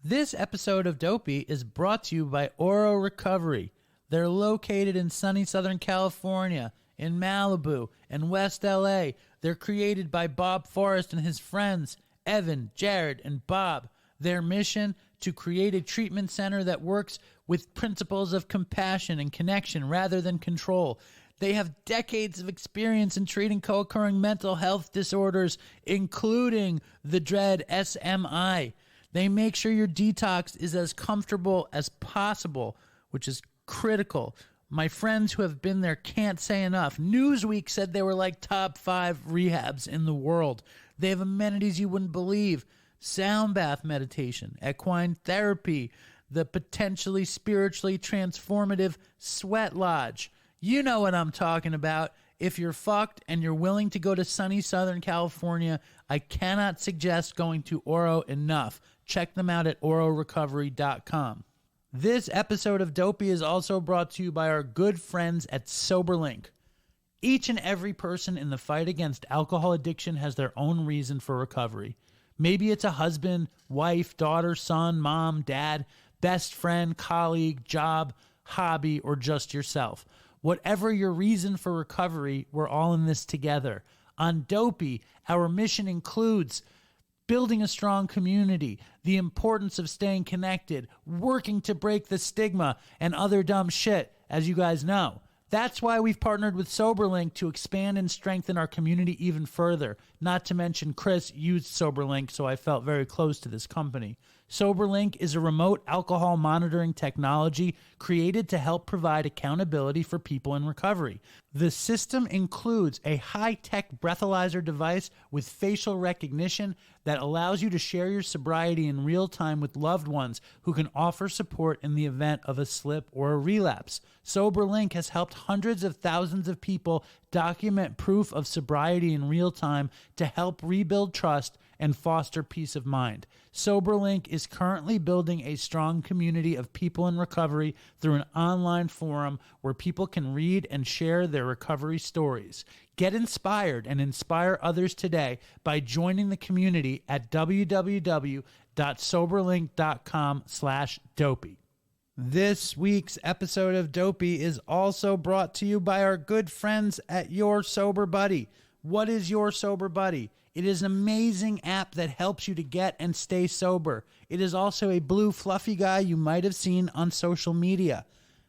This episode of Dopey is brought to you by Oro Recovery. They're located in sunny Southern California, in Malibu, and West LA. They're created by Bob Forrest and his friends, Evan, Jared, and Bob. Their mission, to create a treatment center that works with principles of compassion and connection rather than control. They have decades of experience in treating co-occurring mental health disorders, including the dread SMI. They make sure your detox is as comfortable as possible, which is critical. My friends who have been there can't say enough. Newsweek said they were like top 5 rehabs in the world. They have amenities you wouldn't believe. Sound bath meditation, equine therapy, the potentially spiritually transformative sweat lodge. You know what I'm talking about. If you're fucked and you're willing to go to sunny Southern California, I cannot suggest going to Oro enough. Check them out at ororecovery.com. This episode of Dopey is also brought to you by our good friends at SoberLink. Each and every person in the fight against alcohol addiction has their own reason for recovery. Maybe it's a husband, wife, daughter, son, mom, dad, best friend, colleague, job, hobby, or just yourself. Whatever your reason for recovery, we're all in this together. On Dopey, our mission includes building a strong community, the importance of staying connected, working to break the stigma, and other dumb shit, as you guys know. That's why we've partnered with SoberLink to expand and strengthen our community even further. Not to mention Chris used SoberLink, so I felt very close to this company. SoberLink is a remote alcohol monitoring technology created to help provide accountability for people in recovery. The system includes a high-tech breathalyzer device with facial recognition that allows you to share your sobriety in real time with loved ones who can offer support in the event of a slip or a relapse. SoberLink has helped hundreds of thousands of people document proof of sobriety in real time to help rebuild trust and foster peace of mind. SoberLink is currently building a strong community of people in recovery through an online forum where people can read and share their recovery stories. Get inspired and inspire others today by joining the community at www.soberlink.com/dopey. This week's episode of Dopey is also brought to you by our good friends at Your Sober Buddy. What is Your Sober Buddy? It is an amazing app that helps you to get and stay sober. It is also a blue fluffy guy you might have seen on social media.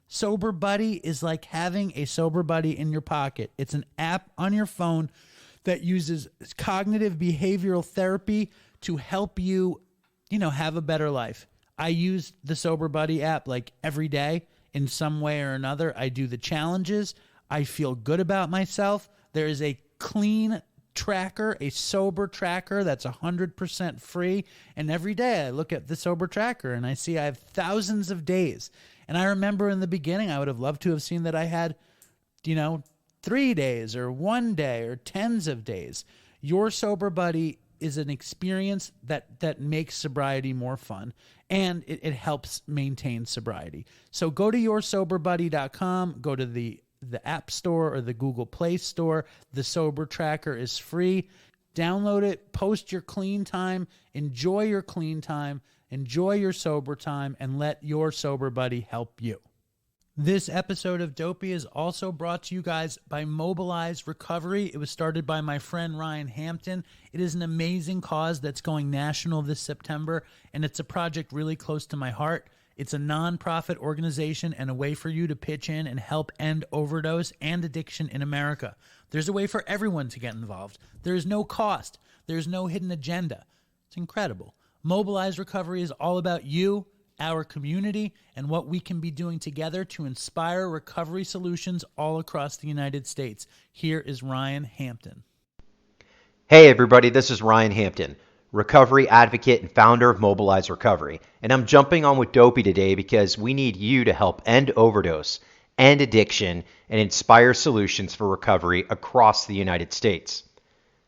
Sober Buddy is like having a sober buddy in your pocket. It's an app on your phone that uses cognitive behavioral therapy to help you, have a better life. I use the Sober Buddy app like every day in some way or another. I do the challenges. I feel good about myself. There is a clean tracker, a sober tracker that's 100% free. And every day I look at the sober tracker and I see I have thousands of days. And I remember in the beginning, I would have loved to have seen that I had, 3 days or 1 day or tens of days. Your Sober Buddy is an experience that makes sobriety more fun, and it helps maintain sobriety. So go to yoursoberbuddy.com, go to the App Store or the Google Play Store. The Sober Tracker is free. Download it, post your clean time, enjoy your clean time, enjoy your sober time, and let Your Sober Buddy help you. This episode of Dopey is also brought to you guys by Mobilize Recovery. It was started by my friend Ryan Hampton. It is an amazing cause that's going national this September, and it's a project really close to my heart. It's a nonprofit organization and a way for you to pitch in and help end overdose and addiction in America. There's a way for everyone to get involved. There is no cost. There's no hidden agenda. It's incredible. Mobilize Recovery is all about you, our community, and what we can be doing together to inspire recovery solutions all across the United States. Here is Ryan Hampton. Hey everybody, this is Ryan Hampton, recovery advocate and founder of Mobilize Recovery. And I'm jumping on with Dopey today because we need you to help end overdose, end addiction, and inspire solutions for recovery across the United States.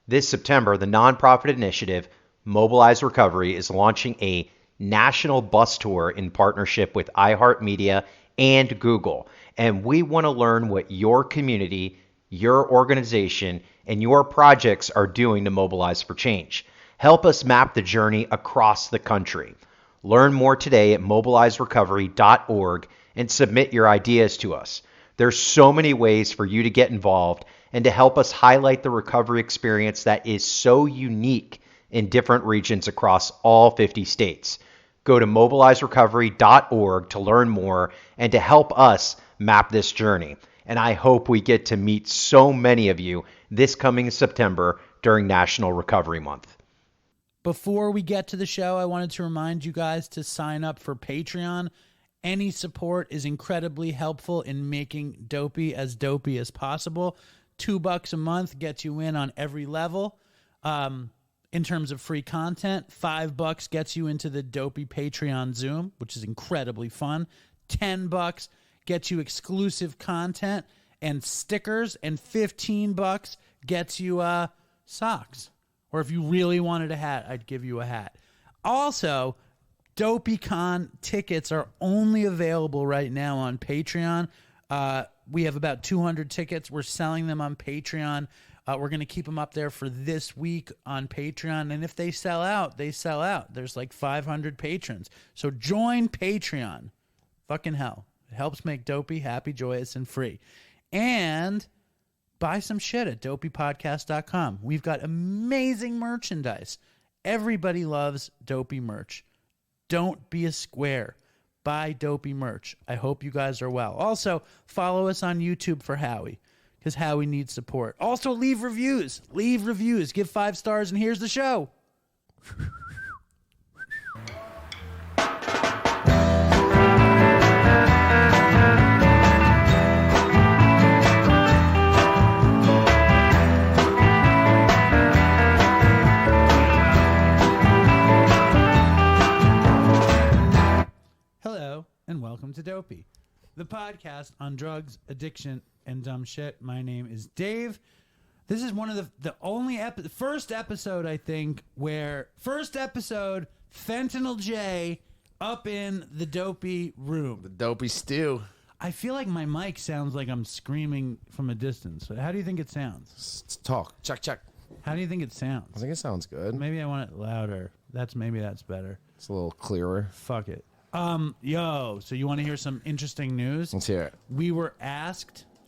This September, the nonprofit initiative Mobilize Recovery is launching a national bus tour in partnership with iHeartMedia and Google. And we want to learn what your community, your organization, and your projects are doing to mobilize for change. Help us map the journey across the country. Learn more today at mobilizerecovery.org and submit your ideas to us. There's so many ways for you to get involved and to help us highlight the recovery experience that is so unique in different regions across all 50 states. Go to mobilizerecovery.org to learn more and to help us map this journey. And I hope we get to meet so many of you this coming September during National Recovery Month. Before we get to the show, I wanted to remind you guys to sign up for Patreon. Any support is incredibly helpful in making Dopey as dopey as possible. $2 a month gets you in on every level. In terms of free content, $5 gets you into the Dopey Patreon Zoom, which is incredibly fun. $10 gets you exclusive content and stickers, and $15 gets you socks. Or if you really wanted a hat, I'd give you a hat. Also, DopeyCon tickets are only available right now on Patreon. We have about 200 tickets. We're selling them on Patreon. We're going to keep them up there for this week on Patreon. And if they sell out, they sell out. There's like 500 patrons. So join Patreon. Fucking hell. It helps make Dopey happy, joyous, and free. And buy some shit at dopeypodcast.com. We've got amazing merchandise. Everybody loves Dopey merch. Don't be a square. Buy Dopey merch. I hope you guys are well. Also, follow us on YouTube for Howie, because Howie needs support. Also, leave reviews. Leave reviews. Give 5 stars, and here's the show. Hello, and welcome to Dopey, the podcast on drugs, addiction, and dumb shit. My name is Dave. This is one of the only first episode, I think, Fentanyl Jay up in the Dopey room. The Dopey stew. I feel like my mic sounds like I'm screaming from a distance. How do you think it sounds? Talk. Check. How do you think it sounds? I think it sounds good. Maybe I want it louder. Maybe that's better. It's a little clearer. Fuck it. So you want to hear some interesting news? Let's hear it.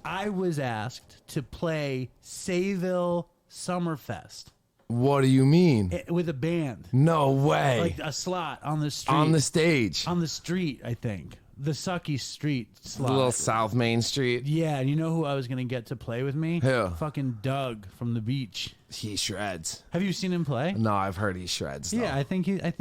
I was asked to play Sayville Summerfest. What do you mean? With a band. No way. Like a slot on the street. On the stage. On the street, I think. The Sucky Street slot. The little South Main Street. Yeah, and you know who I was going to get to play with me? Who? Fucking Doug from the beach. He shreds. Have you seen him play? No, I've heard he shreds. Though. Yeah, I think he's Sayville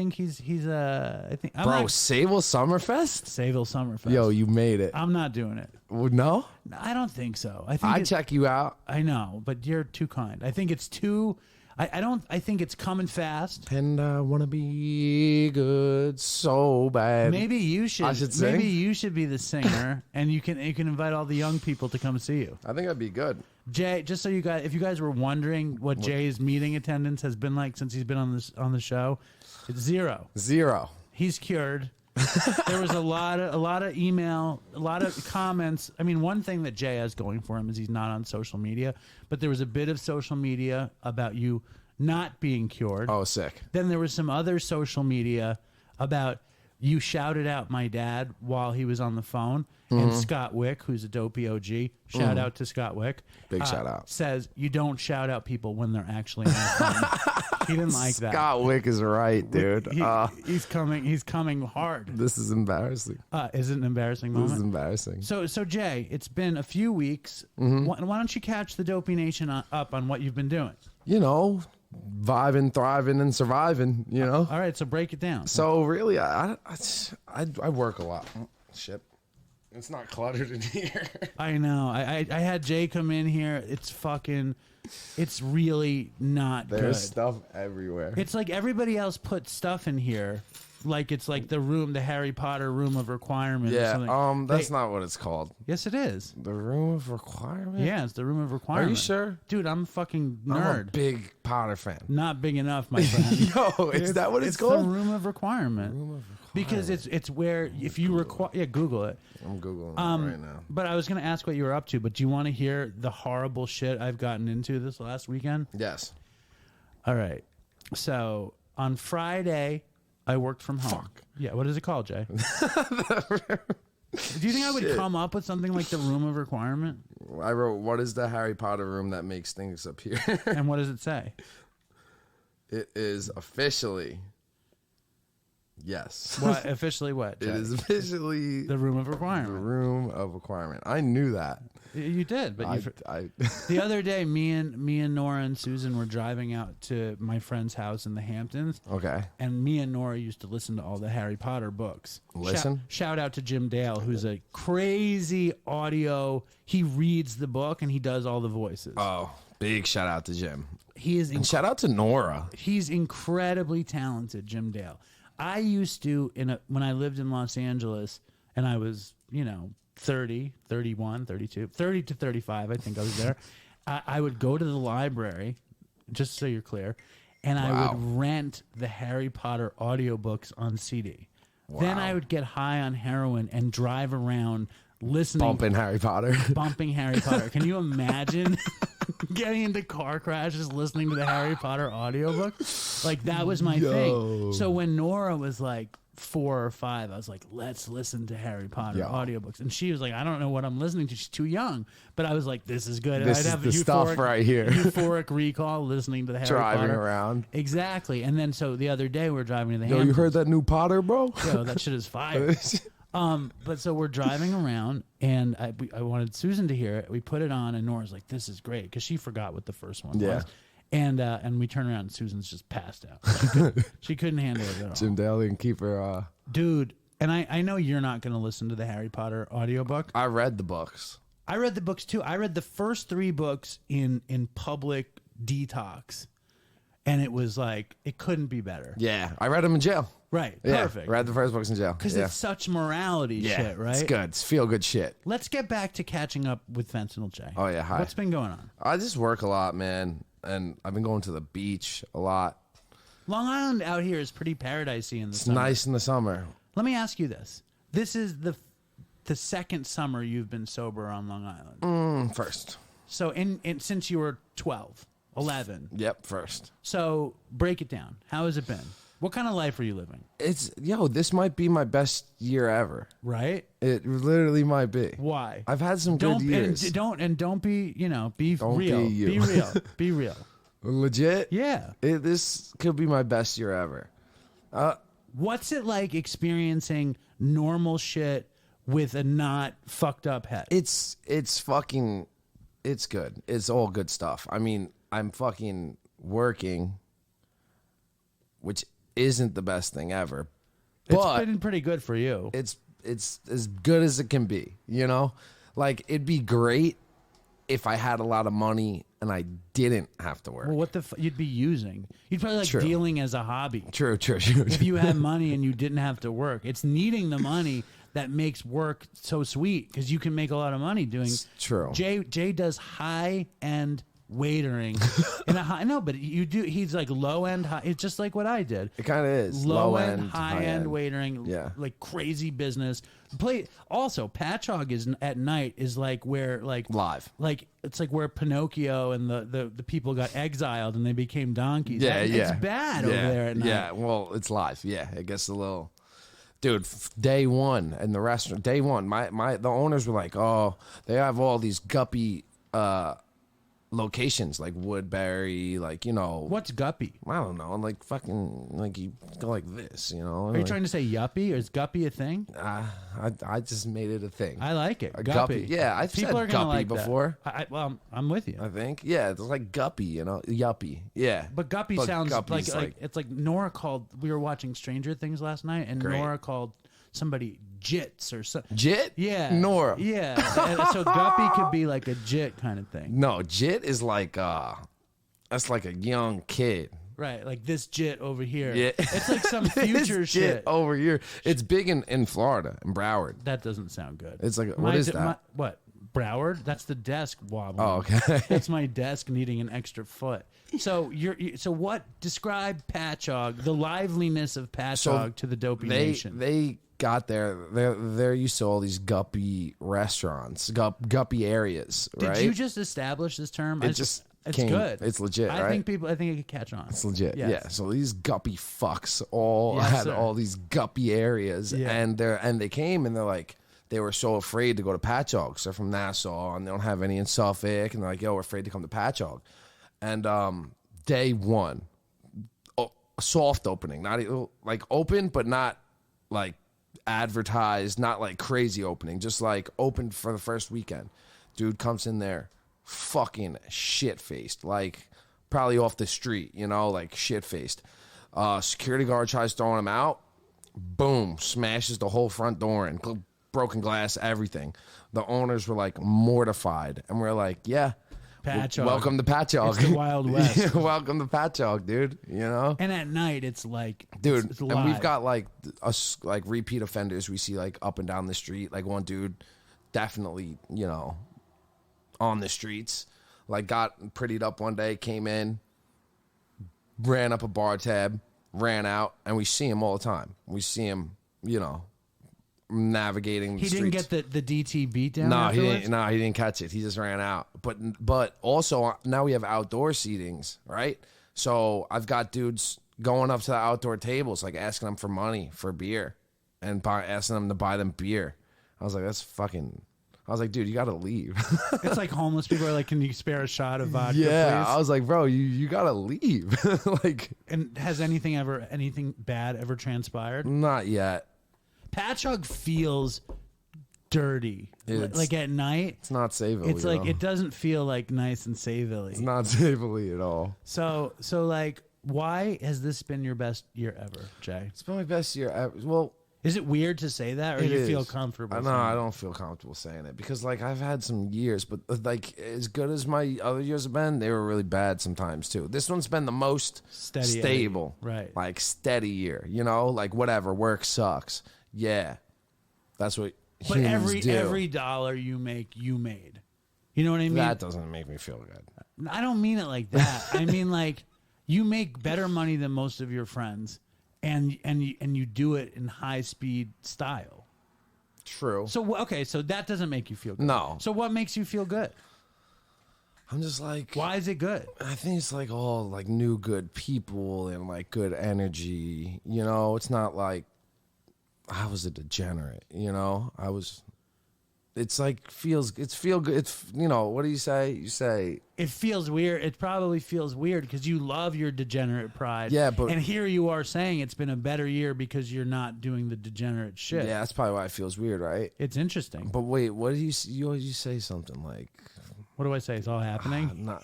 Summerfest? Sayville Summerfest. Yo, you made it. I'm not doing it. No? I don't think so. I'd check you out. I know, but you're too kind. I think it's too... I think it's coming fast. And I want to be good so bad. Maybe you should. I should sing? Maybe you should be the singer, and you can invite all the young people to come see you. I think that'd be good. Jay, just so if you guys were wondering what Jay's meeting attendance has been like since he's been on the show, it's 0. He's cured. There was a lot of email, a lot of comments. I mean, one thing that Jay has going for him is he's not on social media, but there was a bit of social media about you not being cured. Oh, sick. Then there was some other social media about you shouted out my dad while he was on the phone. And Scott Wick, who's a Dopey OG, shout out to Scott Wick. Big shout out. Says you don't shout out people when they're actually on the phone. He didn't like that. Scott Wick is right, dude. He's coming hard. This is embarrassing. Is it an embarrassing moment? This is embarrassing. So Jay, it's been a few weeks. Why don't you catch the Dopey Nation up on what you've been doing? You know, vibing, thriving, and surviving. You know. All right, so break it down. So really, I work a lot. Shit. It's not cluttered in here. I know. I had Jay come in here. It's really not good. There's stuff everywhere. It's like everybody else put stuff in here. Like it's like the Harry Potter room of requirement. Yeah, or something. That's not what it's called. Yes, it is. The room of requirement? Yeah, it's the room of requirement. Are you sure? Dude, I'm a fucking nerd. I'm a big Potter fan. Not big enough, my friend. Yo, is that what it's called? It's the room of requirement. Room of requirement. Because it's where if you require... Yeah, Google it. I'm Googling it right now. But I was going to ask what you were up to, but do you want to hear the horrible shit I've gotten into this last weekend? Yes. All right. So on Friday... I worked from home. Fuck. Yeah, what is it called, Jay? Do you think I would come up with something like the room of requirement? I wrote, what is the Harry Potter room that makes things appear? And what does it say? It is officially, yes. What officially? What? Jay? It is officially the room of the requirement. room of requirement. I knew that. You did, but I the other day, me and Nora and Susan were driving out to my friend's house in the Hamptons. Okay. And me and Nora used to listen to all the Harry Potter books. Listen? Shout out to Jim Dale, who's a crazy audio. He reads the book and he does all the voices. Oh, big shout out to Jim. He is And shout out to Nora. He's incredibly talented, Jim Dale. I used to, when I lived in Los Angeles, and I was, 30, 31, 32, 30 to 35, I think I was there. I would go to the library, just so you're clear, and I would rent the Harry Potter audiobooks on CD. Wow. Then I would get high on heroin and drive around listening. Bumping Harry Potter. Bumping Harry Potter. Can you imagine getting into car crashes listening to the Harry Potter audiobook? Like, that was my thing. So when Nora was like 4 or 5, I was like, let's listen to Harry Potter audiobooks. And she was like, I don't know what I'm listening to. She's too young. But I was like, this is good. This I'd is have the stuff right here. Euphoric recall listening to the Harry Potter. Driving around. Exactly. And then so the other day we're driving to the Yo, Hamptons. you heard that new Potter, bro? Yo, that shit is fire. But so we're driving around, and I wanted Susan to hear it. We put it on, and Nora's like, "This is great," because she forgot what the first one was. And we turn around, and Susan's just passed out. She couldn't handle it at all. Jim Dale didn't keep her. Dude, and I know you're not going to listen to the Harry Potter audiobook. I read the books. I read the books too. I read the first 3 books in public detox, and it was like, it couldn't be better. Yeah, I read them in jail. Right, Yeah, perfect. read the first books in jail. Because it's such morality shit, right? It's good. It's feel good shit. Let's get back to catching up with Fentanyl Jay. Oh, yeah, hi. What's been going on? I just work a lot, man, and I've been going to the beach a lot. Long Island out here is pretty paradisey in the It's summer. nice in the summer. Let me ask you this. This is the second summer you've been sober on Long Island. First. So since you were 12, 11. Yep, first. So break it down. How has it been? What kind of life are you living? This might be my best year ever. Right? It literally might be. Why? I've had some good years. Don't be, be Don't real. be you. Be real. Be real. Legit? Yeah. This could be my best year ever. What's it like experiencing normal shit with a not fucked up head? It's good. It's all good stuff. I mean, I'm fucking working, which isn't the best thing ever. But it's been pretty good for you. It's as good as it can be, Like, it'd be great if I had a lot of money and I didn't have to work. Well, what you'd be using? You'd probably like dealing as a hobby. True. If you had money and you didn't have to work, it's needing the money that makes work so sweet, because you can make a lot of money doing. It's true. Jay does high end waitering in a high. No, but you do. He's like low end. High. It's just like what I did. It kind of is low end, high end waitering. Yeah, like crazy business. Also, Patchogue is at night is like where live. Like it's like where Pinocchio and the people got exiled and they became donkeys. Yeah, It's bad over there at night. Yeah, well, it's live. Yeah, it gets a little. Dude, day one in the restaurant. Day one, the owners were like, "Oh, they have all these guppy locations like Woodbury, What's guppy? I don't know, like fucking like you go like this, Are you trying to say yuppie, or is guppy a thing? I just made it a thing. I like it. Guppy. Yeah, I've People said are gonna guppy like before. Well, I'm with you. I think. Yeah, it's like guppy, yuppie. Yeah. But guppy sounds like it's like Nora called. We were watching Stranger Things last night, and Great. Nora called somebody jits or something. Jit? Yeah. Nora. Yeah. And so guppy could be like a jit kind of thing. No, jit is like that's like a young kid. Right, like this jit over here. Yeah. It's like some future This shit. over here. It's big in Florida, in Broward. That doesn't sound good. It's like, what is that? What? Broward? That's the desk wobbling. Oh, okay. That's my desk needing an extra foot. So so what? Describe Patchogue, the liveliness of Patchogue to the Dopey Nation. They got they're used to all these guppy restaurants, guppy areas, right? Did you just establish this term? It's came. good. It's legit, I right? think it could catch on. It's legit. Yes. Yeah. So these guppy fucks all Yes, had sir. all these guppy areas, Yeah. and they came and they're like, they were so afraid to go to Patchogue. 'Cause they're from Nassau and they don't have any in Suffolk, and they're like, yo, we're afraid to come to Patchogue. And day one, soft opening, not like open, but not like advertised, not like crazy opening, just like open for the first weekend. Dude comes in there fucking shit-faced, like probably off the street, you know, like shit-faced. Security guard tries throwing him out. Boom, smashes the whole front door in, broken glass, everything. The owners were like mortified, and we're like, yeah, Patchogue. welcome to Patchogue. It's the Wild West. Yeah, welcome to Patchogue, dude. You know, And at night, it's like, dude. it's And live. we've got like us like repeat offenders we see like up and down the street. Like one dude, definitely, you know, on the streets. Like got prettied up one day, came in, ran up a bar tab, ran out, and we see him all the time. We see him, you know, navigating the He didn't streets. get the DT beat down. No, he afterwards? didn't. No, he didn't catch it. He just ran out. But also now we have outdoor seatings, right? So I've got dudes going up to the outdoor tables, like asking them for money for beer, and asking them to buy them beer. I was like, that's fucking. I was like, dude, you got to leave. It's like homeless people are like, can you spare a shot of vodka, Yeah, please? I was like, bro, you got to leave. Like, And has anything bad ever transpired? not yet. Patchogue feels dirty. It's- Like at night, It's not savable. it's like know? it doesn't feel like nice and savoury. It's not savable at all. So like, why has this been your best year ever, Jay? It's been my best year ever. Well, Is it weird to say that, or it you feel is. comfortable? No, saying I it? don't feel comfortable saying it because, like, I've had some years, but like as good as my other years have been, they were really bad sometimes too. This one's been the most Steady, stable, right? Like steady year. You know, like whatever. Work sucks. Yeah, that's what But humans do. every dollar you make, you made. You know what I mean? That doesn't make me feel good. I don't mean it like that. I mean like you make better money than most of your friends, and you do it in high speed style. True. So okay, so that doesn't make you feel good. No. So what makes you feel good? I'm just like, Why is it good? I think it's like all like new good people and like good energy. You know, it's not like I was a degenerate. You know, I was. It's like feel good. It's, you know, what do you say? You say It feels weird. It probably feels weird because you love your degenerate pride. Yeah, but- and here you are saying it's been a better year because you're not doing the degenerate shit. yeah, that's probably why it feels weird, right? It's interesting. But wait, what do you always say something like What do I say? It's all happening. not,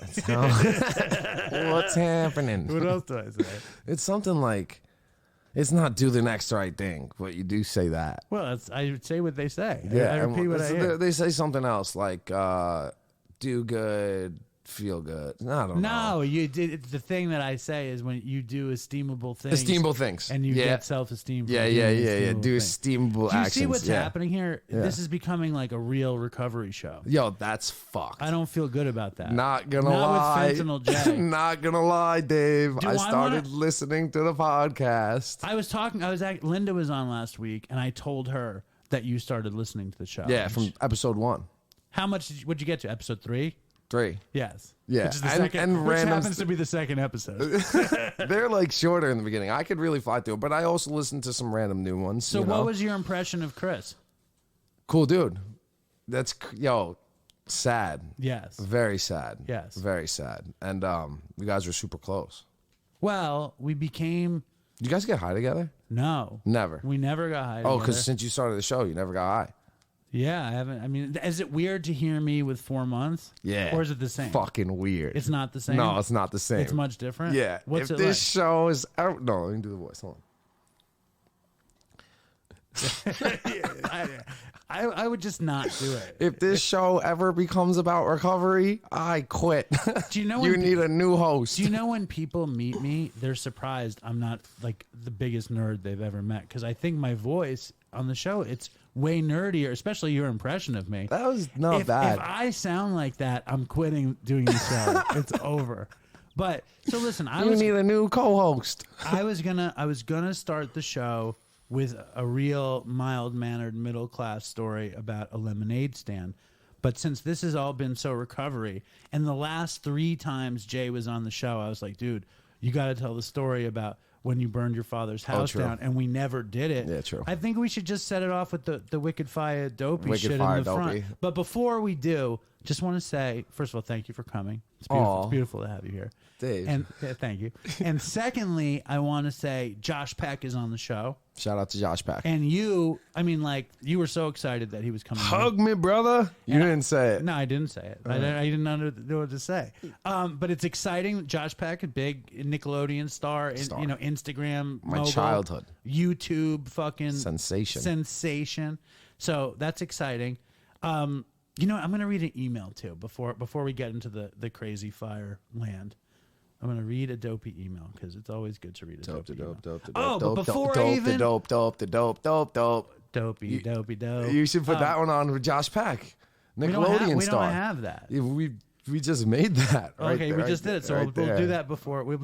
what's happening? What else do I say? It's something like it's not do the next right thing, but you do say that. Well, I would say what they say. I and repeat what I hear. they say something else like do good, feel good. No, I don't know. No, you did. It's the thing that I say is when you do esteemable things. Esteemable things. And you Yeah. get self-esteem. From Yeah. doing esteemable Do things. esteemable Do you actions. see what's yeah. happening here? Yeah. This is becoming like a real recovery show. Yo, that's fucked. I don't feel good about that. Not gonna Not lie. with Fentanyl Jay. Not gonna lie, Dave. Do I I started wanna- listening to the podcast. Linda was on last week, and I told her that you started listening to the show. Yeah, from episode 1, How much would you get to? Episode 3? 3. Yes. Yeah, Which is the and- second, and which random happens to be the second episode. They're like shorter in the beginning. I could really fly through it, but I also listened to some random new ones. So you know? what was your impression of Chris? Cool dude. That's sad. Yes. Very sad. Yes. Very sad. And you guys were super close. Well, we became Did you guys get high together? no. Never. We never got high. Oh, together. because since you started the show, you never got high. Yeah, I haven't. I mean, is it weird to hear me with 4 months? Yeah. Or is it the same? Fucking weird. It's not the same. No, it's not the same. It's much different. Yeah. What's if it this show is out, no, let me do the voice. Hold on. I would just not do it. If this show ever becomes about recovery, I quit. Do you know you when need a new host? Do you know when people meet me, they're surprised I'm not like the biggest nerd they've ever met because I think my voice on the show it's way nerdier, especially your impression of me. That was not if, bad. If I sound like that, I'm quitting doing the show. It's over. But so listen, You need a new co-host. I was gonna start the show with a real mild mannered middle class story about a lemonade stand. But since this has all been so recovery, and the last 3 times Jay was on the show, I was like, dude, you got to tell the story about when you burned your father's house down, and we never did it. Yeah, true. I think we should just set it off with the Wicked Fire Dopey Wicked shit in Fire the front. Dopey. But before we do, just want to say, first of all, thank you for coming. It's beautiful, it's beautiful to have you here. Dave. And thank you. And secondly, I want to say Josh Peck is on the show. Shout out to Josh Peck. And you, I mean, like, you were so excited that he was coming. Hug me, brother. You didn't say it. No, I didn't say it. I didn't know what to say. But it's exciting. Josh Peck, a big Nickelodeon star, you know, Instagram, My mogul, childhood. YouTube, fucking Sensation. So that's exciting. You know, I'm going to read an email too before we get into the crazy fire land. I'm going to read a Dopey email because it's always good to read a Dopey email. But before I even... dope. Dopey, Dopey. You should put that one on with Josh Peck. Nickelodeon we star. don't have that. Yeah, we just made that. Okay, we just did it. So we'll do that before we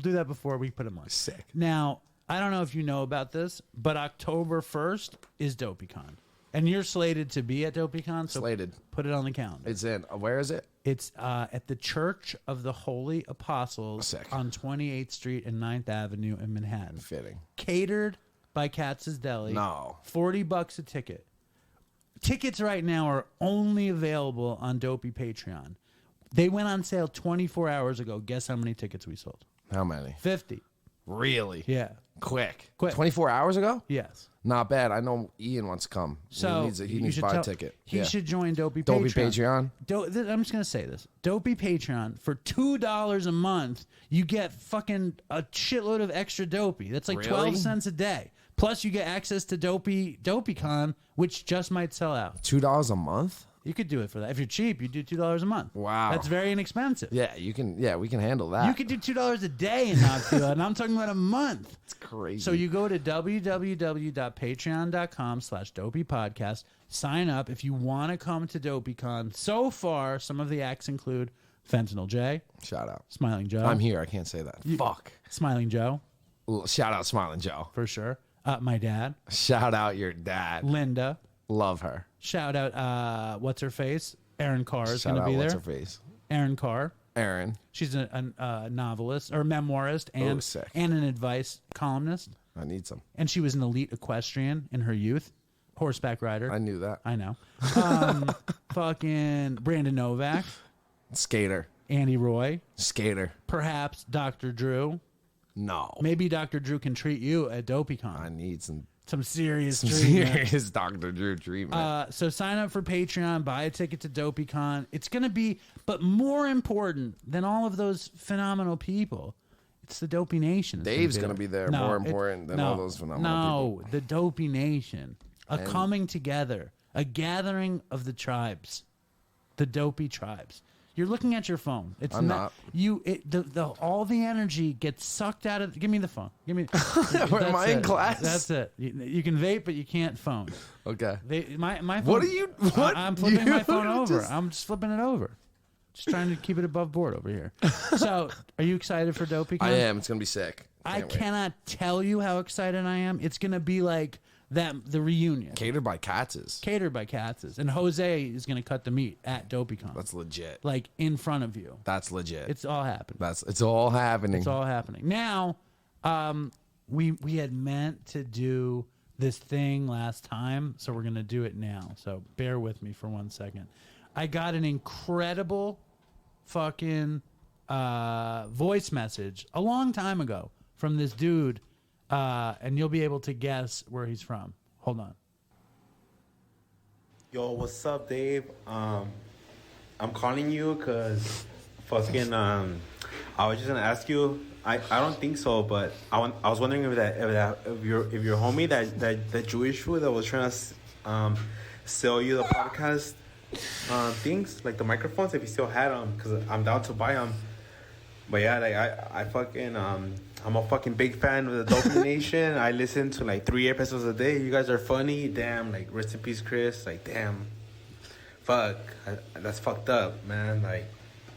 put him on. Sick. Now, I don't know if you know about this, but October 1st is DopeyCon. And you're slated to be at DopeyCon, so Slated. put it on the calendar. It's in. Where is it? It's at the Church of the Holy Apostles Sick. on 28th Street and 9th Avenue in Manhattan. Fitting. Catered by Katz's Deli. No. $40 a ticket. Tickets right now are only available on Dopey Patreon. They went on sale 24 hours ago. Guess how many tickets we sold? How many? 50. Really? Yeah. Quick. Quick. 24 hours ago? Yes. Not bad. I know Ian wants to come. So he needs to buy a ticket. He should join Dopey Dopey Patreon. Patreon? I'm just going to say this. Dopey Patreon, for $2 a month, you get fucking a shitload of extra Dopey. That's like Really? 12 cents a day. Plus, you get access to DopeyCon, which just might sell out. $2 a month? You could do it for that. If you're cheap, you do $2 a month. Wow. That's very inexpensive. Yeah, you can. Yeah, we can handle that. You could do $2 a day and not feel it. And I'm talking about a month. It's crazy. So you go to www.patreon.com/dopeypodcast. Sign up if you want to come to DopeyCon. So far, some of the acts include Fentanyl Jay. Shout out. Smiling Joe. I'm here. I can't say that. Fuck. Smiling Joe. Shout out Smiling Joe. For sure. My dad. Shout out your dad. Linda. Love her. Shout out, what's her face? Erin Carr is going to be there. What's her face? Erin Carr. Erin. She's a novelist or memoirist and an advice columnist. I need some. And she was an elite equestrian in her youth. Horseback rider. I knew that. I know. Fucking Brandon Novak. Skater. Andy Roy. Skater. Perhaps Dr. Drew. No. Maybe Dr. Drew can treat you at DopeyCon. I need some serious treatment. serious Dr. Drew treatment. So sign up for Patreon, buy a ticket to DopeyCon. It's going to be, but more important than all of those phenomenal people, it's the Dopey Nation. Dave's going to be there. More important than all those phenomenal people. The Dopey Nation. A coming together, a gathering of the tribes, the Dopey tribes. You're looking at your phone. It's I'm not. All the energy gets sucked out of. Give me the phone. Give me. Am I in class? That's it. You can vape, but you can't phone. Okay. My phone. What are you? What? I'm flipping my phone over. I'm just flipping it over. Just trying to keep it above board over here. So, are you excited for DopeyCon? I am. It's gonna be sick. I cannot tell you how excited I am. It's gonna be like the reunion. Catered by Katz's. And Jose is going to cut the meat at DopeyCon. That's legit. Like in front of you. That's legit. It's all happening. It's all happening. It's all happening. Now, we had meant to do this thing last time, so we're going to do it now. So bear with me for 1 second. I got an incredible fucking voice message a long time ago from this dude. And you'll be able to guess where he's from. Hold on. Yo, what's up, Dave? I'm calling you because fucking I was just gonna ask you. I don't think so, but I was wondering if your homie that Jewish food that was trying to sell you the podcast things, like the microphones, if he still had them, because I'm down to buy them. But yeah, like I fucking I'm a fucking big fan of the Dopey Nation. I listen to like 3 episodes a day. You guys are funny. Damn, like rest in peace, Chris. Like damn, fuck, that's fucked up, man. Like,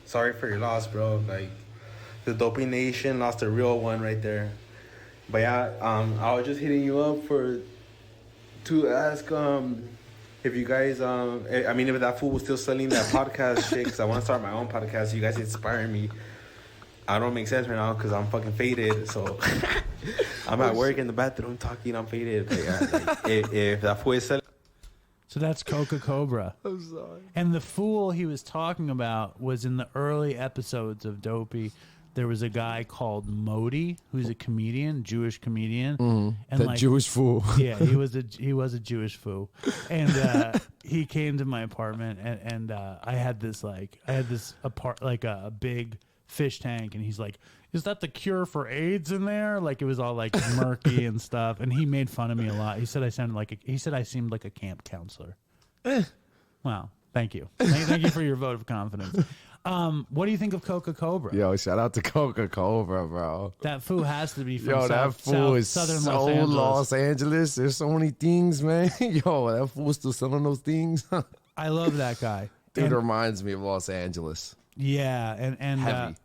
sorry for your loss, bro. Like, the Dopey Nation lost a real one right there. But yeah, I was just hitting you up to ask if you guys, I mean, if that fool was still selling that podcast shit, because I want to start my own podcast, you guys inspire me. I don't make sense right now because I'm fucking faded. So I'm at work in the bathroom talking. I'm faded. But yeah, like, if that fool is selling. So that's Coca Cobra. I'm sorry. And the fool he was talking about was in the early episodes of Dopey. There was a guy called Modi, who's a comedian, Jewish comedian, and That Jewish fool. Yeah, he was a Jewish fool, and he came to my apartment, and I had this a big fish tank, and he's like, "Is that the cure for AIDS in there?" Like it was all like murky and stuff, and he made fun of me a lot. He said I seemed like a camp counselor. Wow, thank you, thank you for your vote of confidence. What do you think of Coca Cobra? Yo, shout out to Coca Cobra, bro. That fool has to be from southern Southern Los Angeles. There's so many things, man. Yo, that fool's still selling those things. I love that guy. Dude, And- reminds me of Los Angeles. Yeah, and Heavy.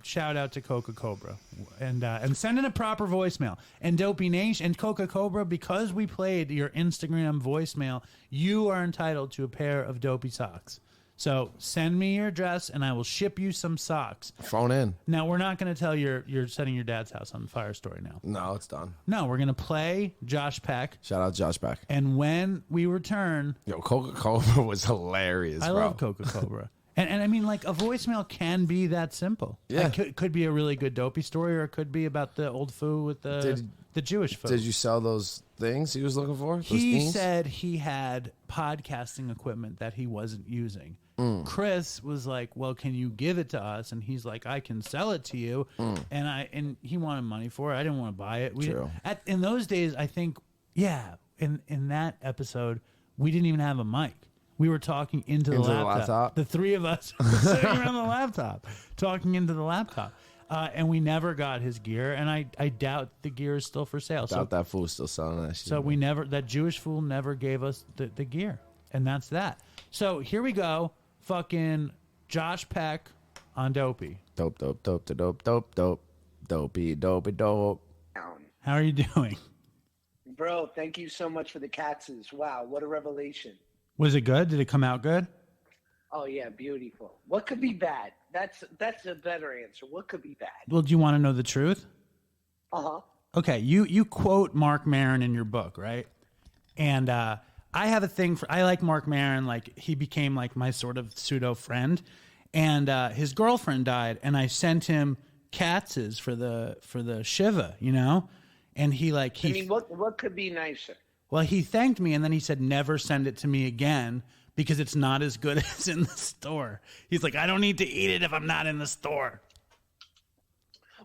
shout out to Coca Cobra and send in a proper voicemail. And Dopey Nation and Coca Cobra, because we played your Instagram voicemail, you are entitled to a pair of Dopey socks. So send me your address and I will ship you some socks. Phone in. Now we're not going to tell you're setting your dad's house on fire story now. No, it's done. No, we're going to play Josh Peck. Shout out Josh Peck. And when we return, Yo, Coca Cobra was hilarious, I bro. love Coca Cobra. And I mean, like, a voicemail can be that simple. Yeah. Like, could be a really good Dopey story, or it could be about the old foo with the Jewish foo. Did you sell those things he was looking for? Those He things? said he had podcasting equipment that he wasn't using. Chris was like, well, can you give it to us? And he's like, I can sell it to you. And he wanted money for it. I didn't want to buy it. True. In those days, I think, in that episode, we didn't even have a mic. We were talking into the laptop. The three of us were sitting around the laptop, talking into the laptop. And we never got his gear, and I doubt the gear is still for sale. Doubt that fool's still selling that shit. So that Jewish fool never gave us the gear, and that's that. So here we go, fucking Josh Peck on Dopey. Dope. Dopey, dope. How are you doing? Bro, thank you so much for the Katzes. Wow, what a revelation. Was it good? Did it come out good? Oh yeah, beautiful. What could be bad? That's a better answer. What could be bad? Well, do you want to know the truth? Uh-huh. Okay, you quote Mark Maron in your book, right? And I have a thing for, I like Mark Maron. Like, he became like my sort of pseudo friend, and his girlfriend died, and I sent him Katz's for the Shiva, you know, and what could be nicer? Well, he thanked me, and then he said, never send it to me again because it's not as good as in the store. He's like, I don't need to eat it if I'm not in the store.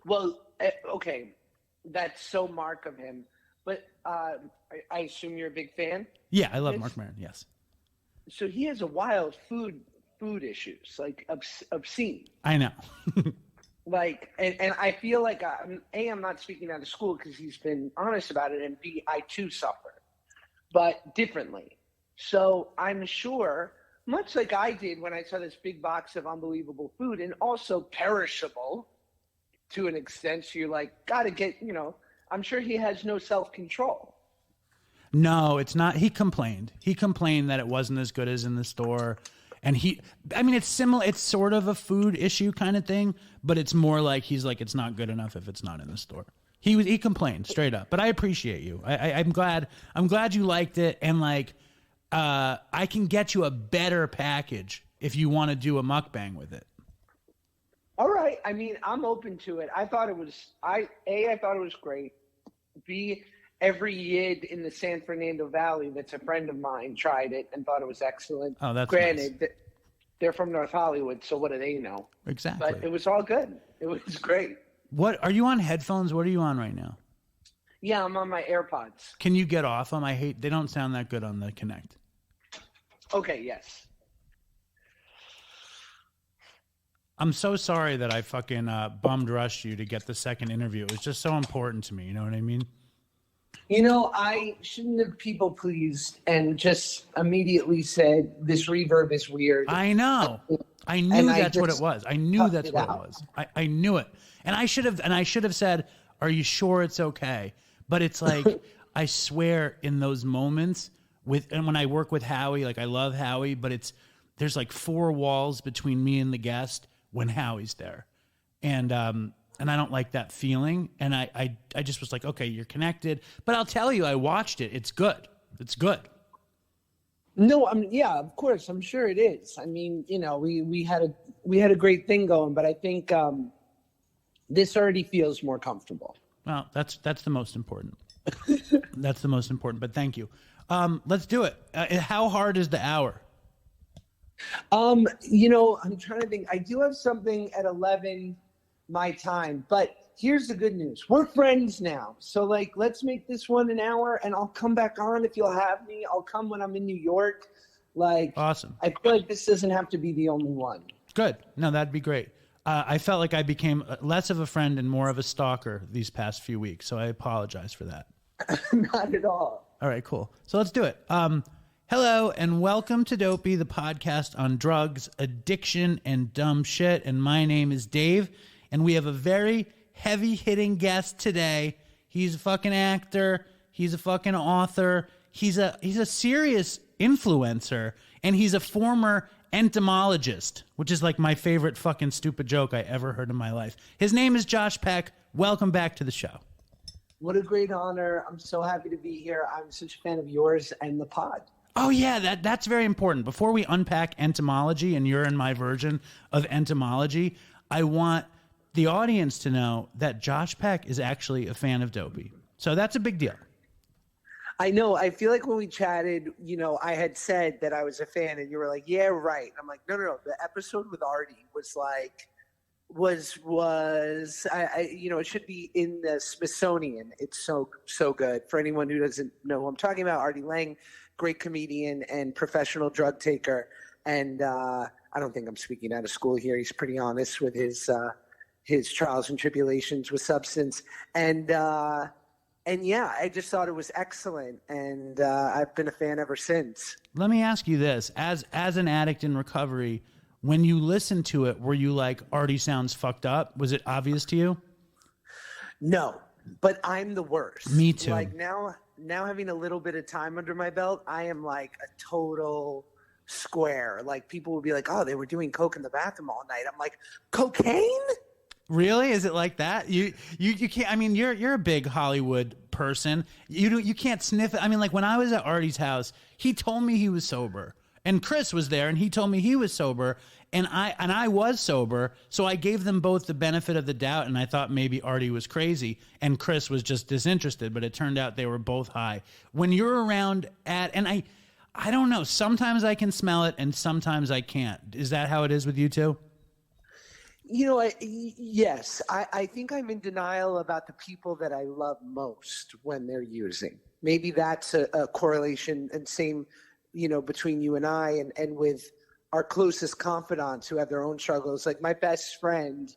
Well, okay, that's so Mark of him. But I assume you're a big fan? Yeah, I love Mark Maron, yes. So he has a wild food issues, like obscene. I know. Like, and I feel like, I'm not speaking out of school because he's been honest about it, and B, I too suffer, but differently. So I'm sure, much like I did when I saw this big box of unbelievable food, and also perishable to an extent, so you're like, gotta get, I'm sure he has no self-control. No, it's not. He complained. He complained that it wasn't as good as in the store. And it's similar. It's sort of a food issue kind of thing, but it's more like he's like, it's not good enough if it's not in the store. He complained straight up, but I appreciate you. I'm glad you liked it. And like, I can get you a better package if you want to do a mukbang with it. All right. I mean, I'm open to it. I thought it was, I thought it was great. B, every yid in the San Fernando Valley that's a friend of mine tried it and thought it was excellent. Oh, that's granted. nice. They're from North Hollywood, so what do they know? Exactly. But it was all good. It was great. What are you on headphones? What are you on right now? Yeah, I'm on my AirPods. Can you get off them? They don't sound that good on the Connect. Okay, yes. I'm so sorry that I fucking bummed rushed you to get the second interview. It was just so important to me. You know what I mean? I shouldn't have people pleased and just immediately said this reverb is weird. I know. I knew that's what it was. I knew that's what it was. I knew it. And I should have said, are you sure it's okay? But it's like, I swear in those moments and when I work with Howie, like I love Howie, but there's like 4 walls between me and the guest when Howie's there. And I don't like that feeling. And I just was like, okay, you're connected. But I'll tell you, I watched it. It's good. It's good. No, yeah, of course. I'm sure it is. I mean, you know, we had a great thing going, but I think this already feels more comfortable. Well, that's the most important. That's the most important. But thank you. Let's do it. How hard is the hour? You know, I'm trying to think. I do have something at 11 my time, but here's the good news. We're friends now. So like, let's make this one an hour and I'll come back on if you'll have me. I'll come when I'm in New York. Like, awesome. I feel like this doesn't have to be the only one. Good. No, that'd be great. I felt like I became less of a friend and more of a stalker these past few weeks. So I apologize for that. Not at all. All right, cool. So let's do it. Hello and welcome to Dopey, the podcast on drugs, addiction, and dumb shit. And my name is Dave, and we have a very heavy-hitting guest today. He's a fucking actor. He's a fucking author. He's a serious influencer, and he's a former entomologist, which is like my favorite fucking stupid joke I ever heard in my life. His name is Josh Peck. Welcome back to the show. What a great honor. I'm so happy to be here. I'm such a fan of yours and the pod. Oh, yeah, that's very important. Before we unpack entomology, and you're in my version of entomology, I want the audience to know that Josh Peck is actually a fan of Dopey. So that's a big deal. I know. I feel like when we chatted, you know, I had said that I was a fan, and you were like, "Yeah, right." I'm like, "No. The episode with Artie was like, I you know, it should be in the Smithsonian. It's so good. For anyone who doesn't know who I'm talking about, Artie Lang, great comedian and professional drug taker, and I don't think I'm speaking out of school here. He's pretty honest with his trials and tribulations with substance, and yeah, I just thought it was excellent, and I've been a fan ever since. Let me ask you this. As an addict in recovery, when you listened to it, were you like, Artie sounds fucked up? Was it obvious to you? No, but I'm the worst. Me too. Like now having a little bit of time under my belt, I am like a total square. Like people would be like, oh, they were doing coke in the bathroom all night. I'm like, cocaine? Really? Is it like that? You can't. I mean, you're a big Hollywood person. You can't sniff it. I mean, like when I was at Artie's house, he told me he was sober, and Chris was there, and he told me he was sober, and I was sober. So I gave them both the benefit of the doubt, and I thought maybe Artie was crazy, and Chris was just disinterested. But it turned out they were both high. When you're around and I don't know. Sometimes I can smell it, and sometimes I can't. Is that how it is with you too? You know, yes. I think I'm in denial about the people that I love most when they're using. Maybe that's a correlation, and same, you know, between you and I and with our closest confidants who have their own struggles. Like my best friend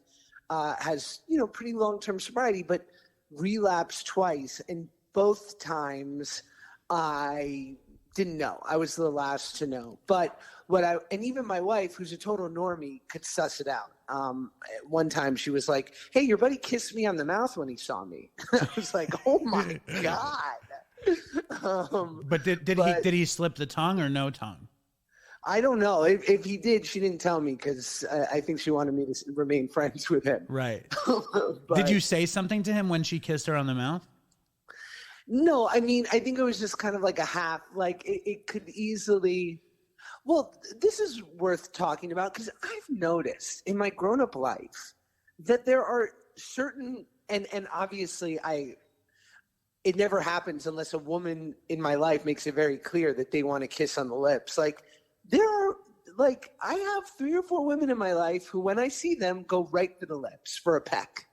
has, you know, pretty long-term sobriety, but relapsed twice. And both times I didn't know. I was the last to know. But and even my wife, who's a total normie, could suss it out. One time she was like, hey, your buddy kissed me on the mouth when he saw me. I was like, oh my God. But did he slip the tongue or no tongue? I don't know. If he did, she didn't tell me because I think she wanted me to remain friends with him. Right. Did you say something to him when she kissed her on the mouth? No, I mean, I think it was just kind of like a half, like it could easily. Well, this is worth talking about because I've noticed in my grown-up life that there are certain, and obviously it never happens unless a woman in my life makes it very clear that they want to kiss on the lips. Like I have 3 or 4 women in my life who, when I see them, go right for the lips for a peck.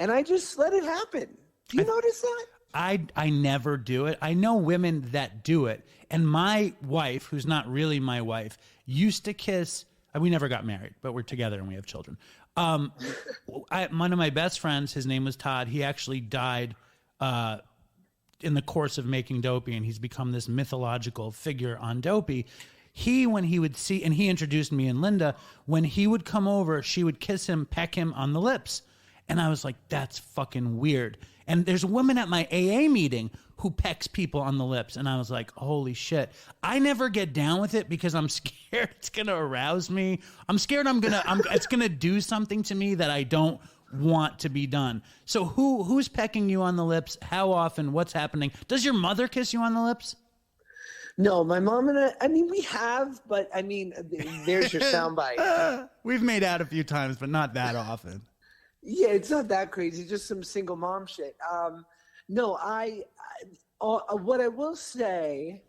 And I just let it happen. Do you notice that? I never do it. I know women that do it. And my wife, who's not really my wife, used to kiss. We never got married, but we're together and we have children. One of my best friends, his name was Todd. He actually died in the course of making Dopey, and he's become this mythological figure on Dopey. When he would see, and he introduced me and Linda, when he would come over, she would kiss him, peck him on the lips. And I was like, that's fucking weird. And there's a woman at my AA meeting who pecks people on the lips. And I was like, holy shit. I never get down with it because I'm scared it's going to arouse me. I'm scared it's going to do something to me that I don't want to be done. So who's pecking you on the lips? How often? What's happening? Does your mother kiss you on the lips? No, my mom and I mean, we have, but I mean, there's your soundbite. We've made out a few times, but not that often. Yeah, it's not that crazy. Just some single mom shit. No, what I will say,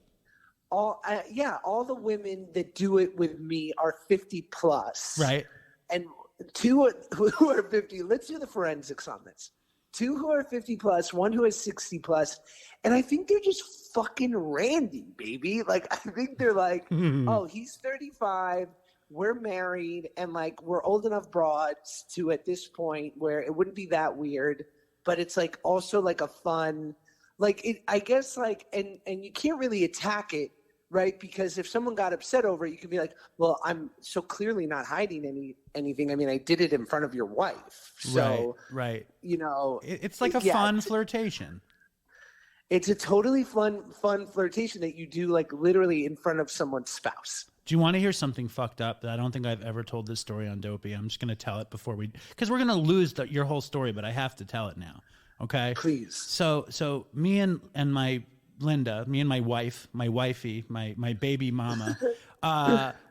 all the women that do it with me are 50 plus. Right. And two who are 50. Let's do the forensics on this. 2 who are 50 plus, 1 who is 60 plus. And I think they're just fucking randy, baby. Like, I think they're like, oh, he's 35. We're married, and like we're old enough broads to at this point where it wouldn't be that weird, but it's like also like a fun, like it, I guess like, and you can't really attack it, right? Because if someone got upset over it, you can be like, well, I'm so clearly not hiding anything. I mean, I did it in front of your wife, so right. You know, it's like a fun flirtation. It's a totally fun flirtation that you do like literally in front of someone's spouse. Do you want to hear something fucked up that I don't think I've ever told this story on Dopey? I'm just going to tell it because we're going to lose your whole story, but I have to tell it now. Okay. Please. So me and my Linda, me and my wife, my wifey, my baby mama,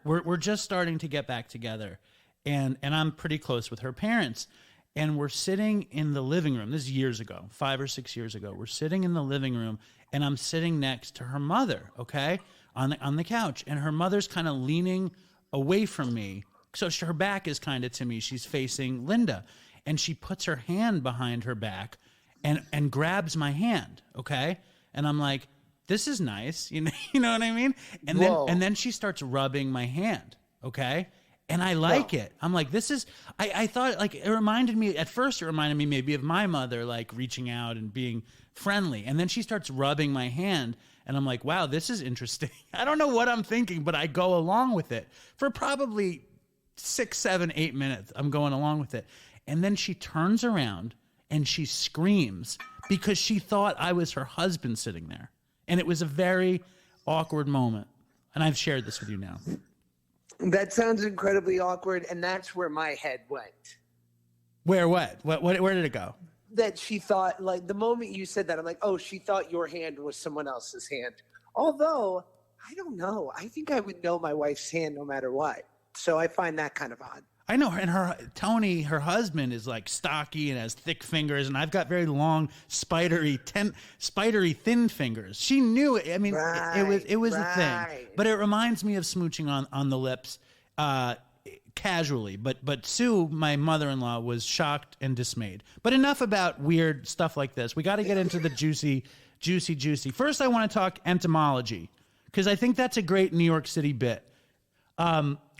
we're just starting to get back together, and I'm pretty close with her parents. And we're sitting in the living room. This is years ago, 5 or 6 years ago. We're sitting in the living room, and I'm sitting next to her mother, okay, on the couch. And her mother's kind of leaning away from me. So her back is kind of to me. She's facing Linda. And she puts her hand behind her back and grabs my hand, okay? And I'm like, this is nice. You know what I mean? And then she starts rubbing my hand, okay? And I like it. I'm like, this is, I thought, like, it reminded me maybe of my mother, like, reaching out and being friendly. And then she starts rubbing my hand, and I'm like, wow, this is interesting. I don't know what I'm thinking, but I go along with it. For probably 6, 7, 8 minutes, I'm going along with it. And then she turns around, and she screams because she thought I was her husband sitting there. And it was a very awkward moment. And I've shared this with you now. That sounds incredibly awkward, and that's where my head went. Where what? Where did it go? That she thought, like, the moment you said that, I'm like, oh, she thought your hand was someone else's hand. Although, I don't know. I think I would know my wife's hand no matter what. So I find that kind of odd. I know, and Tony, her husband, is like stocky and has thick fingers, and I've got very long, spidery, thin fingers. She knew it. I mean, it was a thing. But it reminds me of smooching on the lips, casually. But Sue, my mother-in-law, was shocked and dismayed. But enough about weird stuff like this. We got to get into the juicy. First, I want to talk entomology, because I think that's a great New York City bit.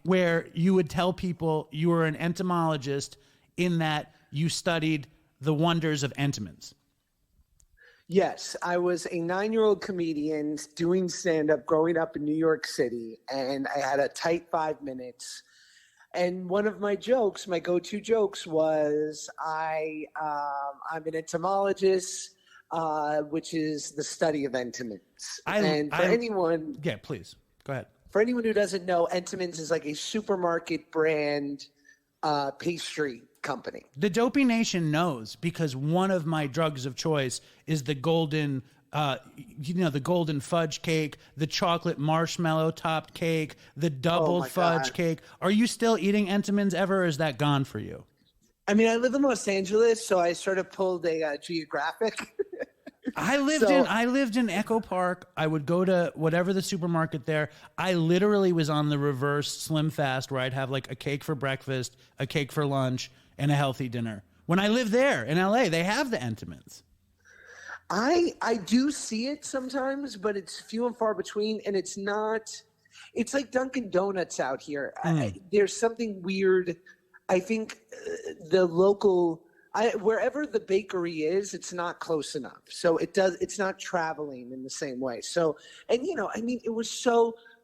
Where you would tell people you were an entomologist in that you studied the wonders of entomans. Yes, I was a 9-year-old comedian doing stand-up growing up in New York City, and I had a tight 5 minutes. And one of my jokes, my go-to jokes was, I'm an entomologist, which is the study of entomans. Yeah, please, go ahead. For anyone who doesn't know, Entenmann's is like a supermarket brand pastry company. The Dopey Nation knows, because one of my drugs of choice is the golden, the golden fudge cake, the chocolate marshmallow topped cake, the double fudge cake. Are you still eating Entenmann's ever, or is that gone for you? I mean, I live in Los Angeles, so I sort of pulled a geographic. I lived in Echo Park. I would go to whatever the supermarket there. I literally was on the reverse Slim Fast, where I'd have like a cake for breakfast, a cake for lunch, and a healthy dinner. When I lived there in LA, they have the Entenmann's. I do see it sometimes, but it's few and far between, and it's like Dunkin' Donuts out here. There's something weird. I think the local... wherever the bakery is, it's not close enough. So it's not traveling in the same way. So, and it was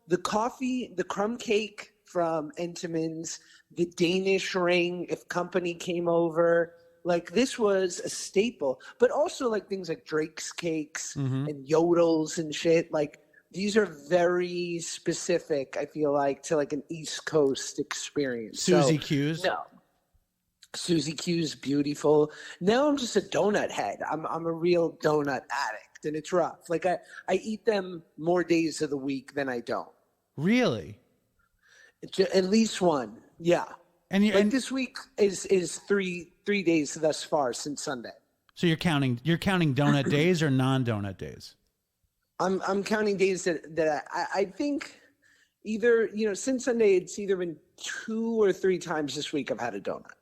the coffee, the crumb cake from Entenmann's, the Danish ring, if company came over, like this was a staple, but also like things like Drake's cakes and yodels and shit. Like these are very specific, I feel like, to like an East Coast experience. Susie Q's. No. Susie Q's beautiful. Now I'm just a donut head. I'm a real donut addict, and it's rough. Like I eat them more days of the week than I don't. Really? At least one. Yeah. And this week is three days thus far since Sunday. So you're counting donut days or non-donut days? I'm counting days that I think either, since Sunday, it's either been 2 or 3 times this week I've had a donut.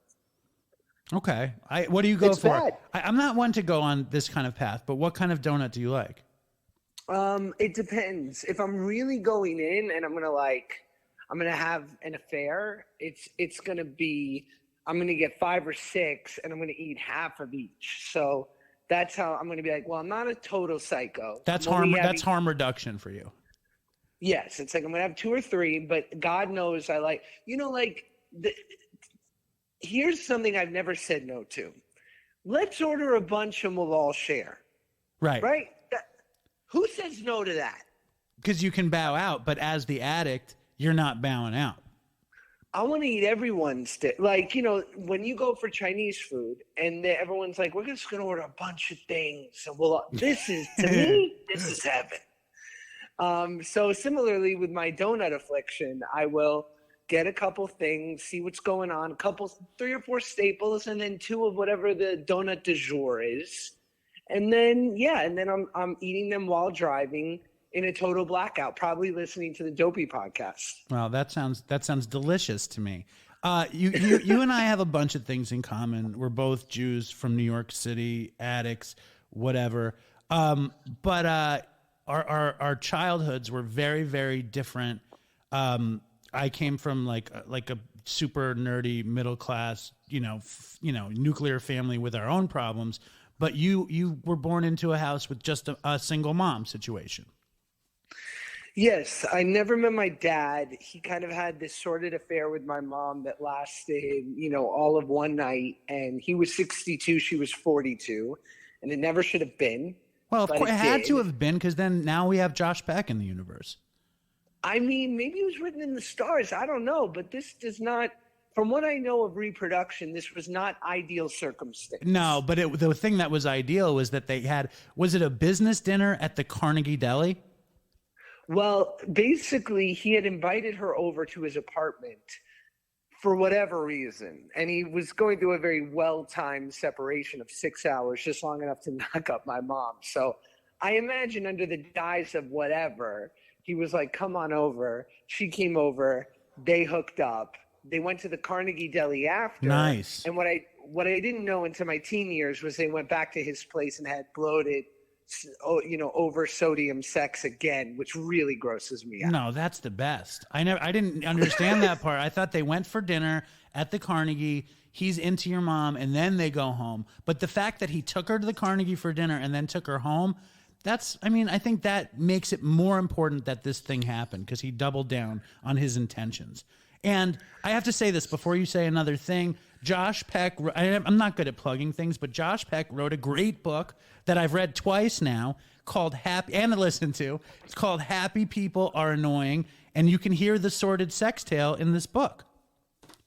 Okay. What do you go It's for? bad. I'm not one to go on this kind of path, but what kind of donut do you like? It depends. If I'm really going in and I'm gonna have an affair, it's gonna be, I'm gonna get 5 or 6 and I'm gonna eat half of each. So that's how I'm gonna be like, well, I'm not a total psycho. That's harm reduction for you. Yes, it's like I'm gonna have 2 or 3, but God knows I like, here's something I've never said no to. Let's order a bunch and we'll all share. Right. Right? Who says no to that? Because you can bow out, but as the addict, you're not bowing out. I want to eat everyone's like, when you go for Chinese food and everyone's like, we're just going to order a bunch of things. And this is, to me, this is heaven. So similarly with my donut affliction, I will get a couple things, see what's going on, 3 or 4 staples, and then 2 of whatever the donut du jour is. And then, I'm eating them while driving in a total blackout, probably listening to the Dopey Podcast. Wow, that sounds delicious to me. You and I have a bunch of things in common. We're both Jews from New York City, addicts, whatever. But our childhoods were very, very different. I came from like a super nerdy middle class, nuclear family with our own problems. But you were born into a house with just a single mom situation. Yes, I never met my dad. He kind of had this sordid affair with my mom that lasted, all of one night. And he was 62, she was 42, and it never should have been. Well, of course, it had to have been, because then now we have Josh Peck in the universe. I mean, maybe it was written in the stars. I don't know, but this does not. From what I know of reproduction, this was not ideal circumstance. No, but the thing that was ideal was that they had. Was it a business dinner at the Carnegie Deli? Well, basically, he had invited her over to his apartment for whatever reason. And he was going through a very well-timed separation of 6 hours, just long enough to knock up my mom. So I imagine under the guise of whatever, he was like, come on over. She came over. They hooked up. They went to the Carnegie Deli after. Nice. And what I didn't know into my teen years was they went back to his place and had bloated, over sodium sex again, which really grosses me out. No, that's the best. I didn't understand that part. I thought they went for dinner at the Carnegie. He's into your mom, and then they go home. But the fact that he took her to the Carnegie for dinner and then took her home, I think that makes it more important that this thing happened, because he doubled down on his intentions. And I have to say this before you say another thing. Josh Peck, I'm not good at plugging things, but Josh Peck wrote a great book that I've read twice now called and listened to. It's called Happy People Are Annoying, and you can hear the sordid sex tale in this book.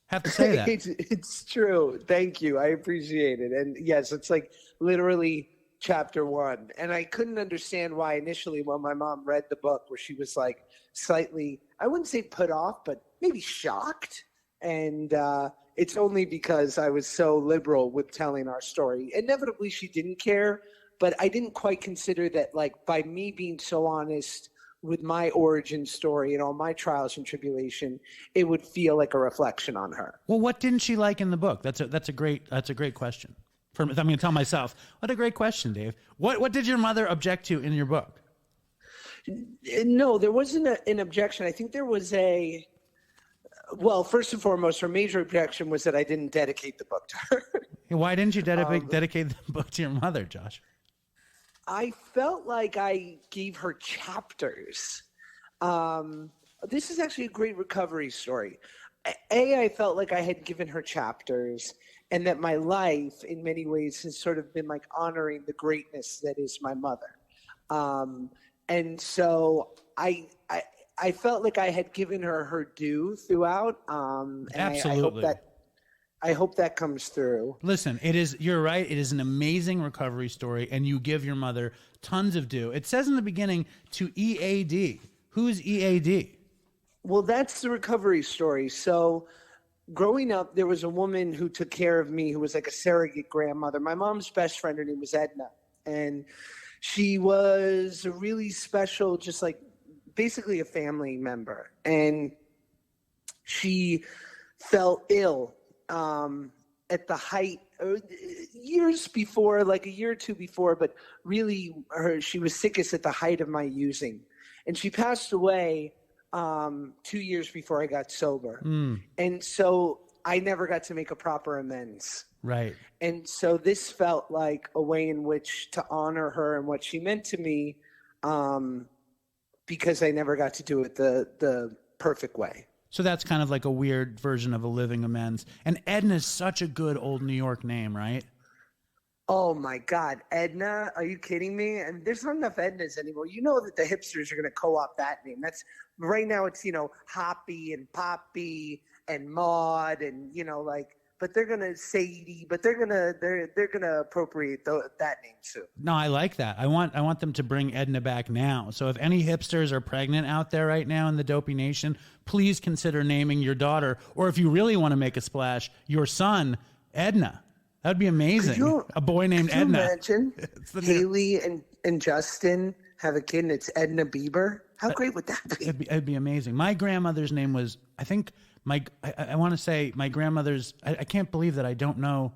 Have to say that. It's true. Thank you. I appreciate it. And yes, it's like literally chapter 1. And I couldn't understand why initially when my mom read the book, where she was like slightly, I wouldn't say put off, but maybe shocked. And it's only because I was so liberal with telling our story. Inevitably, she didn't care, but I didn't quite consider that, like, by me being so honest with my origin story and all my trials and tribulation, it would feel like a reflection on her. Well, what didn't she like in the book? That's a great question. I'm going to tell myself, what a great question, Dave. What did your mother object to in your book? No, there wasn't an objection. I think there was well, first and foremost, her major objection was that I didn't dedicate the book to her. Why didn't you dedicate the book to your mother, Josh? I felt like I gave her chapters. This is actually a great recovery story. I felt like I had given her chapters, and that my life in many ways has sort of been like honoring the greatness that is my mother. And so I felt like I had given her due throughout. And Absolutely. I hope that comes through. Listen, you're right. It is an amazing recovery story, and you give your mother tons of due. It says in the beginning to EAD. Who's EAD? Well, that's the recovery story. So growing up, there was a woman who took care of me who was like a surrogate grandmother. My mom's best friend, her name was Edna. And she was a really special, just like basically a family member. And she fell ill at the height, years before, like a year or two before, but really she was sickest at the height of my using. And she passed away 2 years before I got sober. And so I never got to make a proper amends. Right. And so this felt like a way in which to honor her and what she meant to me, because I never got to do it the perfect way. So that's kind of like a weird version of a living amends. And Edna is such a good old New York name, right? Oh my God, Edna? Are you kidding me? And there's not enough Ednas anymore. You know that the hipsters are going to co-opt that name. That's right now. It's Hoppy and Poppy and Maud and but they're going to Sadie. But they're gonna appropriate that name too. No, I like that. I want them to bring Edna back now. So if any hipsters are pregnant out there right now in the Dopey Nation, please consider naming your daughter, or if you really want to make a splash, your son, Edna. That'd be amazing. A boy named Edna. Imagine Haley and Justin have a kid and it's Edna Bieber. How great would that be? It'd be amazing. My grandmother's name was, I think, I want to say my grandmother's, I can't believe that I don't know.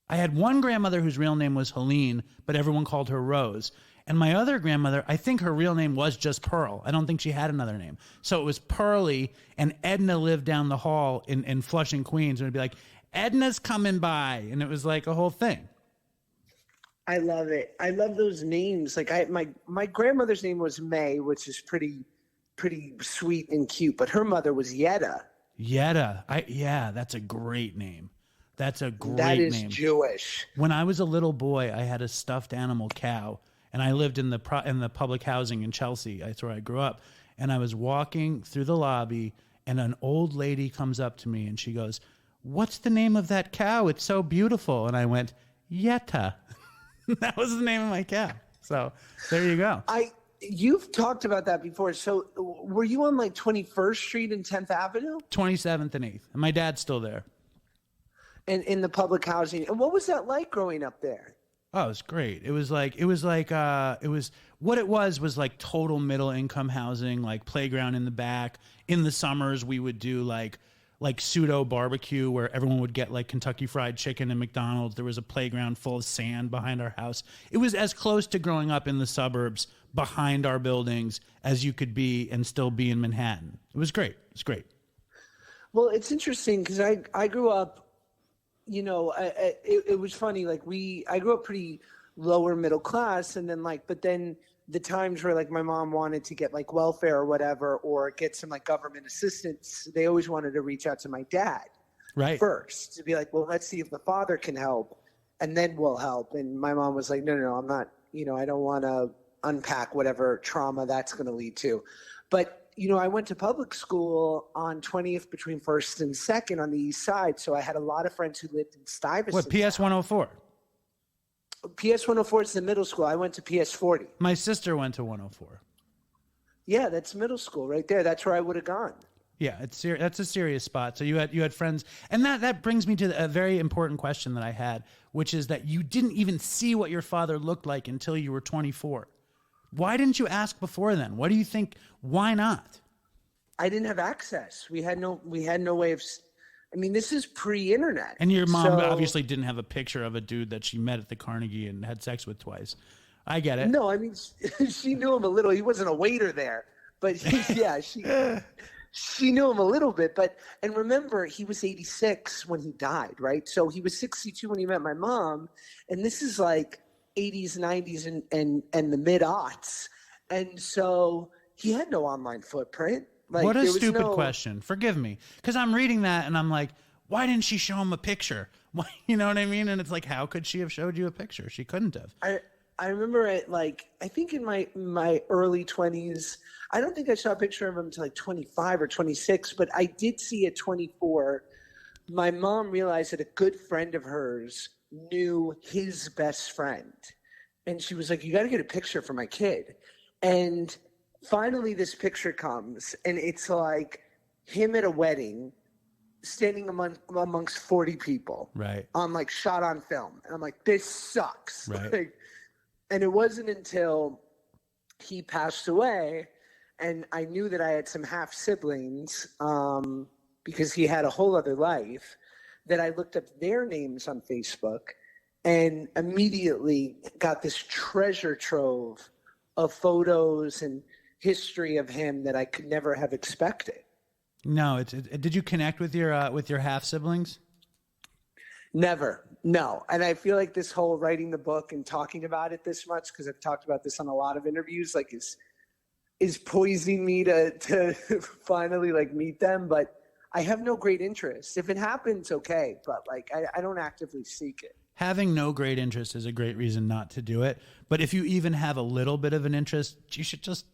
I had one grandmother whose real name was Helene, but everyone called her Rose. And my other grandmother, I think her real name was just Pearl. I don't think she had another name. So it was Pearly, and Edna lived down the hall in Flushing, Queens. And it'd be like, Edna's coming by. And it was like a whole thing. I love it. I love those names. Like my grandmother's name was May, which is pretty sweet and cute, but her mother was Yetta. Yetta. Yeah, that's a great name. That's a great name. That is Jewish. When I was a little boy, I had a stuffed animal cow, and I lived in the public housing in Chelsea. That's where I grew up. And I was walking through the lobby, and an old lady comes up to me, and she goes, "What's the name of that cow? It's so beautiful." And I went, Yetta. That was the name of my cow. So there you go. You've talked about that before. So were you on like 21st Street and 10th Avenue? 27th and 8th. And my dad's still there. And in the public housing. And what was that like growing up there? Oh, it was great. It was like what it was like total middle income housing, like playground in the back. In the summers, we would do like pseudo barbecue where everyone would get like Kentucky Fried Chicken and McDonald's. There was a playground full of sand behind our house. It was as close to growing up in the suburbs behind our buildings as you could be and still be in Manhattan. It was great. It's great. Well, it's interesting because I grew up, it was funny. Like I grew up pretty lower middle class, and then but then the times where like my mom wanted to get like welfare or whatever, or get some like government assistance, they always wanted to reach out to my dad first to be like, well, let's see if the father can help and then we'll help. And my mom was like, no, I'm not, I don't want to unpack whatever trauma that's going to lead to. But, I went to public school on 20th between 1st and 2nd on the east side. So I had a lot of friends who lived in Stuyvesant. What, PS 104? PS 104 is the middle school. I went to PS 40. My sister went to 104. Yeah, that's middle school right there. That's where I would have gone. Yeah, that's a serious spot. So you had friends, and that brings me to a very important question that I had, which is that you didn't even see what your father looked like until you were 24. Why didn't you ask before then? What do you think? Why not? I didn't have access. We had no way of. I mean, this is pre-internet. And your mom obviously didn't have a picture of a dude that she met at the Carnegie and had sex with twice. I get it. No, I mean, she knew him a little. He wasn't a waiter there, but she knew him a little bit. And remember, he was 86 when he died, right? So he was 62 when he met my mom, and this is like 80s, 90s, and the mid-aughts. And so he had no online footprint. Like, what a stupid question. Forgive me. Because I'm reading that and I'm like, why didn't she show him a picture? You know what I mean? And it's like, how could she have showed you a picture? She couldn't have. I remember it like, I think in my early 20s, I don't think I saw a picture of him until like 25 or 26, but I did see at 24, my mom realized that a good friend of hers knew his best friend. And she was like, you got to get a picture for my kid. And finally this picture comes, and it's like him at a wedding standing amongst 40 people. Right. On like shot on film. And I'm like, this sucks. Right. Like, and it wasn't until he passed away and I knew that I had some half siblings because he had a whole other life, that I looked up their names on Facebook and immediately got this treasure trove of photos and history of him that I could never have expected. No, did you connect with your half siblings? Never. No. And I feel like this whole writing the book and talking about it this much, because I've talked about this on a lot of interviews, like is poisoning me to finally like meet them. But I have no great interest. If it happens, okay. But like, I don't actively seek it. Having no great interest is a great reason not to do it. But if you even have a little bit of an interest, you should just,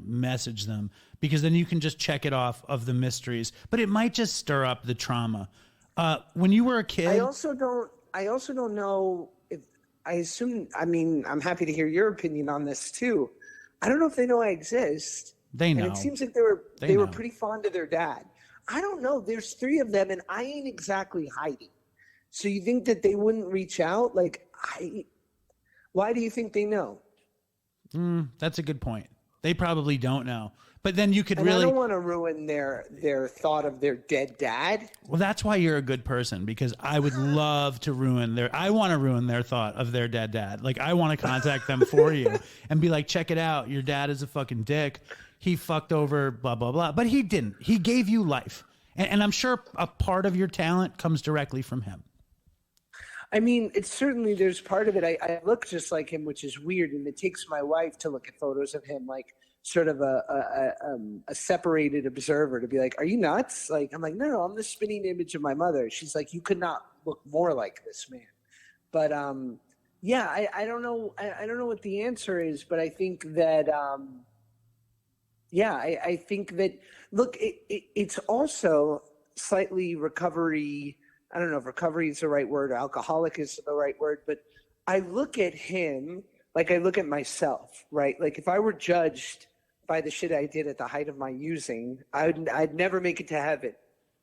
message them, because then you can just check it off of the mysteries. But it might just stir up the trauma. When you were a kid, I also don't know if I'm happy to hear your opinion on this too. I don't know if they know I exist. They know. And it seems like they were pretty fond of their dad. I don't know. There's 3 of them and I ain't exactly hiding. So you think that they wouldn't reach out? Like, why do you think they know? That's a good point. They probably don't know. But then you could and really... I don't want to ruin their thought of their dead dad. Well, that's why you're a good person, because I would love to I want to ruin their thought of their dead dad. Like, I want to contact them for you and be like, check it out. Your dad is a fucking dick. He fucked over blah, blah, blah. But he didn't. He gave you life. And I'm sure a part of your talent comes directly from him. I mean, it's certainly, there's part of it. I look just like him, which is weird. And it takes my wife to look at photos of him, like sort of a separated observer, to be like, are you nuts? Like, I'm like, no, I'm the spinning image of my mother. She's like, you could not look more like this man. But yeah, I don't know. I don't know what the answer is, but I think that, yeah, I think that, look, it's also slightly recovery. I don't know if recovery is the right word, or alcoholic is the right word, but I look at him like I look at myself, right? Like if I were judged by the shit I did at the height of my using, I'd never make it to heaven,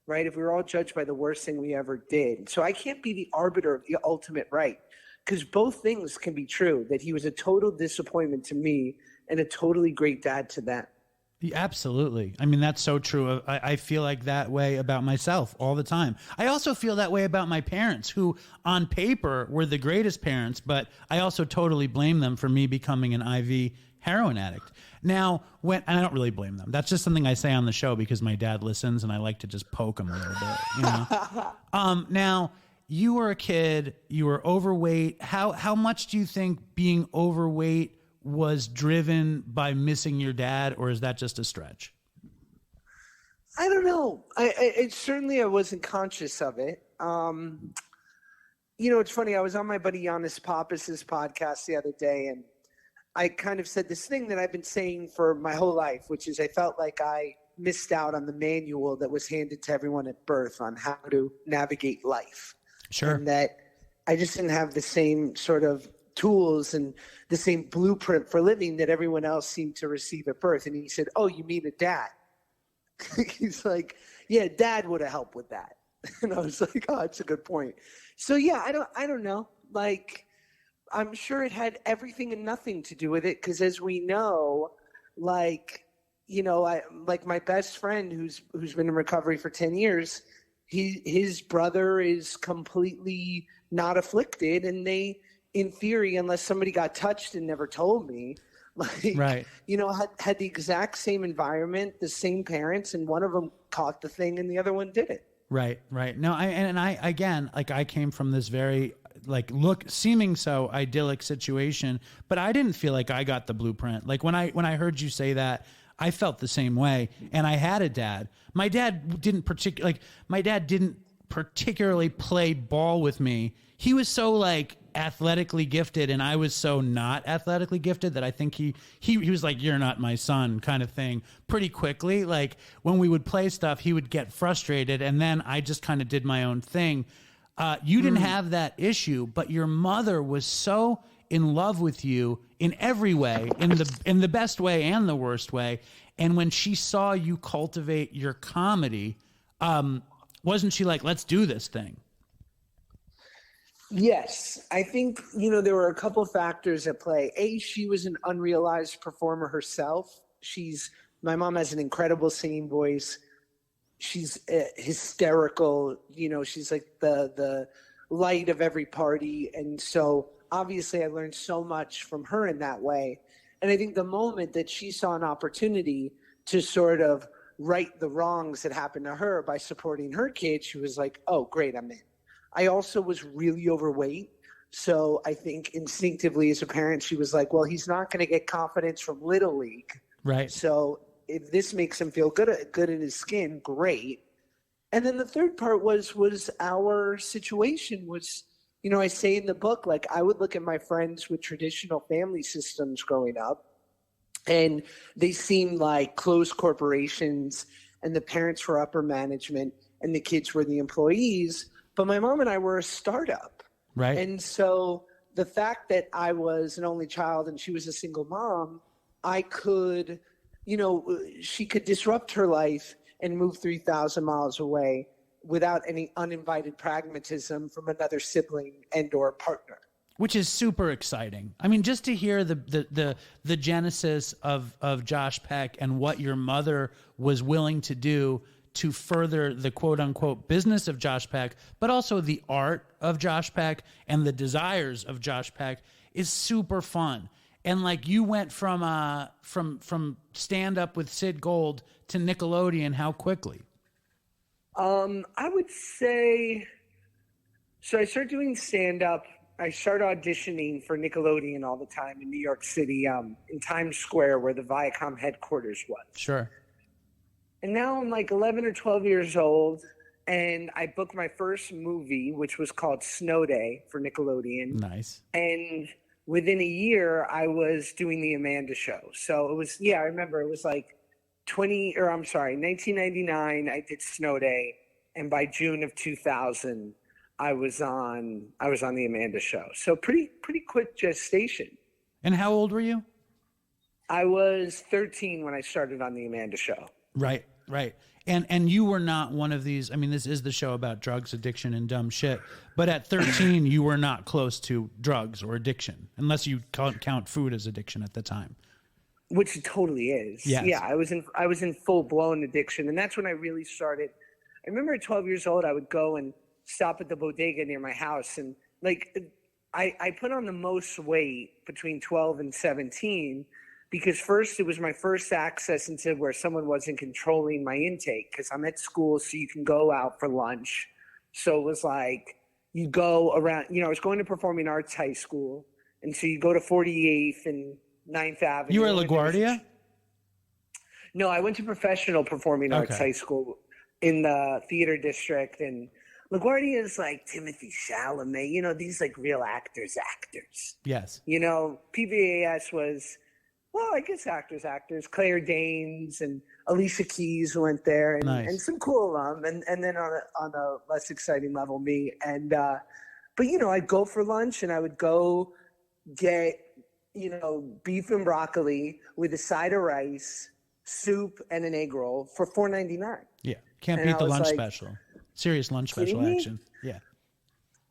right? If we were all judged by the worst thing we ever did. So I can't be the arbiter of the ultimate right, because both things can be true, that he was a total disappointment to me and a totally great dad to them. Yeah, absolutely. I mean, that's so true. I feel like that way about myself all the time. I also feel that way about my parents, who on paper were the greatest parents, but I also totally blame them for me becoming an IV heroin addict. Now, and I don't really blame them. That's just something I say on the show because my dad listens and I like to just poke him a little bit, Now, you were a kid, you were overweight. How much do you think being overweight was driven by missing your dad, or is that just a stretch? I don't know. I certainly wasn't conscious of it. It's funny. I was on my buddy Giannis Papas's podcast the other day, and I kind of said this thing that I've been saying for my whole life, which is I felt like I missed out on the manual that was handed to everyone at birth on how to navigate life. Sure. And that I just didn't have the same sort of tools and the same blueprint for living that everyone else seemed to receive at birth. And he said, oh, you mean a dad? He's like, yeah, dad would have helped with that. And I was like, oh, that's a good point. So yeah, I don't know. Like, I'm sure it had everything and nothing to do with it. Cause as we know, like, like my best friend who's been in recovery for 10 years, his brother is completely not afflicted, and they, in theory, unless somebody got touched and never told me, like, right. Had the exact same environment, the same parents, and one of them caught the thing and the other one did it. Right. No, I came from this very seeming so idyllic situation, but I didn't feel like I got the blueprint. Like when I heard you say that, I felt the same way. And I had a dad. My dad didn't particularly play ball with me. He was so like athletically gifted, and I was so not athletically gifted that I think he was like, "You're not my son," kind of thing pretty quickly. Like when we would play stuff, he would get frustrated, and then I just kind of did my own thing. You didn't have that issue, but your mother was so in love with you in every way, in the best way and the worst way. And when she saw you cultivate your comedy, wasn't she like, "Let's do this thing"? Yes, I think, there were a couple of factors at play. She was an unrealized performer herself. My mom has an incredible singing voice. She's hysterical. She's like the light of every party. And so obviously I learned so much from her in that way. And I think the moment that she saw an opportunity to sort of right the wrongs that happened to her by supporting her kid, she was like, "Oh, great, I'm in." I also was really overweight. So I think instinctively as a parent, she was like, well, he's not going to get confidence from Little League. Right. So if this makes him feel good in his skin, great. And then the third part was our situation was, I say in the book, like I would look at my friends with traditional family systems growing up, and they seemed like closed corporations, and the parents were upper management and the kids were the employees. But my mom and I were a startup. Right. And so the fact that I was an only child and she was a single mom, I could, she could disrupt her life and move 3,000 miles away without any uninvited pragmatism from another sibling and or partner. Which is super exciting. I mean, just to hear the genesis of Josh Peck and what your mother was willing to do to further the quote unquote business of Josh Peck, but also the art of Josh Peck and the desires of Josh Peck is super fun. And like you went from stand up with Sid Gold to Nickelodeon, how quickly? I would say, so I started doing stand up. I started auditioning for Nickelodeon all the time in New York City, in Times Square where the Viacom headquarters was. Sure. And now I'm like 11 or 12 years old, and I booked my first movie, which was called Snow Day for Nickelodeon. Nice. And within a year, I was doing the Amanda Show. So it was, I remember it was like 1999, I did Snow Day, and by June of 2000, I was on the Amanda Show. So pretty quick gestation. And how old were you? I was 13 when I started on the Amanda Show. Right. And you were not one of these. I mean, this is the show about drugs, addiction, and dumb shit. But at 13, you were not close to drugs or addiction, unless you count food as addiction at the time. Which it totally is. Yes. Yeah, I was in full blown addiction, and that's when I really started. I remember at 12 years old, I would go and stop at the bodega near my house, and like I put on the most weight between 12 and 17. Because first, it was my first access into where someone wasn't controlling my intake, because I'm at school, so you can go out for lunch. So it was like you go around, I was going to Performing Arts High School, and so you go to 48th and 9th Avenue. You were at LaGuardia? No, I went to Professional Performing Arts High School in the theater district, and LaGuardia is like Timothy Chalamet, these like real actors. Yes. PBAS was... Well, I guess actors. Claire Danes and Alicia Keys went there, and, nice. And some cool alum, and then on a less exciting level, me. And but I'd go for lunch, and I would go get beef and broccoli with a side of rice, soup, and an egg roll for $4.99. Yeah, can't beat the lunch special. Serious lunch special action. Yeah.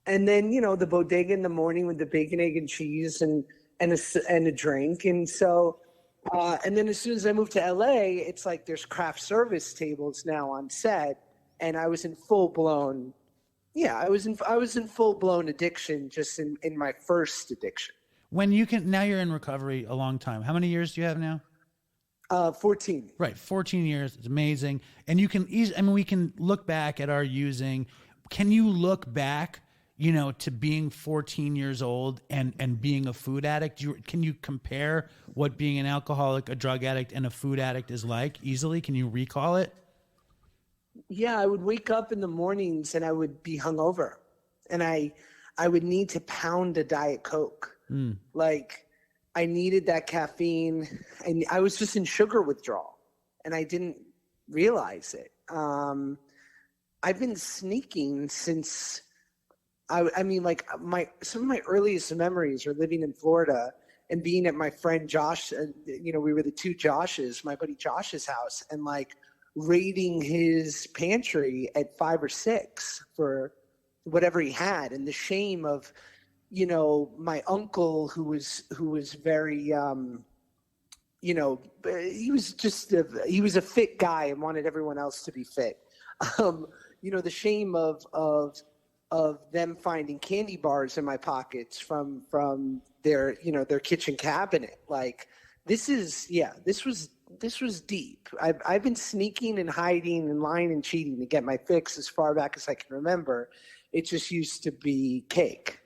And then the bodega in the morning with the bacon, egg, and cheese, and a drink. And so, and then as soon as I moved to LA, it's like there's craft service tables now on set. And I was in full blown, I was in full blown addiction just in my first addiction. Now you're in recovery a long time. How many years do you have now? 14. Right. 14 years. It's amazing. And we can look back at our using. Can you look back to being 14 years old and being a food addict? Can you compare what being an alcoholic, a drug addict, and a food addict is like easily? Can you recall it? Yeah, I would wake up in the mornings and I would be hungover, and I would need to pound a Diet Coke. Like, I needed that caffeine, and I was just in sugar withdrawal, and I didn't realize it. I've been sneaking since I mean, like, some of my earliest memories are living in Florida and being at my friend Josh. We were the two Joshes, my buddy Josh's house, and like raiding his pantry at 5 or 6 for whatever he had, and the shame of, my uncle who was very, he was a fit guy and wanted everyone else to be fit. The shame of them finding candy bars in my pockets from their kitchen cabinet. Like, this was deep. I've been sneaking and hiding and lying and cheating to get my fix as far back as I can remember. It just used to be cake.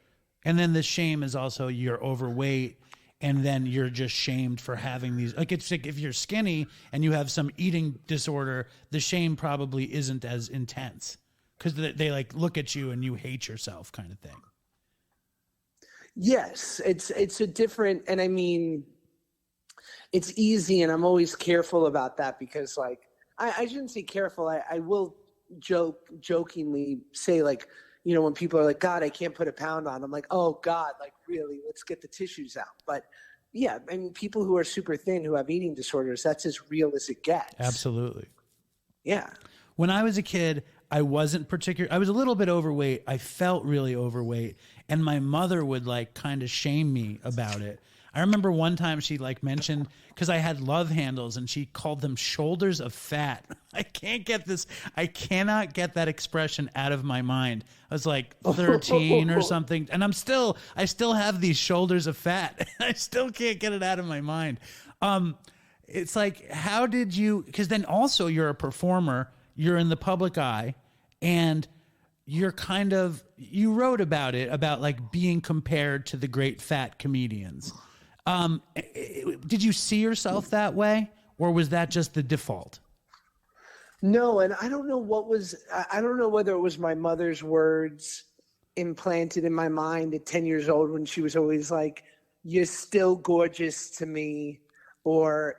And then the shame is also you're overweight, and then you're just shamed for having these. Like, it's like if you're skinny and you have some eating disorder, the shame probably isn't as intense because they like look at you and you hate yourself kind of thing. Yes, it's a different, and I mean, it's easy, and I'm always careful about that because, like, I shouldn't say careful. I will jokingly say, like, when people are like, God, I can't put a pound on. I'm like, oh God, like, really, let's get the tissues out. But yeah, I mean, people who are super thin, who have eating disorders, that's as real as it gets. Absolutely. Yeah. When I was a kid, I was a little bit overweight. I felt really overweight, and my mother would like kind of shame me about it. I remember one time she like mentioned, because I had love handles, and she called them shoulders of fat. I cannot get that expression out of my mind. I was like 13 or something, and I still have these shoulders of fat. I still can't get it out of my mind. It's like, how did you, because then also you're a performer, you're in the public eye, and you wrote about it, about like being compared to the great fat comedians. Did you see yourself that way, or was that just the default? No, and I don't know I don't know whether it was my mother's words implanted in my mind at 10 years old when she was always like, you're still gorgeous to me, or,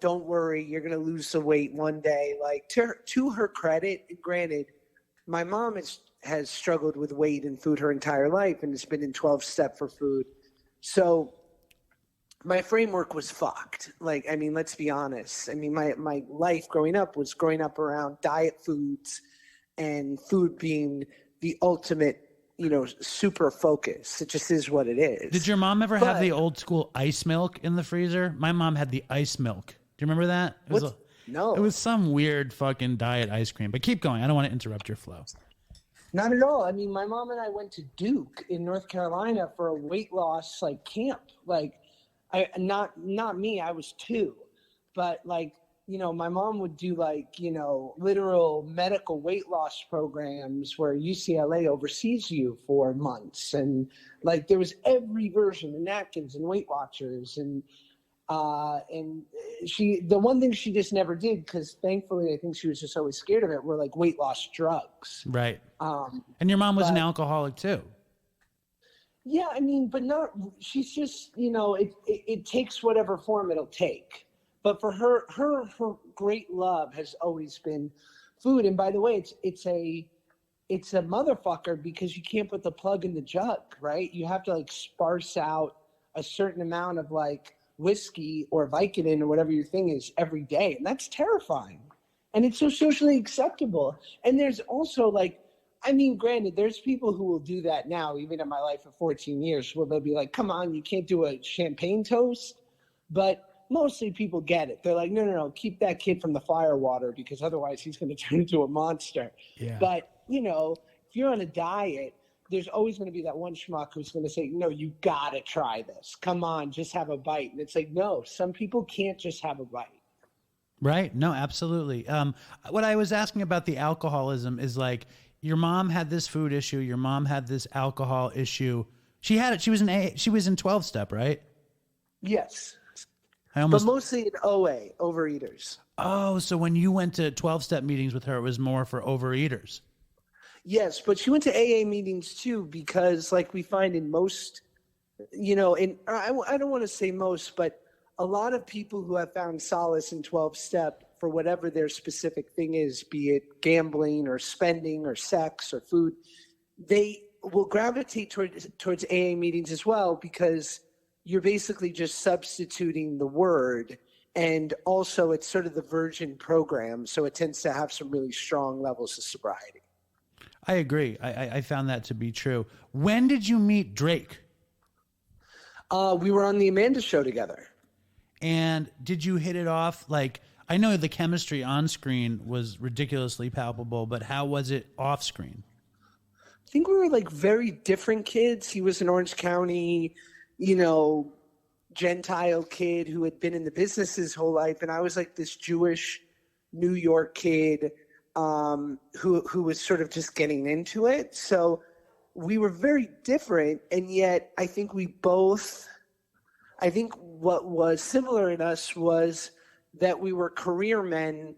don't worry, you're going to lose some weight one day. Like, to her credit, granted, my mom has struggled with weight and food her entire life, and has been in 12-step for food. So my framework was fucked. Like, I mean, let's be honest. I mean, my life growing up was growing up around diet foods and food being the ultimate, super focus. It just is what it is. Did your mom ever have the old school ice milk in the freezer? My mom had the ice milk. Do you remember that? No. It was some weird fucking diet ice cream. But keep going. I don't want to interrupt your flow. Not at all. I mean, my mom and I went to Duke in North Carolina for a weight loss camp. Like, not me, I was 2, but like, my mom would do literal medical weight loss programs where UCLA oversees you for months. And like, there was every version of napkins and Weight Watchers. And the one thing she just never did, because thankfully I think she was just always scared of it, were like weight loss drugs. Right. And your mom was an alcoholic too. Yeah, I mean, but not, she's just, it takes whatever form it'll take. But for her great love has always been food. And by the way, it's a motherfucker, because you can't put the plug in the jug, right? You have to like sparse out a certain amount of like whiskey or Vicodin or whatever your thing is every day. And that's terrifying. And it's so socially acceptable. And there's also like, I mean, granted, there's people who will do that now, even in my life for 14 years, where they'll be like, come on, you can't do a champagne toast. But mostly people get it. They're like, no, keep that kid from the fire water, because otherwise he's going to turn into a monster. Yeah. But, if you're on a diet, there's always going to be that one schmuck who's going to say, no, you got to try this. Come on, just have a bite. And it's like, no, some people can't just have a bite. Right. No, absolutely. What I was asking about the alcoholism is like, your mom had this food issue. Your mom had this alcohol issue. She had it. She was in 12-step, right? Yes. But mostly in OA, overeaters. Oh, so when you went to 12-step meetings with her, it was more for overeaters. Yes, but she went to AA meetings too, because like we find in most, and I don't want to say most, but a lot of people who have found solace in 12-step for whatever their specific thing is, be it gambling or spending or sex or food, they will gravitate towards AA meetings as well, because you're basically just substituting the word. And also it's sort of the virgin program, so it tends to have some really strong levels of sobriety. I agree. I found that to be true. When did you meet Drake? We were on the Amanda Show together. And did you hit it off? Like, I know the chemistry on screen was ridiculously palpable, but how was it off screen? I think we were like very different kids. He was an Orange County, Gentile kid who had been in the business his whole life. And I was like this Jewish New York kid who was sort of just getting into it. So we were very different. And yet I think what was similar in us was that we were career men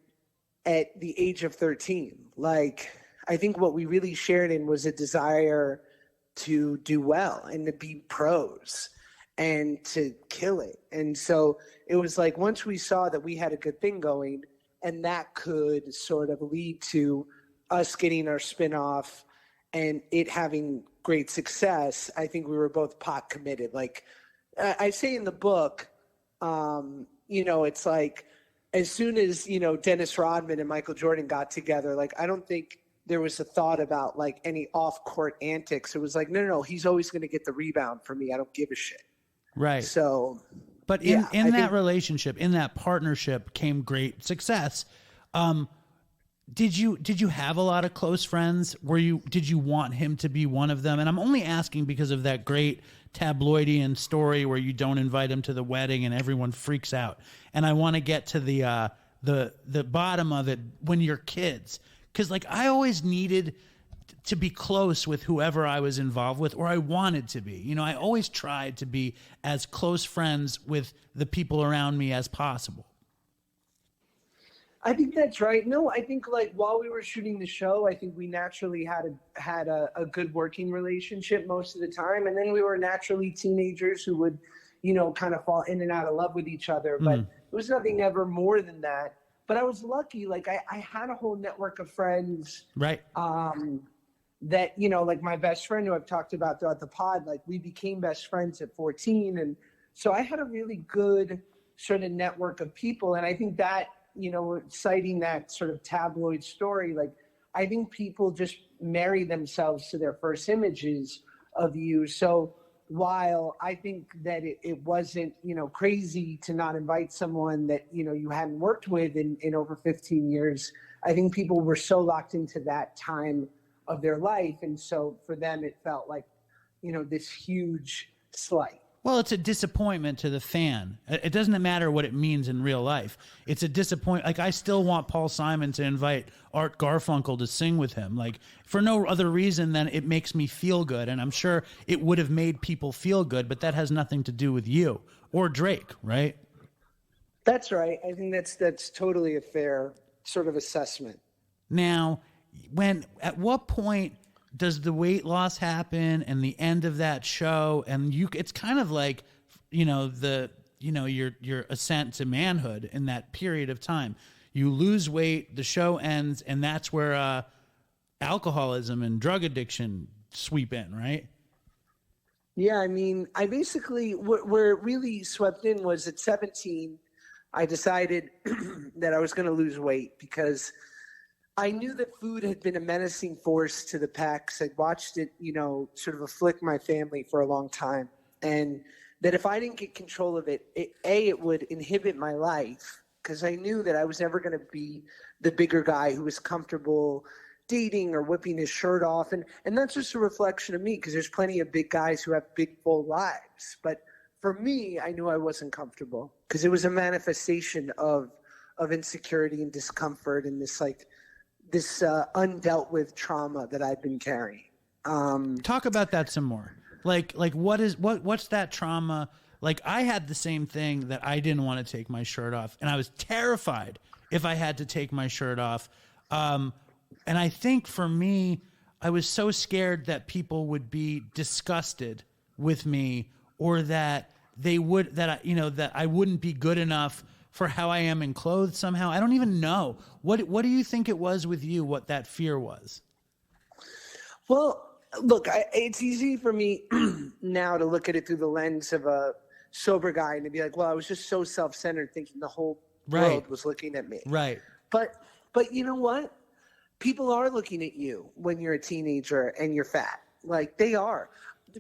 at the age of 13. Like, I think what we really shared in was a desire to do well and to be pros and to kill it. And so it was like, once we saw that we had a good thing going and that could sort of lead to us getting our spinoff and it having great success, I think we were both pot committed. Like I say in the book, it's like, as soon as, Dennis Rodman and Michael Jordan got together, like, I don't think there was a thought about like any off court antics. It was like, no, he's always going to get the rebound for me. I don't give a shit. Right. So, but in that relationship, in that partnership came great success. Did you have a lot of close friends? Did you want him to be one of them? And I'm only asking because of that great tabloidian story where you don't invite him to the wedding and everyone freaks out. And I want to get to the bottom of it when you're kids. Cause like I always needed to be close with whoever I was involved with, or I wanted to be, I always tried to be as close friends with the people around me as possible. I think that's right. No, I think like while we were shooting the show, I think we naturally had a good working relationship most of the time. And then we were naturally teenagers who would, kind of fall in and out of love with each other. But it was nothing ever more than that. But I was lucky. Like I had a whole network of friends. Right. That, like my best friend who I've talked about throughout the pod, like we became best friends at 14. And so I had a really good sort of network of people. And I think that, citing that sort of tabloid story, like I think people just marry themselves to their first images of you. So while I think that it wasn't, crazy to not invite someone that, you hadn't worked with in over 15 years, I think people were so locked into that time of their life. And so for them, it felt like, this huge slight. Well, it's a disappointment to the fan. It doesn't matter what it means in real life. It's a disappointment. Like, I still want Paul Simon to invite Art Garfunkel to sing with him, like, for no other reason than it makes me feel good. And I'm sure it would have made people feel good, but that has nothing to do with you or Drake, right? That's right. I think that's totally a fair sort of assessment. Now, at what point does the weight loss happen and the end of that show? And it's kind of like, your ascent to manhood in that period of time. You lose weight, the show ends, and that's where alcoholism and drug addiction sweep in, right? Yeah, I mean, I basically, where it really swept in was at 17, I decided that I was going to lose weight because I knew that food had been a menacing force to the Pecks. I'd watched it, sort of afflict my family for a long time. And that if I didn't get control of it, it would inhibit my life because I knew that I was never going to be the bigger guy who was comfortable dating or whipping his shirt off. And that's just a reflection of me because there's plenty of big guys who have big, full lives. But for me, I knew I wasn't comfortable because it was a manifestation of insecurity and discomfort and this undealt with trauma that I've been carrying. Talk about that some more. Like what's that trauma? Like I had the same thing that I didn't want to take my shirt off and I was terrified if I had to take my shirt off. And I think for me, I was so scared that people would be disgusted with me, or that they would, that I wouldn't be good enough for how I am in clothes somehow. I don't even know. What do you think it was with you, what that fear was? Well, look, it's easy for me now to look at it through the lens of a sober guy and to be like, well, I was just so self-centered thinking the whole world was looking at me. Right. But you know what? People are looking at you when you're a teenager and you're fat. Like, they are.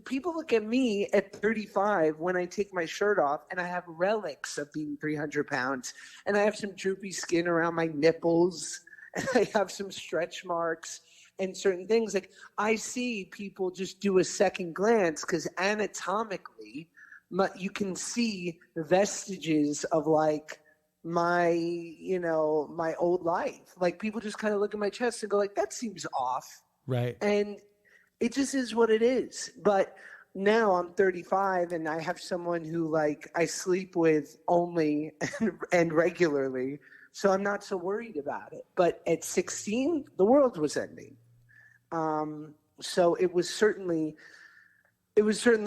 People look at me at 35 when I take my shirt off and I have relics of being 300 pounds, and I have some droopy skin around my nipples, and I have some stretch marks and certain things. Like, I see people just do a second glance because anatomically you can see vestiges of like my old life. Like, people just kind of look at my chest and go like, that seems off. Right. And it just is what it is. But now I'm 35 and I have someone who like I sleep with only and regularly. So I'm not so worried about it. But at 16, the world was ending. So it was certainly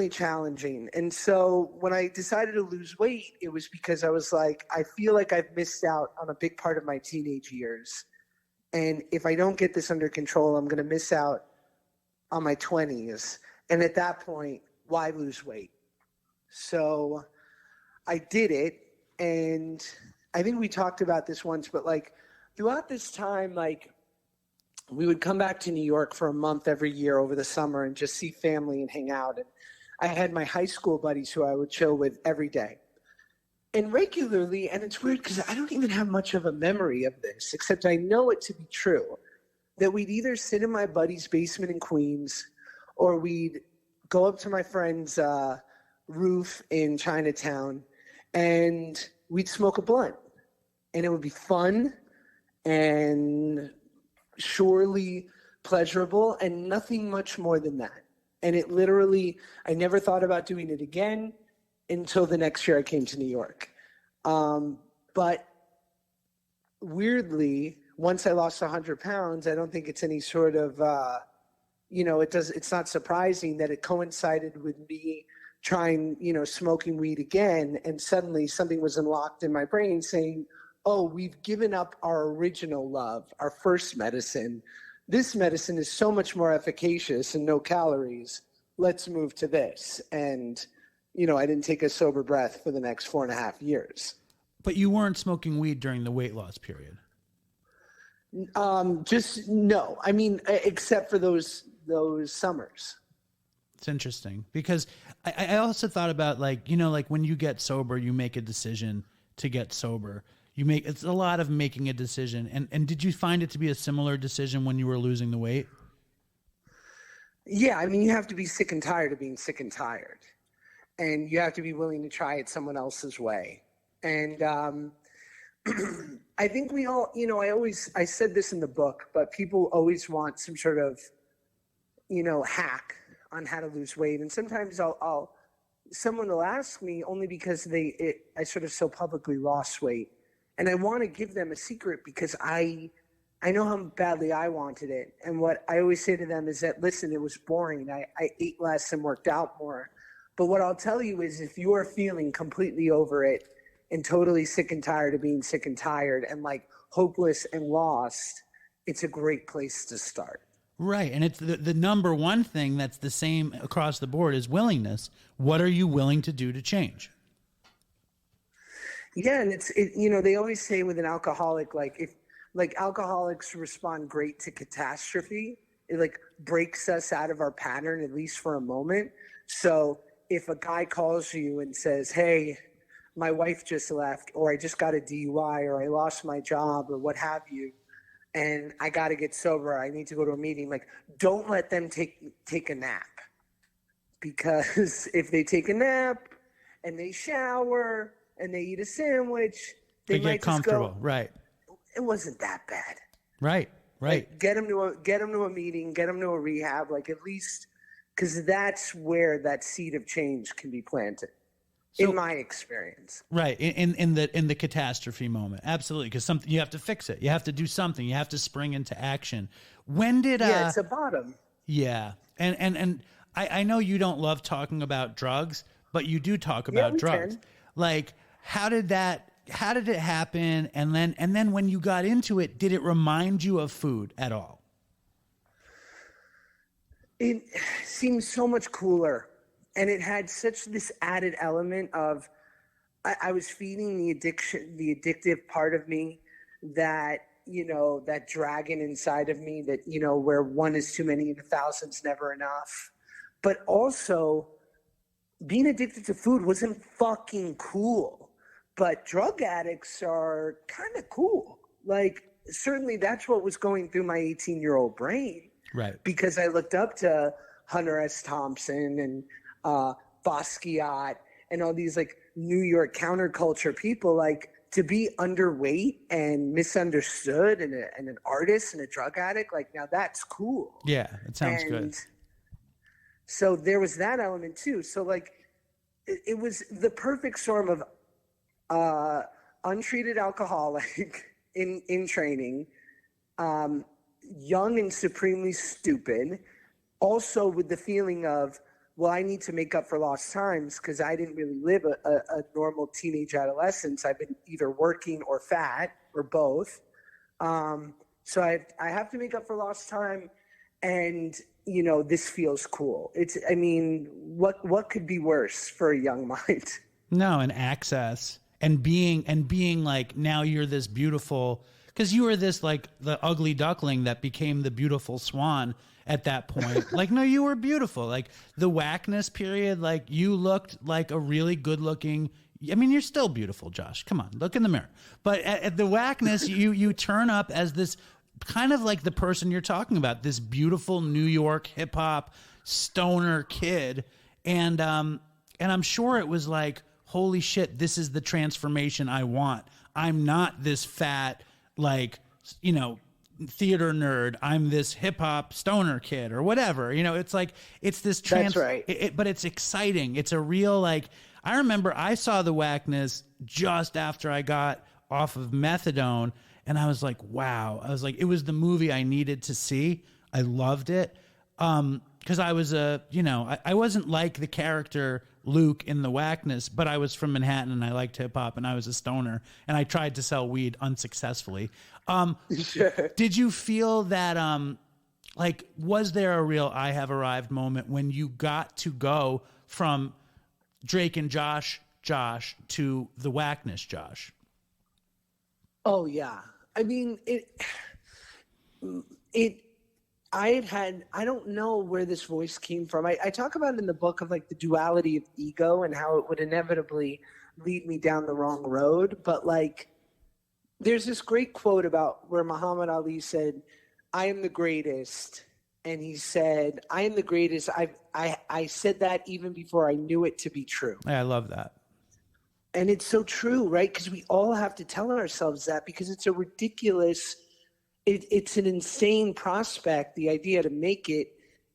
challenging. And so when I decided to lose weight, it was because I was like, I feel like I've missed out on a big part of my teenage years. And if I don't get this under control, I'm going to miss out on my 20s. And at that point, why lose weight? So I did it. And I think we talked about this once, but like throughout this time, like we would come back to New York for a month every year over the summer and just see family and hang out. And I had my high school buddies who I would chill with every day. And regularly, and it's weird because I don't even have much of a memory of this, except I know it to be true, that we'd either sit in my buddy's basement in Queens, or we'd go up to my friend's roof in Chinatown, and we'd smoke a blunt. And it would be fun and surely pleasurable and nothing much more than that. And it literally, I never thought about doing it again until the next year I came to New York. But weirdly, once I lost 100 pounds, I don't think it's any sort of, it's not surprising that it coincided with me trying, smoking weed again. And suddenly something was unlocked in my brain saying, oh, we've given up our original love, our first medicine. This medicine is so much more efficacious and no calories. Let's move to this. And, I didn't take a sober breath for the next 4.5 years. But you weren't smoking weed during the weight loss period? Just no. I mean, except for those summers. It's interesting because I also thought about like when you get sober, you make a decision to get sober. It's a lot of making a decision. And did you find it to be a similar decision when you were losing the weight? Yeah. I mean, you have to be sick and tired of being sick and tired, and you have to be willing to try it someone else's way. And, I think we all, I said this in the book, but people always want some sort of, hack on how to lose weight. And sometimes someone will ask me only because I sort of so publicly lost weight. And I want to give them a secret because I know how badly I wanted it. And what I always say to them is that, listen, it was boring. I ate less and worked out more. But what I'll tell you is if you are feeling completely over it and totally sick and tired of being sick and tired and like hopeless and lost, it's a great place to start. Right. And it's the number one thing that's the same across the board is willingness. What are you willing to do to change? Yeah. And they always say with an alcoholic, alcoholics respond great to catastrophe. It like breaks us out of our pattern, at least for a moment. So if a guy calls you and says, hey, my wife just left, or I just got a DUI, or I lost my job, or what have you, and I got to get sober, I need to go to a meeting, like, don't let them take a nap. Because if they take a nap and they shower and they eat a sandwich, they might get comfortable. Just go, right. It wasn't that bad. Right. Like, get them to a meeting, get them to a rehab, like at least, because that's where that seed of change can be planted. in my experience. Right. In the catastrophe moment. Absolutely. Because something, you have to fix it. You have to do something. You have to spring into action. When did it's a bottom. Yeah. And I know you don't love talking about drugs, but you do talk about drugs. Can. Like, how did it happen? And then when you got into it, did it remind you of food at all? It seems so much cooler. And it had such this added element of, I was feeding the addictive part of me, that, that dragon inside of me that, where one is too many and 1,000's never enough. But also, being addicted to food wasn't fucking cool. But drug addicts are kind of cool. Like, certainly that's what was going through my 18-year-old brain. Right. Because I looked up to Hunter S. Thompson and Basquiat and all these like New York counterculture people, like, to be underweight and misunderstood and an artist and a drug addict, like, now that's cool. Yeah, it sounds good. So there was that element too. So like it was the perfect storm of untreated alcoholic in training, young and supremely stupid, also with the feeling of, well, I need to make up for lost times because I didn't really live a normal teenage adolescence. I've been either working or fat or both. So I have to make up for lost time. And, this feels cool. What could be worse for a young mind? No, and access and being like, now you're this beautiful, because you were this like the ugly duckling that became the beautiful swan at that point. Like, no, you were beautiful. Like the whackness period, like you looked like a really good looking, you're still beautiful, Josh. Come on, look in the mirror. But at the whackness, you turn up as this kind of like the person you're talking about, this beautiful New York hip hop stoner kid. And I'm sure it was like, holy shit, this is the transformation I want. I'm not this fat, like, theater nerd. I'm this hip hop stoner kid or whatever. It's like, it's this That's right. But it's exciting. It's a real, like, I remember I saw the whackness just after I got off of methadone, and I was like, wow. I was like, it was the movie I needed to see. I loved it. Because I was I wasn't like the character Luke in the whackness, but I was from Manhattan and I liked hip hop and I was a stoner and I tried to sell weed unsuccessfully. Sure. Did you feel that, was there a real I have arrived moment when you got to go from Drake and Josh to the whackness Josh? Oh yeah. I don't know where this voice came from. I talk about it in the book of like the duality of ego and how it would inevitably lead me down the wrong road. But like, there's this great quote about where Muhammad Ali said, I am the greatest. And he said, I am the greatest. I said that even before I knew it to be true. Yeah, I love that. And it's so true, right? Because we all have to tell ourselves that, because it's a ridiculous, it's an insane prospect, the idea to make it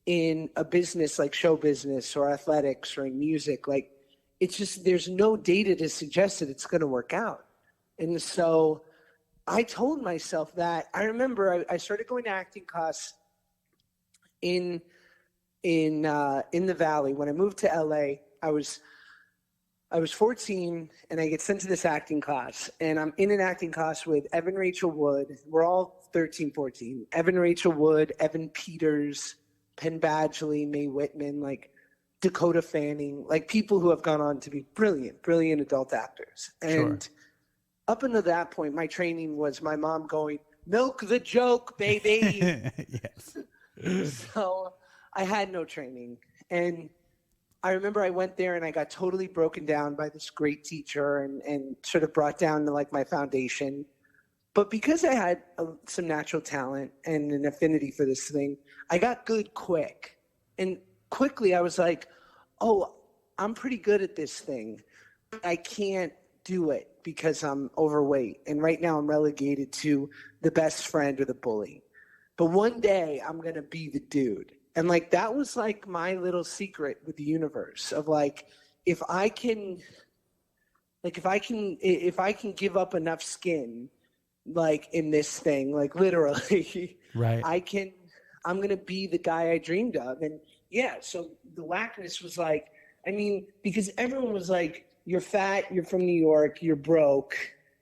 in a business like show business or athletics or in music. Like, it's just, there's no data to suggest that it's going to work out. And so I told myself that. I remember I started going to acting class in the Valley. When I moved to LA, I was 14 and I get sent to this acting class, and I'm in an acting class with Evan Rachel Wood. We're all 13, 14. Evan Rachel Wood, Evan Peters, Penn Badgley, Mae Whitman, like Dakota Fanning, like people who have gone on to be brilliant adult actors. And up until that point, my training was my mom going, milk the joke, baby. Yes. So I had no training. And I remember I went there and I got totally broken down by this great teacher and sort of brought down to like my foundation. But because I had some natural talent and an affinity for this thing, I got good quick. And quickly I was like, oh, I'm pretty good at this thing. I can't do it because I'm overweight. And right now I'm relegated to the best friend or the bully. But one day I'm going to be the dude. And like, that was like my little secret with the universe of like, if I can Like if I can give up enough skin, like in this thing, like literally, Right. I'm going to be the guy I dreamed of. And yeah, so the whackness was like, I mean, because everyone was like, you're fat, you're from New York, you're broke,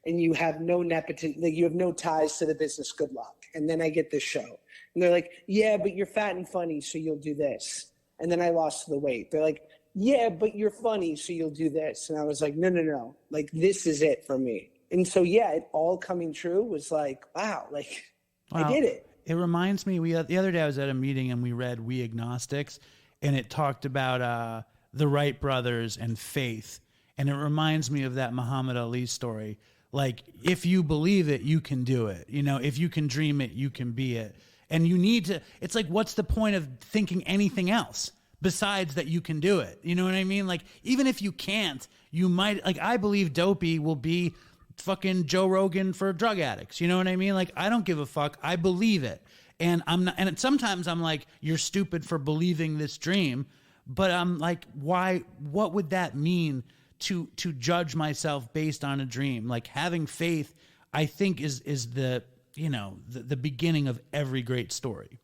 and you have no nepotism, like you have no ties to the business, good luck. And then I get this show. And they're like, yeah, but you're fat and funny, so you'll do this. And then I lost the weight. They're like, yeah, but you're funny, so you'll do this. And I was like, no. Like, this is it for me. And so, yeah, it all coming true was like, wow, like, I did it. It reminds me, the other day I was at a meeting and we read We Agnostics, and it talked about the Wright brothers and faith. And it reminds me of that Muhammad Ali story. Like, if you believe it, you can do it. You know, if you can dream it, you can be it. And you need to, it's like, what's the point of thinking anything else besides that you can do it? You know what I mean? Like, even if you can't, you might, like, I believe Dopey will be fucking Joe Rogan for drug addicts. You know what I mean? Like, I don't give a fuck. I believe it. And I'm not, and sometimes I'm like, you're stupid for believing this dream. But I'm like, why, what would that mean to judge myself based on a dream? Like, having faith, I think is the, you know, the beginning of every great story.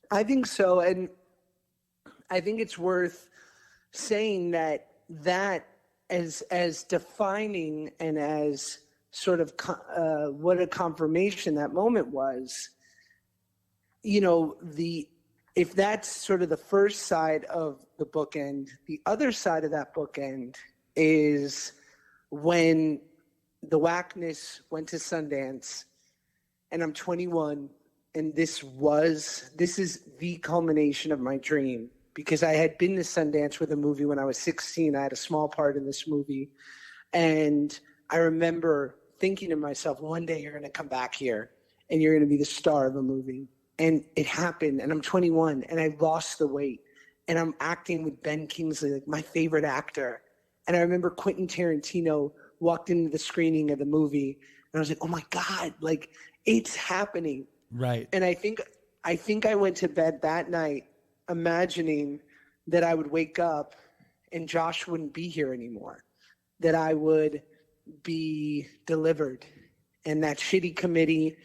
I think so. And I think it's worth saying that as defining and as sort of what a confirmation that moment was, you know, if that's sort of the first side of the bookend, the other side of that bookend is when the whackness went to Sundance and I'm 21 and this is the culmination of my dream. Because I had been to Sundance with a movie when I was 16. I had a small part in this movie. And I remember thinking to myself, one day you're going to come back here and you're going to be the star of a movie. And it happened. And I'm 21 and I lost the weight. And I'm acting with Ben Kingsley, like my favorite actor. And I remember Quentin Tarantino walked into the screening of the movie. And I was like, oh my God, like it's happening. Right. And I think I went to bed that night imagining that I would wake up and Josh wouldn't be here anymore, that I would be delivered. And that shitty committee,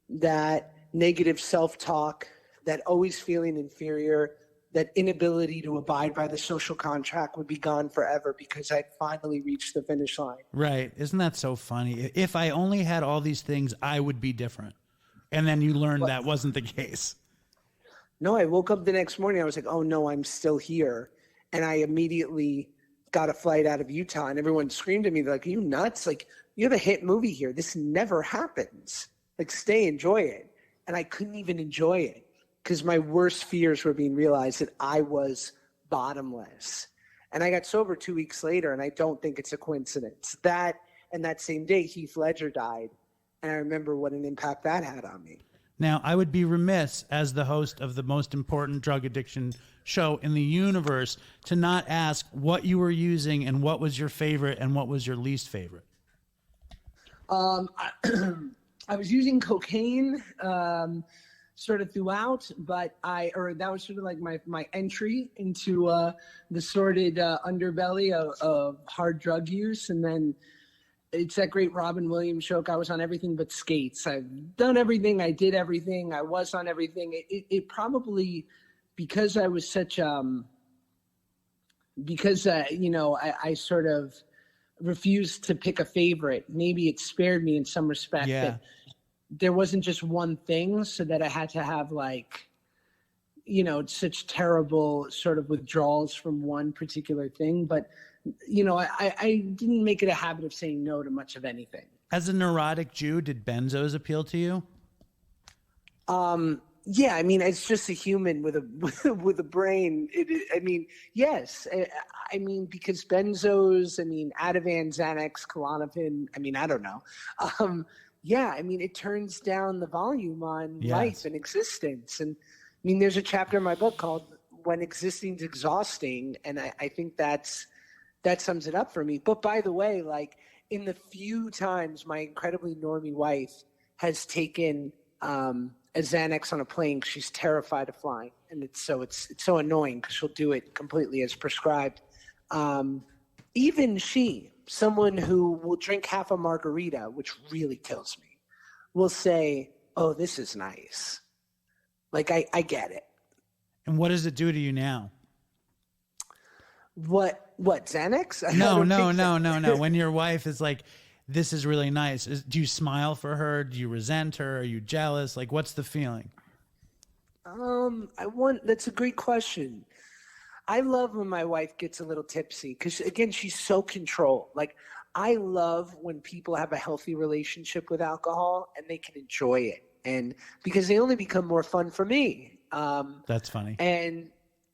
that negative self-talk, that always feeling inferior, that inability to abide by the social contract would be gone forever because I'd finally reached the finish line. Right. Isn't that so funny? If I only had all these things, I would be different. And then you learned that wasn't the case. No, I woke up the next morning. I was like, oh, no, I'm still here. And I immediately got a flight out of Utah. And everyone screamed at me, they're like, are you nuts? Like, you have a hit movie here. This never happens. Like, stay, enjoy it. And I couldn't even enjoy it because my worst fears were being realized that I was bottomless. And I got sober 2 weeks later, and I don't think it's a coincidence. That same day, Heath Ledger died. And I remember what an impact that had on me. Now, I would be remiss as the host of the most important drug addiction show in the universe to not ask what you were using and what was your favorite and what was your least favorite. I was using cocaine sort of throughout, but that was sort of like my entry into the sordid underbelly of hard drug use. And then it's that great Robin Williams joke. I was on everything but skates. I've done everything. I did everything. I was on everything. It probably, because I was such, I sort of refused to pick a favorite. Maybe it spared me in some respect. Yeah. That there wasn't just one thing, so that I had to have such terrible sort of withdrawals from one particular thing. But I didn't make it a habit of saying no to much of anything. As a neurotic Jew, did benzos appeal to you? Yeah, I mean, it's just a human with a brain. Yes. I mean, because benzos, Ativan, Xanax, Klonopin, I don't know. Yeah, it turns down the volume on life and existence. And there's a chapter in my book called When Existing's Exhausting, and I think that sums it up for me. But by the way, in the few times my incredibly normie wife has taken a Xanax on a plane, she's terrified of flying, and it's so annoying because she'll do it completely as prescribed. even she, someone who will drink half a margarita, which really kills me, will say, "Oh, this is nice." Like, I get it. And what does it do to you now? What Xanax? No. When your wife is like, "This is really nice," do you smile for her? Do you resent her? Are you jealous? Like, what's the feeling? That's a great question. I love when my wife gets a little tipsy because, again, she's so controlled. Like, I love when people have a healthy relationship with alcohol and they can enjoy it, and because they only become more fun for me. That's funny. And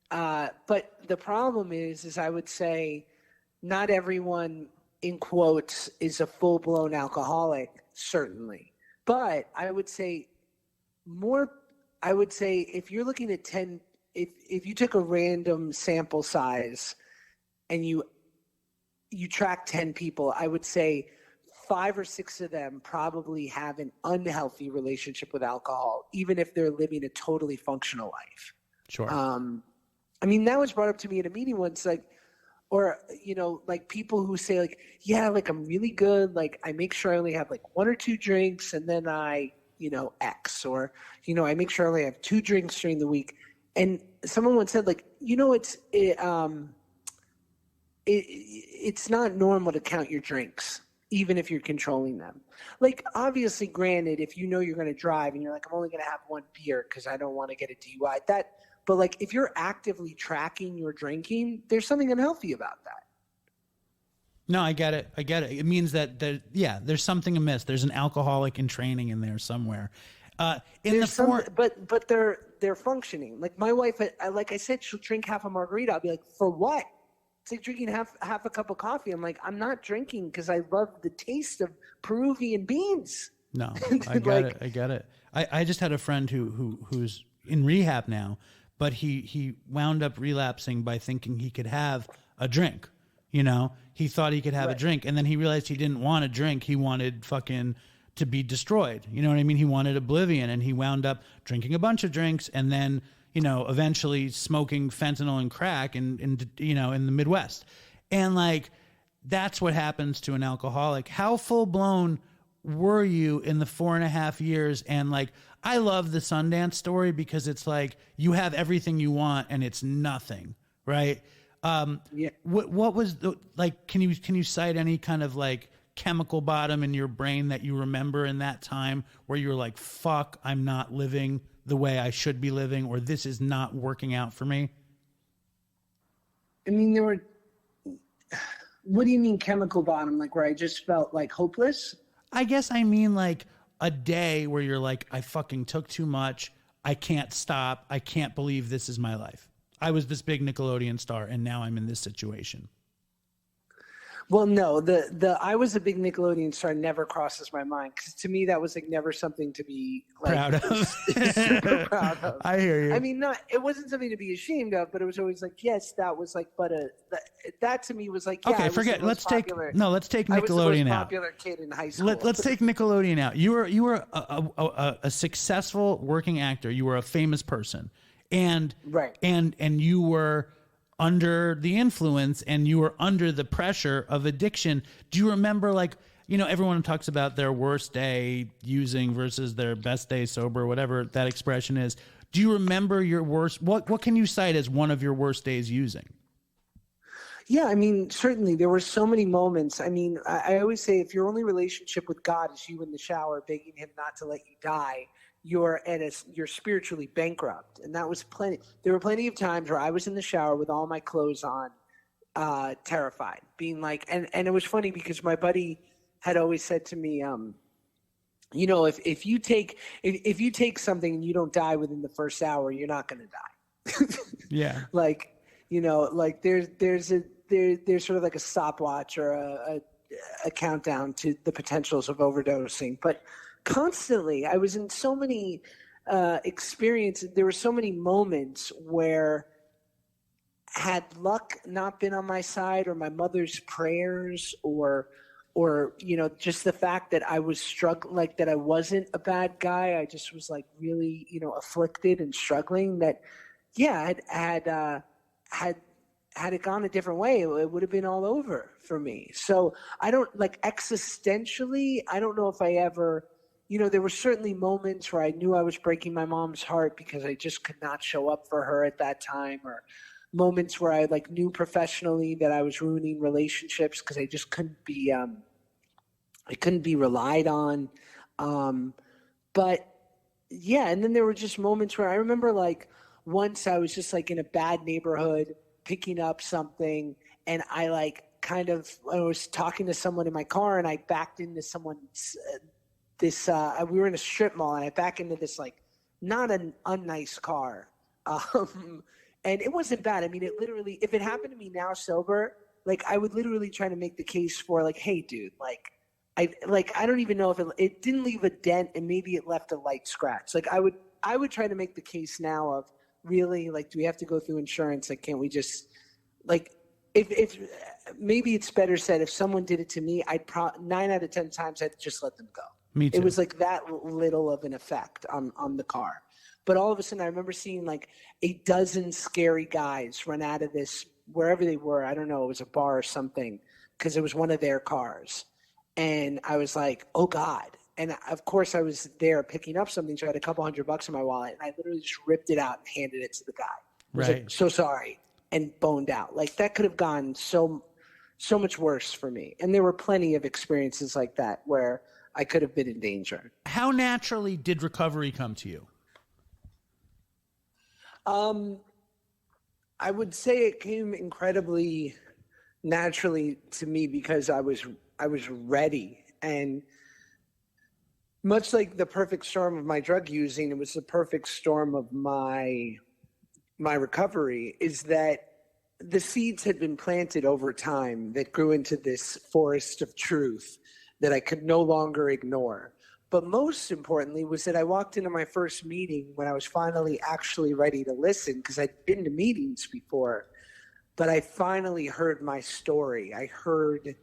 but the problem is I would say not everyone, in quotes, is a full-blown alcoholic, certainly. But I would say if you're looking at 10, if you took a random sample size and you track 10 people, I would say 5 or 6 of them probably have an unhealthy relationship with alcohol, even if they're living a totally functional life. Sure. I mean, that was brought up to me at a meeting once, like, or, like people who say like, yeah, like I'm really good. Like I make sure I only have like 1 or 2 drinks and then I, X, or, I make sure I only have 2 drinks during the week. And someone once said like, it's not normal to count your drinks, even if you're controlling them. Like, obviously, granted, if you're going to drive and you're like, I'm only going to have 1 beer because I don't want to get a DUI, but like if you're actively tracking your drinking, there's something unhealthy about that. No, I get it. It means that there's something amiss. There's an alcoholic in training in there somewhere. But they're functioning. Like my wife, like I said, she'll drink half a margarita. I'll be like, for what? It's like drinking half a cup of coffee. I'm like, I'm not drinking because I love the taste of Peruvian beans. No, I get it. I just had a friend who's in rehab now, but he wound up relapsing by thinking he could have a drink. He thought he could have a drink, and then he realized he didn't want a drink. He wanted fucking to be destroyed. You know what I mean? He wanted oblivion, and he wound up drinking a bunch of drinks, and then eventually smoking fentanyl and crack in the Midwest. And like, that's what happens to an alcoholic. How full blown were you in the 4.5 years? And like, I love the Sundance story because it's like you have everything you want and it's nothing, right? Yeah. What was the, like, can you cite any kind of like chemical bottom in your brain that you remember in that time where you were like, fuck, I'm not living the way I should be living, or this is not working out for me? I mean, what do you mean chemical bottom? Like where I just felt like hopeless? I guess I mean like a day where you're like, I fucking took too much. I can't stop. I can't believe this is my life. I was this big Nickelodeon star and now I'm in this situation. Well, no, I was a big Nickelodeon star never crosses my mind because to me that was like never something to be like proud of. Super proud of. I hear you. I mean, it wasn't something to be ashamed of, but it was always like, yes, that was like, but that to me was like, yeah. Okay, forget. Let's take Nickelodeon I was the most out. Popular kid in high school. Let's take Nickelodeon out. You were a successful working actor. You were a famous person, and right, and you were under the influence and you were under the pressure of addiction. Do you remember, like, everyone talks about their worst day using versus their best day sober, whatever that expression is. Do you remember your worst? What can you cite as one of your worst days using? Yeah, I mean, certainly there were so many moments. I mean, I always say if your only relationship with God is you in the shower begging him not to let you die, you're spiritually bankrupt. And that was plenty. There were plenty of times where I was in the shower with all my clothes on, terrified, being like, and it was funny because my buddy had always said to me, if you take something and you don't die within the first hour, you're not going to die. Yeah. Like, there's sort of like a stopwatch or a countdown to the potentials of overdosing, but constantly I was in so many experiences. There were so many moments where, had luck not been on my side or my mother's prayers or just the fact that I was struggling, like that I wasn't a bad guy, I just was like really afflicted and struggling, that had had it gone a different way, it would have been all over for me. So I don't, like, existentially, I don't know if I ever, there were certainly moments where I knew I was breaking my mom's heart because I just could not show up for her at that time, or moments where I like knew professionally that I was ruining relationships because I just couldn't be, I couldn't be relied on. But yeah, and then there were just moments where I remember, like, once I was just like in a bad neighborhood picking up something, and I was talking to someone in my car, and I backed into someone's we were in a strip mall, and I backed into this, like, not an unnice car. And it wasn't bad. I mean, it literally, if it happened to me now sober, like, I would literally try to make the case for, like, hey dude, I don't even know if it didn't leave a dent, and maybe it left a light scratch. Like, I would try to make the case now of, really, like, do we have to go through insurance? Like, can't we just, like, if maybe it's better said, if someone did it to me, 9 out of 10 times I'd just let them go. Me too. It was like that little of an effect on the car. But all of a sudden I remember seeing like a dozen scary guys run out of this, wherever they were. I don't know, it was a bar or something, because it was one of their cars. And I was like, oh God. And of course I was there picking up something, so I had a couple $100 in my wallet, and I literally just ripped it out and handed it to the guy. I was like, so sorry, and boned out. Like, that could have gone so much worse for me. And there were plenty of experiences like that where I could have been in danger. How naturally did recovery come to you? I would say it came incredibly naturally to me because I was ready. And much like the perfect storm of my drug using, it was the perfect storm of my recovery, is that the seeds had been planted over time that grew into this forest of truth that I could no longer ignore. But most importantly was that I walked into my first meeting when I was finally actually ready to listen, because I'd been to meetings before, but I finally heard my story. I heard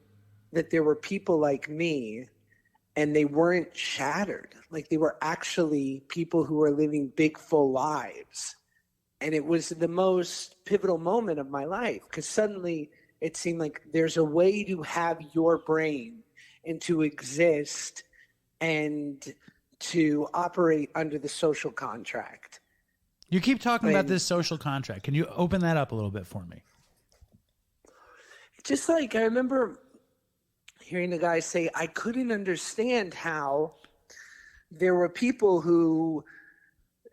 that there were people like me, and they weren't shattered. Like, they were actually people who were living big, full lives. And it was the most pivotal moment of my life, because suddenly it seemed like there's a way to have your brain and to exist and to operate under the social contract. You keep talking about this social contract. Can you open that up a little bit for me? Just like, I remember hearing the guy say, I couldn't understand how there were people who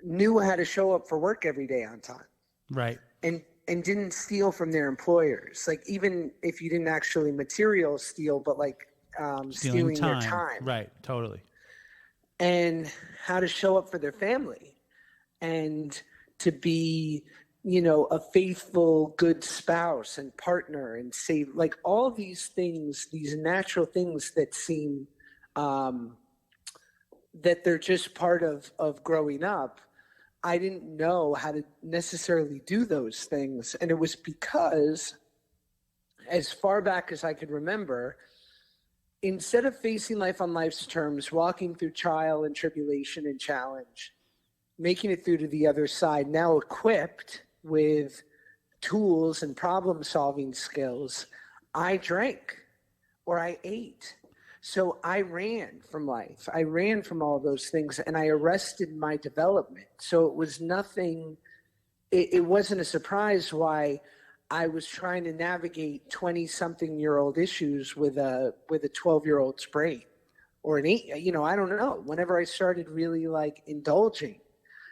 knew how to show up for work every day on time. Right. And didn't steal from their employers. Like, even if you didn't actually material steal, but like stealing their time. Right. Totally. And how to show up for their family, and to be, a faithful, good spouse and partner, and save, like, all these things, these natural things that seem that they're just part of growing up. I didn't know how to necessarily do those things. And it was because, as far back as I could remember, instead of facing life on life's terms, walking through trial and tribulation and challenge, making it through to the other side, now equipped with tools and problem-solving skills, I drank or I ate. So I ran from life. I ran from all those things, and I arrested my development. So it was nothing, it wasn't a surprise why I was trying to navigate 20-something-year-old issues with a 12-year-old's brain, or an 8, I don't know, whenever I started really like indulging.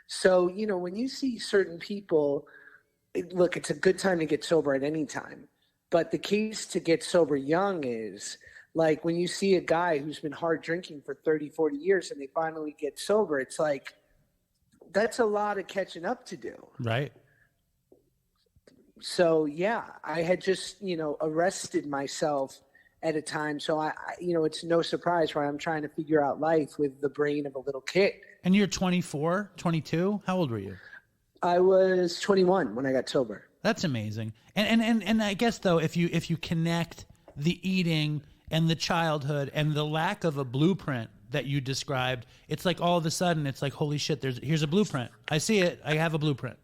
So, when you see certain people, look, it's a good time to get sober at any time. But the case to get sober young is, like, when you see a guy who's been hard drinking for 30, 40 years and they finally get sober, it's like, that's a lot of catching up to do. Right. So, yeah, I had just, arrested myself at a time. So, I it's no surprise why I'm trying to figure out life with the brain of a little kid. And you're 24, 22? How old were you? I was 21 when I got sober. That's amazing. And I guess, though, if you connect the eating and the childhood and the lack of a blueprint that you described, it's like all of a sudden it's like, holy shit, here's a blueprint. I see it. I have a blueprint.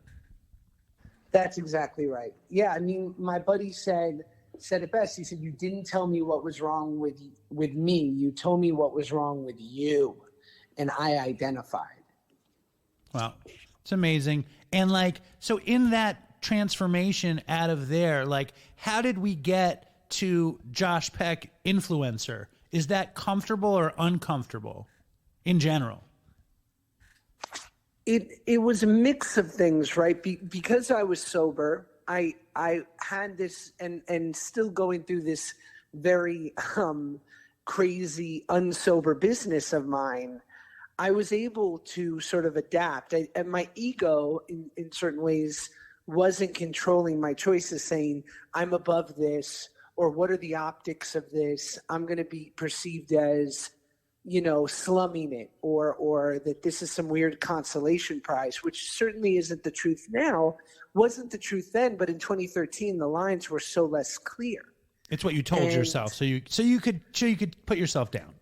That's exactly right. Yeah, I mean, my buddy said it best. He said, "You didn't tell me what was wrong with me. You told me what was wrong with you, and I identified." Wow, it's amazing. And like, so in that transformation out of there, like, how did we get to Josh Peck influencer? Is that comfortable or uncomfortable in general? It was a mix of things, right? Because I was sober, I had this and still going through this very crazy unsober business of mine. I was able to sort of adapt. And my ego, in certain ways, wasn't controlling my choices, saying I'm above this, or what are the optics of this? I'm going to be perceived as, slumming it, or that this is some weird consolation prize, which certainly isn't the truth now, wasn't the truth then, but in 2013 the lines were so less clear. It's what you told yourself, so you could put yourself down.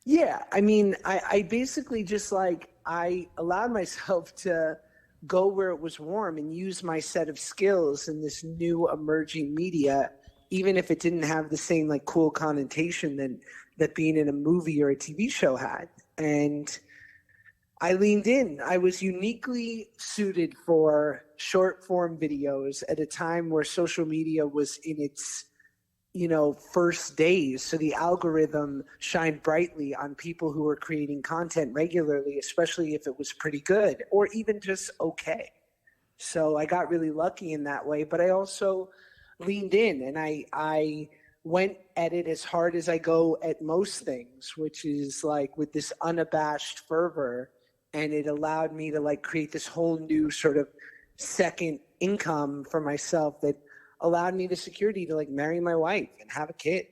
Yeah, I mean, I basically just I allowed myself to go where it was warm and use my set of skills in this new emerging media, even if it didn't have the same cool connotation that being in a movie or a TV show had. And I leaned in. I was uniquely suited for short form videos at a time where social media was in its, first days. So the algorithm shined brightly on people who were creating content regularly, especially if it was pretty good or even just okay. So I got really lucky in that way, but I also leaned in and I went at it as hard as I go at most things, which is with this unabashed fervor. And it allowed me to create this whole new sort of second income for myself that allowed me the security to marry my wife and have a kid.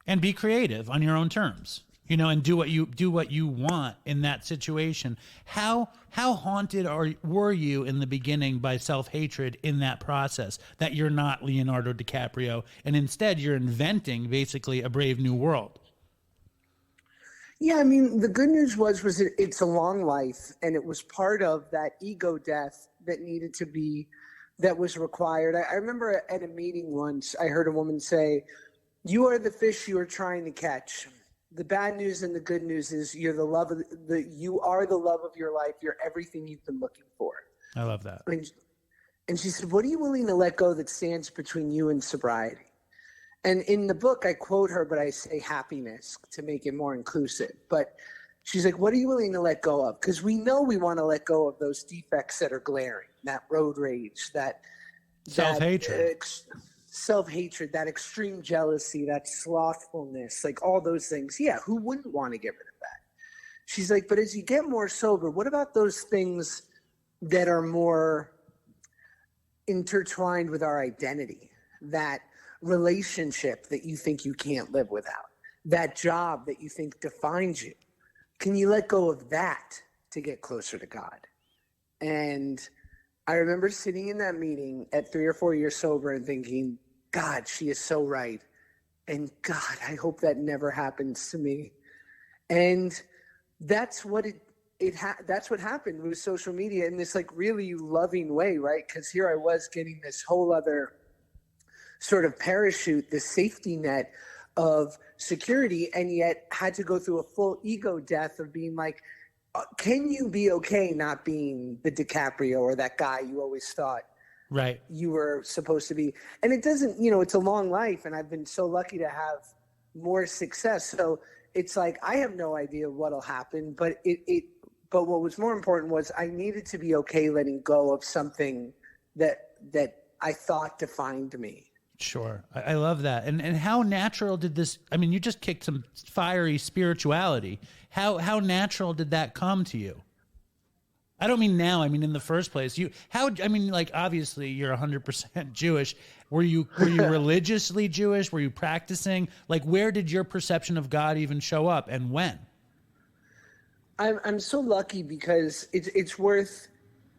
And be creative on your own terms, and do what you want in that situation. How haunted were you in the beginning by self-hatred in that process, that you're not Leonardo DiCaprio and instead you're inventing basically a brave new world? Yeah, I mean, the good news was it's a long life, and it was part of that ego death that was required. I remember at a meeting once, I heard a woman say, "You are the fish you are trying to catch. The bad news and the good news is you are the love of your life. You're everything you've been looking for." I love that. And she said, "What are you willing to let go that stands between you and sobriety?" And in the book, I quote her, but I say happiness to make it more inclusive. But she's like, "What are you willing to let go of?" Because we know we want to let go of those defects that are glaring, that road rage, that self-hatred, that extreme jealousy, that slothfulness, all those things. Yeah, who wouldn't want to get rid of that? She's like, "But as you get more sober, what about those things that are more intertwined with our identity? That relationship that you think you can't live without, that job that you think defines you. Can you let go of that to get closer to God?" And I remember sitting in that meeting at 3 or 4 years sober and thinking, God, she is so right. And God, I hope that never happens to me. And that's what that's what happened with social media in this really loving way, right? Because here I was getting this whole other sort of parachute, this safety net of security, and yet had to go through a full ego death of being can you be okay not being the DiCaprio or that guy you always thought right you were supposed to be? And it doesn't, it's a long life, and I've been so lucky to have more success. So it's I have no idea what'll happen, but but what was more important was I needed to be okay letting go of something that I thought defined me. Sure. I love that. And how natural did this, I mean, you just kicked some fiery spirituality. How natural did that come to you? I don't mean now, I mean in the first place. Obviously you're 100% Jewish. Were you religiously Jewish? Were you practicing? Where did your perception of God even show up, and when? I'm so lucky because it's worth,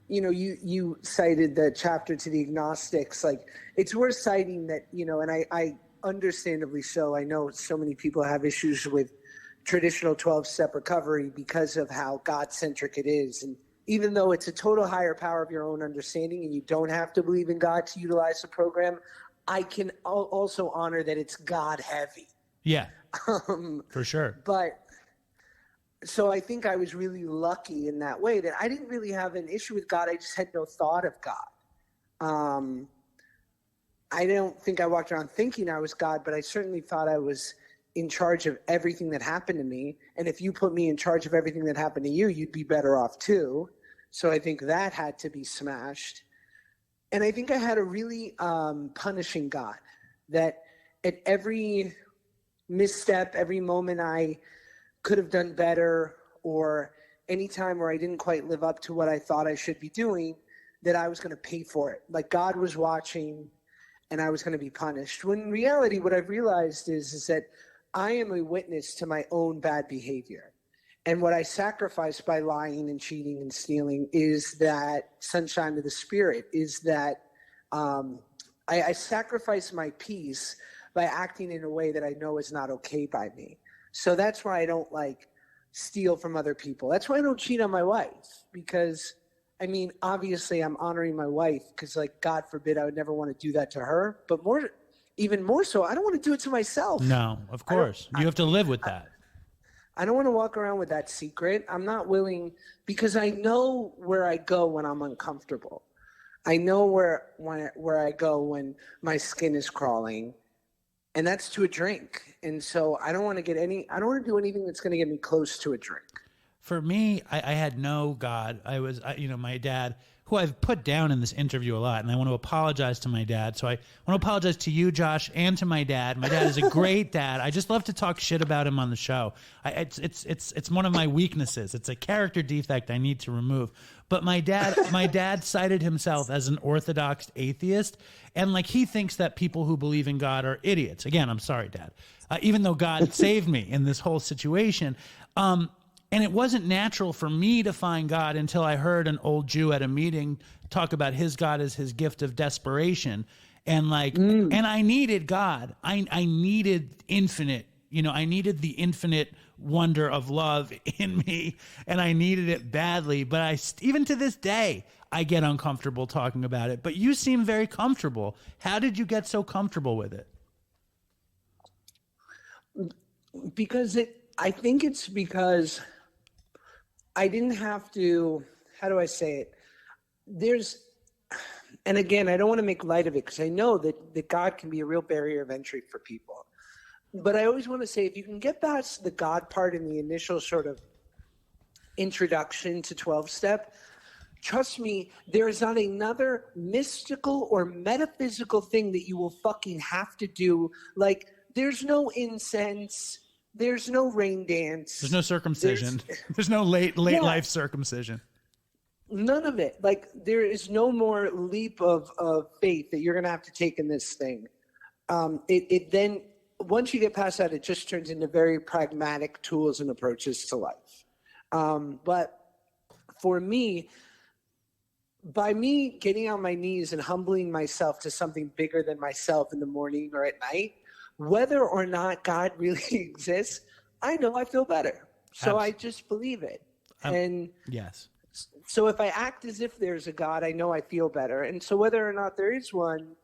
you cited the chapter to the agnostics. It's worth citing that, and I understandably so. I know so many people have issues with traditional 12-step recovery because of how God-centric it is. And even though it's a total higher power of your own understanding and you don't have to believe in God to utilize the program, I can also honor that it's God heavy. Yeah, for sure. But so I think I was really lucky in that way that I didn't really have an issue with God. I just had no thought of God. I don't think I walked around thinking I was God, but I certainly thought I was in charge of everything that happened to me. And if you put me in charge of everything that happened to you, you'd be better off too. So I think that had to be smashed. And I think I had a really punishing God, that at every misstep, every moment I could have done better, or any time where I didn't quite live up to what I thought I should be doing, that I was going to pay for it. Like God was watching and I was going to be punished. When in reality, what I've realized is that I am a witness to my own bad behavior. And what I sacrifice by lying and cheating and stealing is that sunshine of the spirit, is that I sacrifice my peace by acting in a way that I know is not okay by me. So that's why I don't like steal from other people. That's why I don't cheat on my wife, because I mean, obviously I'm honoring my wife because, like, God forbid I would never want to do that to her. But even more so, I don't want to do it to myself. No, of course. You have to live with that. I don't want to walk around with that secret. I'm not willing, because I know where I go when I'm uncomfortable. I know where I go when my skin is crawling, and that's to a drink. And so I don't want to do anything that's going to get me close to a drink. For me, I had no God. My dad, who I've put down in this interview a lot, and I want to apologize to my dad. So I want to apologize to you, Josh, and to my dad. My dad is a great dad. I just love to talk shit about him on the show. It's one of my weaknesses. It's a character defect I need to remove. But my dad cited himself as an orthodox atheist, and like he thinks that people who believe in God are idiots. Again, I'm sorry, Dad. Even though God saved me in this whole situation. And it wasn't natural for me to find God until I heard an old Jew at a meeting talk about his God as his gift of desperation. And and I needed God. I needed infinite, I needed the infinite wonder of love in me, and I needed it badly. But even to this day, I get uncomfortable talking about it. But you seem very comfortable. How did you get so comfortable with it? I think it's because I didn't have to, how do I say it? And again, I don't want to make light of it because I know that God can be a real barrier of entry for people. But I always want to say, if you can get past the God part in the initial sort of introduction to 12-step, trust me, there is not another mystical or metaphysical thing that you will fucking have to do. Like, there's no incense. There's no rain dance. There's no circumcision. There's no late life circumcision. None of it. Like, there is no more leap of faith that you're going to have to take in this thing. It then, once you get past that, it just turns into very pragmatic tools and approaches to life. But for me, by me getting on my knees and humbling myself to something bigger than myself in the morning or at night, whether or not God really exists, I know I feel better. So I just believe it. And yes. So if I act as if there's a God, I know I feel better. And so whether or not there is one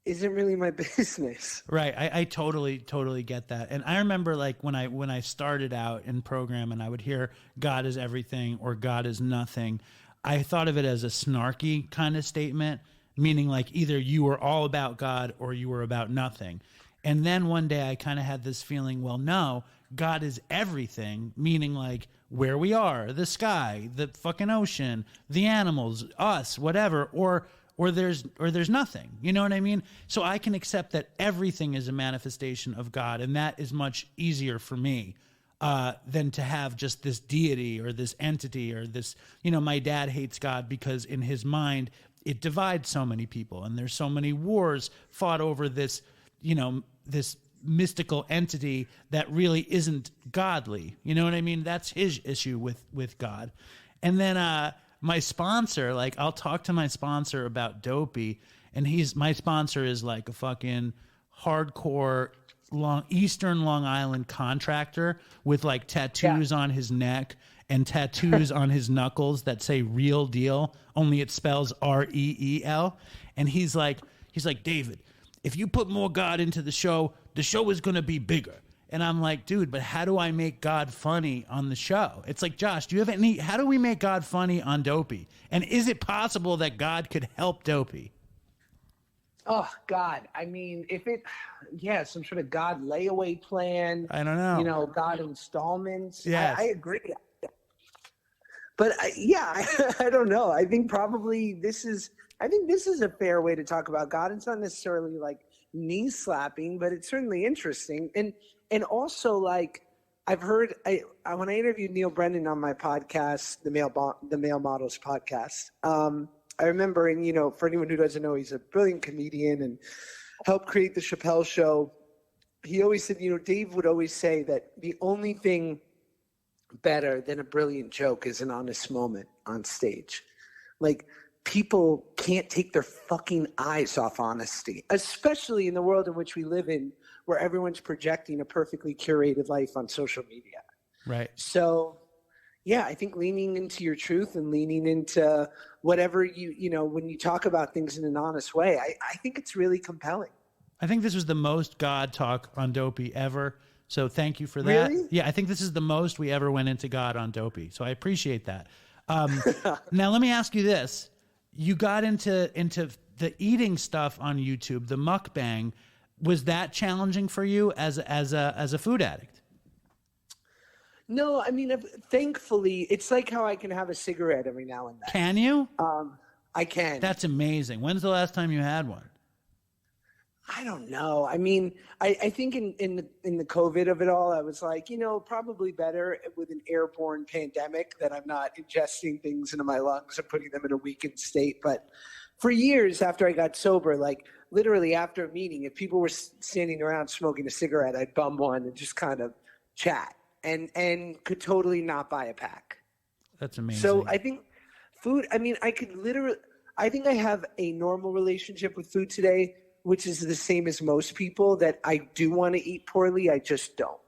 isn't really my business. Right. I totally get that. And I remember, like, when I started out in program and I would hear God is everything or God is nothing, I thought of it as a snarky kind of statement, meaning like either you were all about God or you were about nothing. And then one day I kind of had this feeling, well, no, God is everything, meaning like where we are, the sky, the fucking ocean, the animals, us, whatever, or there's nothing. You know what I mean? So I can accept that everything is a manifestation of God, and that is much easier for me than to have just this deity or this entity or this, my dad hates God because in his mind it divides so many people, and there's so many wars fought over this, this mystical entity that really isn't godly. You know what I mean? That's his issue with God. And then my sponsor, like, I'll talk to my sponsor about Dopey, and my sponsor is like a fucking hardcore Eastern Long Island contractor with like tattoos on his neck and tattoos on his knuckles that say real deal, only it spells REEL. And he's like, David, if you put more God into the show is going to be bigger. And I'm like, dude, but how do I make God funny on the show? It's like, Josh, do you have how do we make God funny on Dopey? And is it possible that God could help Dopey? Oh, God. I mean, some sort of God layaway plan. I don't know. You know, God installments. Yes. I agree. But I don't know. I think probably this is a fair way to talk about God. It's not necessarily like knee slapping, but it's certainly interesting. And also, like, I've heard when I interviewed Neil Brennan on my podcast, the Male Models podcast, I remember, and you know, for anyone who doesn't know, he's a brilliant comedian and helped create the Chappelle Show. He always said, you know, Dave would always say that the only thing better than a brilliant joke is an honest moment on stage. Like, people can't take their fucking eyes off honesty, especially in the world in which we live in, where everyone's projecting a perfectly curated life on social media. Right. So, yeah, I think leaning into your truth and leaning into whatever you know, when you talk about things in an honest way, I think it's really compelling. I think this was the most God talk on Dopey ever. So thank you for that. Really? Yeah, I think this is the most we ever went into God on Dopey. So I appreciate that. Now, let me ask you this. You got into the eating stuff on YouTube, the mukbang. Was that challenging for you as a food addict? No, I mean, thankfully, it's like how I can have a cigarette every now and then. Can you? I can. That's amazing. When's the last time you had one? I don't know. I mean, I think in the COVID of it all, I was like, you know, probably better with an airborne pandemic that I'm not ingesting things into my lungs and putting them in a weakened state. But for years after I got sober, like literally after a meeting, if people were standing around smoking a cigarette, I'd bum one and just kind of chat and could totally not buy a pack. That's amazing. So I think food, I mean, I think I have a normal relationship with food today, which is the same as most people, that I do want to eat poorly. I just don't.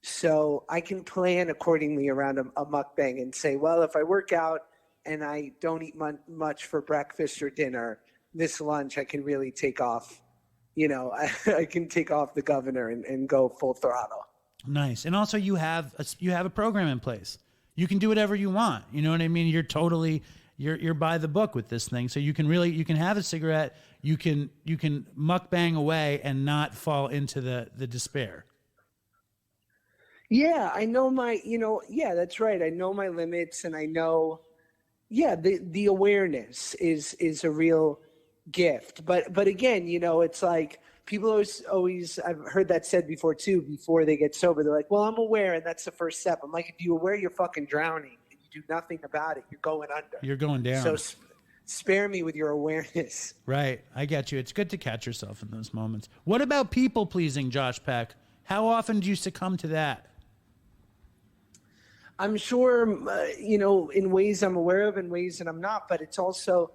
So I can plan accordingly around a mukbang and say, well, if I work out and I don't eat much for breakfast or dinner, this lunch I can really take off. You know, I can take off the governor and go full throttle. Nice. And also you have a program in place. You can do whatever you want. You know what I mean? You're by the book with this thing. So you can have a cigarette, you can mukbang away and not fall into the despair. Yeah, I know that's right. I know my limits, and I know, the awareness is a real gift. But again, you know, it's like people always, I've heard that said before too, before they get sober, they're like, well, I'm aware, and that's the first step. I'm like, if you're aware, you're fucking drowning. Do nothing about it, you're going under. You're going down. So spare me with your awareness. Right. I get you. It's good to catch yourself in those moments. What about people pleasing, Josh Peck? How often do you succumb to that? I'm sure, you know, in ways I'm aware of, in ways that I'm not, but it's also,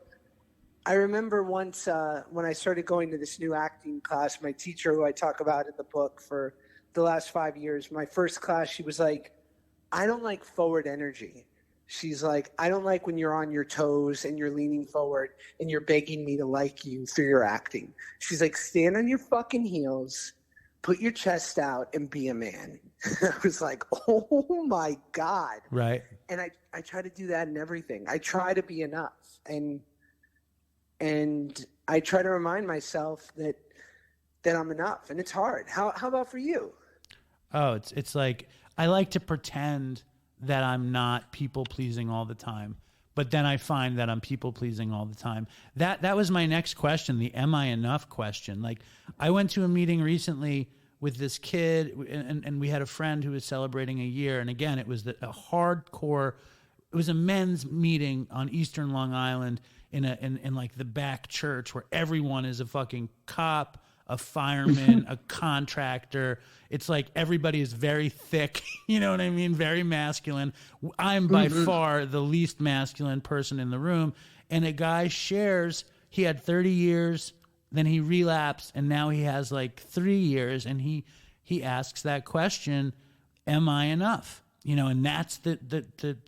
I remember once when I started going to this new acting class, my teacher, who I talk about in the book for the last 5 years, my first class, she was like, I don't like forward energy. She's like, I don't like when you're on your toes and you're leaning forward and you're begging me to like you through your acting. She's like, stand on your fucking heels, put your chest out, and be a man. I was like, oh my God. Right. And I try to do that in everything. I try to be enough. And I try to remind myself that I'm enough. And it's hard. How about for you? Oh, it's like, I like to pretend that I'm not people pleasing all the time, but then I find that I'm people pleasing all the time. That was my next question, the am I enough question. Like, I went to a meeting recently with this kid, and we had a friend who was celebrating a year, and again, it was a hardcore. It was a men's meeting on Eastern Long Island in like the back church where everyone is a fucking cop, a fireman, a contractor. It's like everybody is very thick, you know what I mean? Very masculine. I'm by far the least masculine person in the room. And a guy shares, he had 30 years, then he relapsed, and now he has like 3 years. And he asks that question, am I enough? And that's the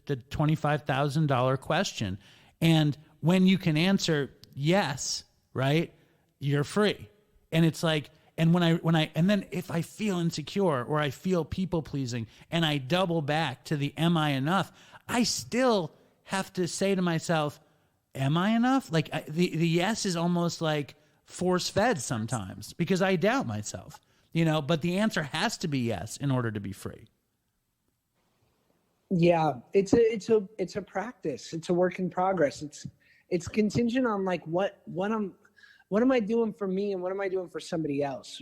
$25,000 question. And when you can answer yes, right, you're free. And it's like, and and then if I feel insecure or I feel people pleasing and I double back to the am I enough, I still have to say to myself, am I enough? Like the yes is almost like force fed sometimes because I doubt myself, but the answer has to be yes in order to be free. Yeah, it's a practice. It's a work in progress. It's contingent on like what am I doing for me and what am I doing for somebody else?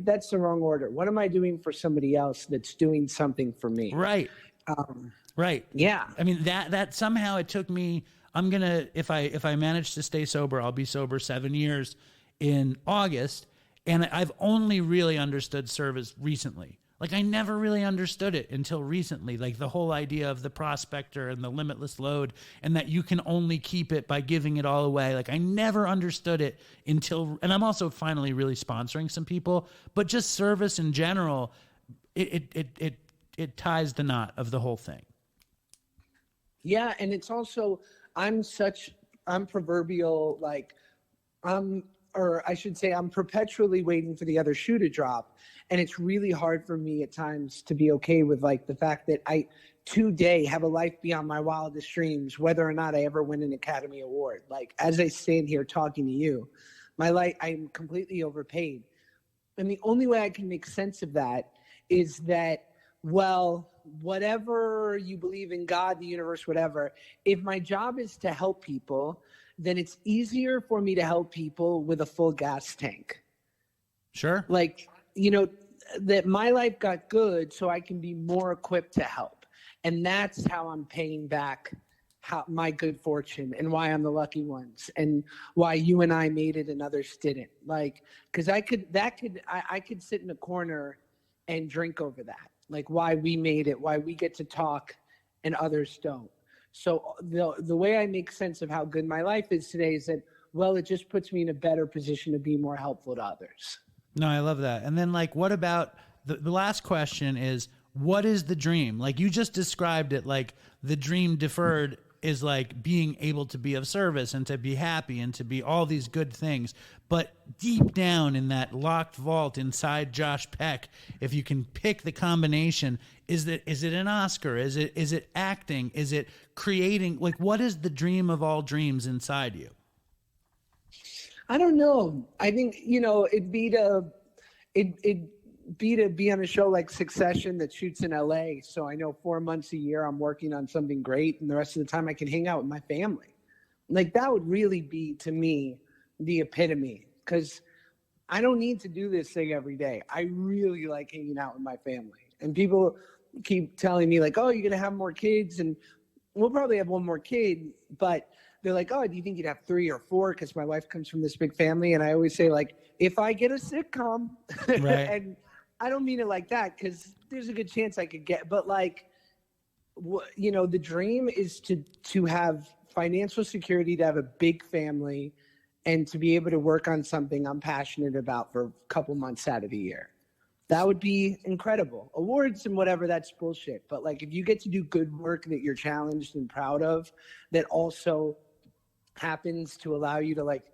That's the wrong order. What am I doing for somebody else that's doing something for me? Right. Right. Yeah. I mean that somehow it took me. I'm gonna if I manage to stay sober, I'll be sober 7 years in August, and I've only really understood service recently. Like I never really understood it until recently, like the whole idea of the prospector and the limitless load and that you can only keep it by giving it all away. Like I never understood it until, and I'm also finally really sponsoring some people, but just service in general, it ties the knot of the whole thing. Yeah. And it's also, I'm proverbial, like I'm perpetually waiting for the other shoe to drop. And it's really hard for me at times to be okay with like the fact that I today have a life beyond my wildest dreams, whether or not I ever win an Academy Award. Like as I stand here talking to you, my life, I'm completely overpaid. And the only way I can make sense of that is that, well, whatever you believe in God, the universe, whatever, if my job is to help people, then it's easier for me to help people with a full gas tank. Sure. Like, that my life got good so I can be more equipped to help. And that's how I'm paying back my good fortune and why I'm the lucky ones and why you and I made it and others didn't. Like, cause I could sit in a corner and drink over that. Like why we made it, why we get to talk and others don't. So the way I make sense of how good my life is today is that, well, it just puts me in a better position to be more helpful to others. No, I love that. And then like, what about the last question is, what is the dream? Like you just described it, like the dream deferred is like being able to be of service and to be happy and to be all these good things. But deep down in that locked vault inside Josh Peck, if you can pick the combination, is it an Oscar? Is it acting? Is it creating? Like, what is the dream of all dreams inside you? I don't know. I think, it'd be to be on a show like Succession that shoots in LA. So I know 4 months a year I'm working on something great and the rest of the time I can hang out with my family. Like that would really be to me the epitome, because I don't need to do this thing every day. I really like hanging out with my family. And people keep telling me like, oh, you're going to have more kids, and we'll probably have one more kid, but they're like, oh, do you think you'd have 3 or 4? Because my wife comes from this big family. And I always say, like, if I get a sitcom, right. And I don't mean it like that, because there's a good chance I could get, but like, the dream is to have financial security, to have a big family, and to be able to work on something I'm passionate about for a couple months out of the year. That would be incredible. Awards and whatever, that's bullshit. But like, if you get to do good work that you're challenged and proud of, that also happens to allow you to like,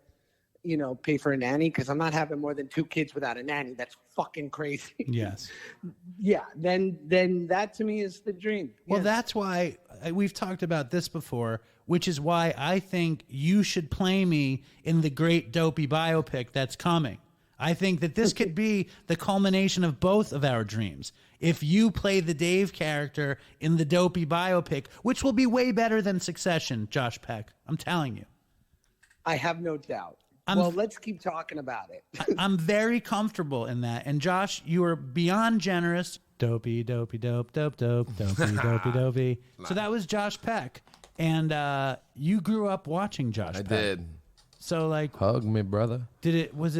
pay for a nanny, because I'm not having more than 2 kids without a nanny. That's fucking crazy. Yes. Yeah. Then that to me is the dream. Well, Yes. that's why we've talked about this before, which is why I think you should play me in the great Dopey biopic that's coming. I think that this could be the culmination of both of our dreams. If you play the Dave character in the Dopey biopic, which will be way better than Succession, Josh Peck. I'm telling you. I have no doubt. Let's keep talking about it. I'm very comfortable in that. And Josh, you are beyond generous. Dopey, dopey, dope, dope, dope, dopey, dopey, dopey. So that was Josh Peck. And you grew up watching Josh Peck. I did. So like, hug me, brother. Was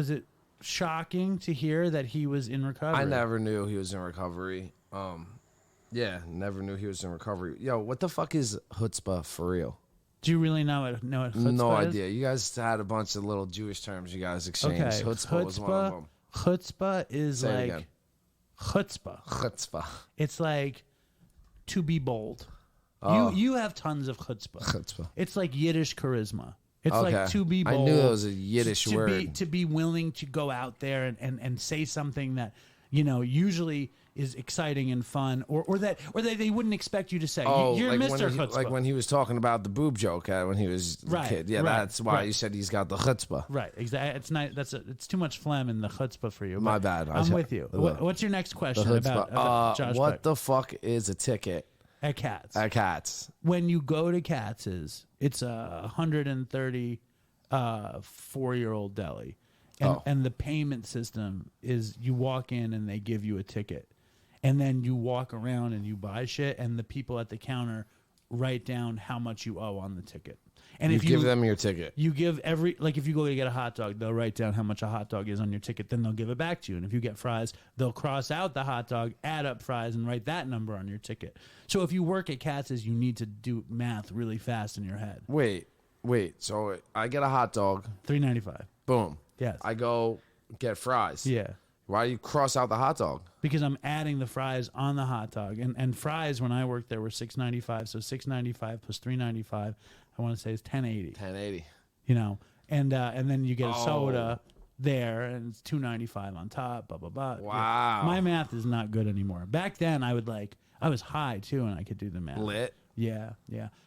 it shocking to hear that he was in recovery? I never knew he was in recovery. Never knew he was in recovery. Yo, what the fuck is chutzpah for real? Do you really know what chutzpah No is? idea. You guys had a bunch of little Jewish terms you guys exchanged. Okay. Chutzpah was one of them. Chutzpah is Say it like again. Chutzpah. It's like to be bold. Oh. You have tons of chutzpah. It's like Yiddish charisma. It's Okay. like to be bold. I knew that was a Yiddish word. To be willing to go out there and say something that, you know, usually is exciting and fun, or that they wouldn't expect you to say. You're like Mr. Chutzpah. like when he was talking about the boob joke when he was a kid. Yeah, that's why you said he's got the chutzpah. Right, exactly. It's not. It's too much phlegm in the chutzpah for you. My bad. I'm with you. What's your next question about Josh what Peck? the fuck is a ticket At Cats. at Cats? When you go to Katz's, it's a 134-year-old deli. And the payment system is you walk in and they give you a ticket. And then you walk around and you buy shit, and the people at the counter write down how much you owe on the ticket. And You if give them your ticket. You give if you go to get a hot dog, they'll write down how much a hot dog is on your ticket, then they'll give it back to you. And if you get fries, they'll cross out the hot dog, add up fries, and write that number on your ticket. So if you work at Katz's, you need to do math really fast in your head. Wait. So I get a hot dog. $3.95. Boom. Yes. I go get fries. Yeah. Why do you cross out the hot dog? Because I'm adding the fries on the hot dog, and fries when I worked there were $6.95. So $6.95 plus $3.95, I want to say is $10.80. $10.80. You know, and then you get a soda there, and it's $2.95 on top. Blah blah blah. Wow. My math is not good anymore. Back then, I was high too, and I could do the math. Lit. Yeah.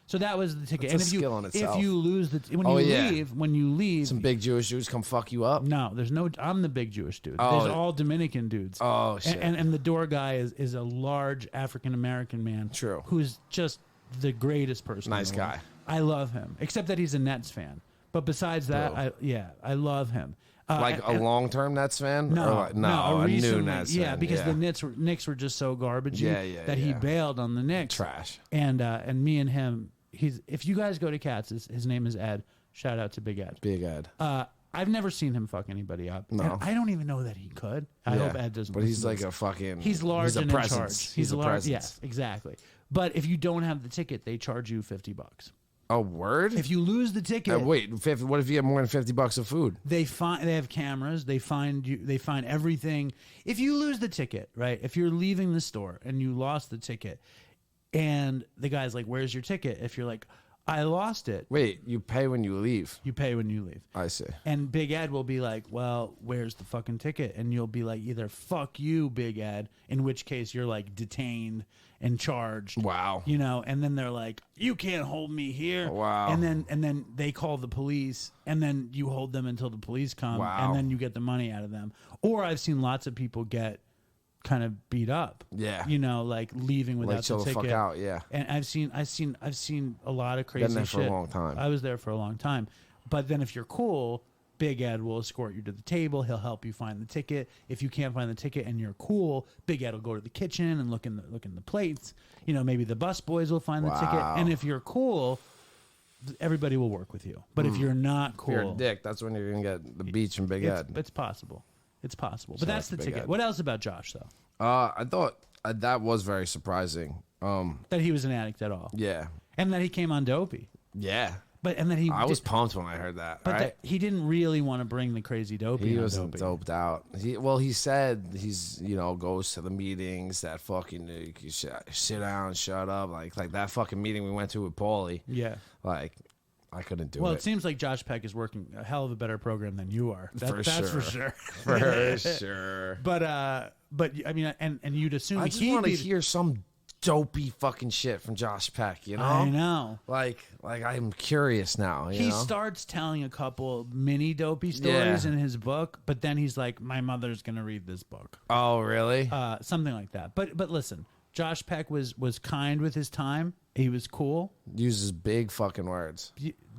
So that was the ticket. That's and a skill in itself. If you lose when you leave, some big Jewish dudes come fuck you up. No, there's no. I'm the big Jewish dude. Oh. There's all Dominican dudes. Oh shit. And the door guy is a large African American man. True. Who's just the greatest person. Nice in the world. guy. I love him, except that he's a Nets fan. But besides that, I love him. A long-term Nets fan? No, a new Nets fan. Yeah, because the Knicks were just so garbagey that he bailed on the Knicks. Trash. And me and him, if you guys go to Katz, his name is Ed. Shout out to Big Ed. Big Ed. I've never seen him fuck anybody up. No. And I don't even know that he could. I hope Ed doesn't. But he's like a fucking... He's large and in charge. He's a large. presence. Yes, exactly. But if you don't have the ticket, they charge you $50. A word? If you lose the ticket, wait. What if you have more than $50 of food? They have cameras. They find you. They find everything. If you lose the ticket, right? If you're leaving the store and you lost the ticket, and the guy's like, "Where's your ticket?" If you're like, "I lost it," Wait, you pay when you leave. you pay when you leave. I see. And Big Ed will be like, "Well, where's the fucking ticket?" And you'll be like, either "Fuck you, Big Ed," in which case you're like detained and charged. Wow. You know, and then they're like, "You can't hold me here." Wow. And then they call the police, and then you hold them until the police come, Wow. and then you get the money out of them. Or I've seen lots of people get kind of beat up. Yeah. You know, like leaving without Like, chill the the ticket. fuck out, yeah. And I've seen a lot of crazy Been there for shit. a long time. I was there for a long time. But then if you're cool, Big Ed will escort you to the table. He'll help you find the ticket. If you can't find the ticket and you're cool, Big Ed will go to the kitchen and look in the plates. You know, maybe the bus boys will find the ticket. And if you're cool, everybody will work with you. But if you're not cool, If you're a dick, that's when you're going to get the beach from Big Ed. it's possible. It's possible. But Shout that's out the to Big ticket. Ed. What else about Josh, though? I thought that was very surprising. That he was an addict at all. Yeah. And that he came on Dopey. Yeah. And that he I was pumped when I heard that. But right? he didn't really want to bring the crazy Dopey. He on wasn't Dopey. doped out. He said he's goes to the meetings that fucking you sit down, shut up, like that fucking meeting we went to with Paulie. Yeah. Like I couldn't do Well, it. it seems like Josh Peck is working a hell of a better program than you are. That's for sure. For sure. But I mean, and you'd assume I just he'd want to be- hear some dopey fucking shit from Josh Peck. You know. I know. Like I'm curious now. You He know? starts telling a couple mini Dopey stories Yeah. in his book, but then he's like, "My mother's gonna read this book," Oh really? something like that. But listen, Josh Peck was kind with his time. He was cool. Uses big fucking words.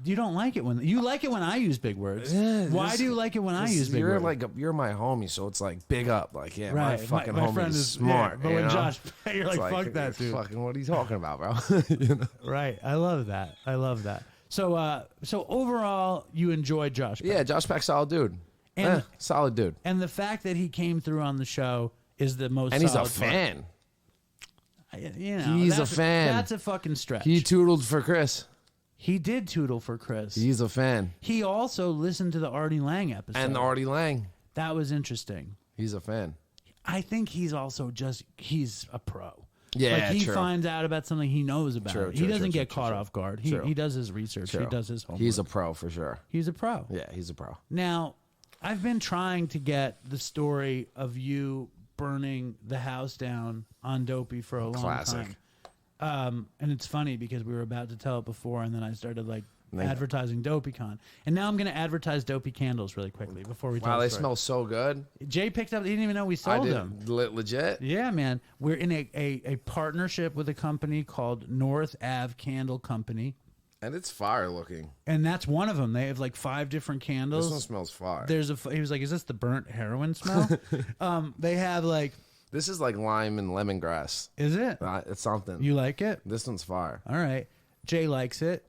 You don't like it when you like it when I use big words. Yeah, Why do you like it when I use big you're words? you're my homie, so it's like big up. Like my Right, fucking my homie friend is smart. Yeah, but you when know? Josh, you're It's like, fuck that dude. Fucking what are you talking about, bro? You know? Right, I love that. So overall, you enjoyed Josh Peck. Yeah, Josh Peck, solid dude. And- Solid dude. And the fact that he came through on the show is the most. And he's a solid fan. part. You know, He's a that's fan. That's a fucking stretch. He tootled for Chris. He did tootle for Chris. He's a fan. He also listened to the Artie Lang episode. And Artie Lang. That was interesting. He's a fan. I think he's also he's a pro. Yeah, like he true. finds out about something he knows about. True, He true, doesn't true, get true, caught true. off guard. True. He does his research. True. He does his homework. He's a pro for sure. He's a pro. Yeah, he's a pro. Now, I've been trying to get the story of you burning the house down on Dopey for a long Classic. time. And it's funny because we were about to tell it before, and then I started advertising DopeyCon. And now I'm going to advertise Dopey candles really quickly before we tell Wow, the they story. smell so good. Jay picked up, he didn't even know we I sold did them. legit. Yeah, man. We're in a partnership with a company called North Ave Candle Company. And it's fire looking. And that's one of them. They have like 5 different candles. This one smells fire. He was like, "Is this the burnt heroin smell?" They have like, This is like lime and lemongrass. is it? It's something. You like it? This one's fire. All right. Jay likes it.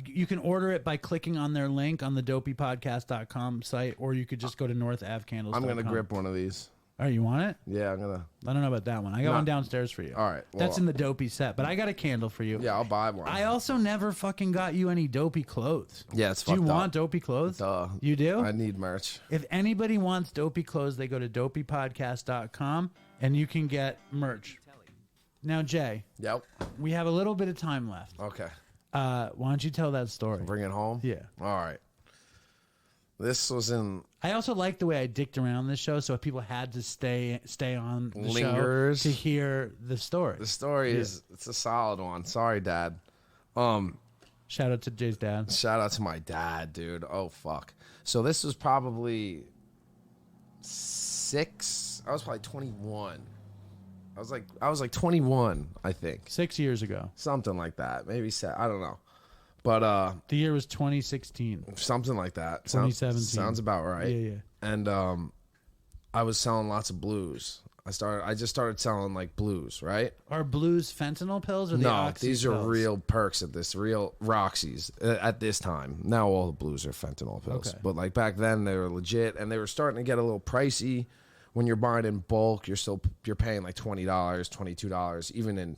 You can order it by clicking on their link on the dopeypodcast.com site, or you could just go to northavcandles.com. I'm going to grip one of these. All right, you want it? Yeah, I'm going to. I don't know about that one. I got one downstairs for you. All right, That's well- in the Dopey set, but I got a candle for you. Yeah, I'll buy one. I also never fucking got you any Dopey clothes. Yeah, it's Do you fucked up. want Dopey clothes? Duh. You do? I need merch. If anybody wants Dopey clothes, they go to dopeypodcast.com and you can get merch. Now, Jay, Yep. we have a little bit of time left. Okay. Why don't you tell that story? Bring it home? Yeah. All right. This was in I also like the way I dicked around this show, so people had to stay on the Lingers. show to hear the story. the story is it's a solid one. Sorry, Dad. Shout out to Jay's dad. Shout out to my dad, dude. Oh fuck. So this was probably 6. I was probably 21. I was like 21, I think. 6 years ago. Something like that. Maybe I don't know. But The year was 2016. something like that. 2017. Sounds about right. Yeah, yeah. And I was selling lots of blues. I just started selling like blues, right? Are blues fentanyl pills or the No, oxy these are pills? real perks at this, real Roxy's at this time. Now all the blues are fentanyl pills. Okay. But like back then they were legit and they were starting to get a little pricey. When you're buying in bulk, you're paying like $20, $22, even in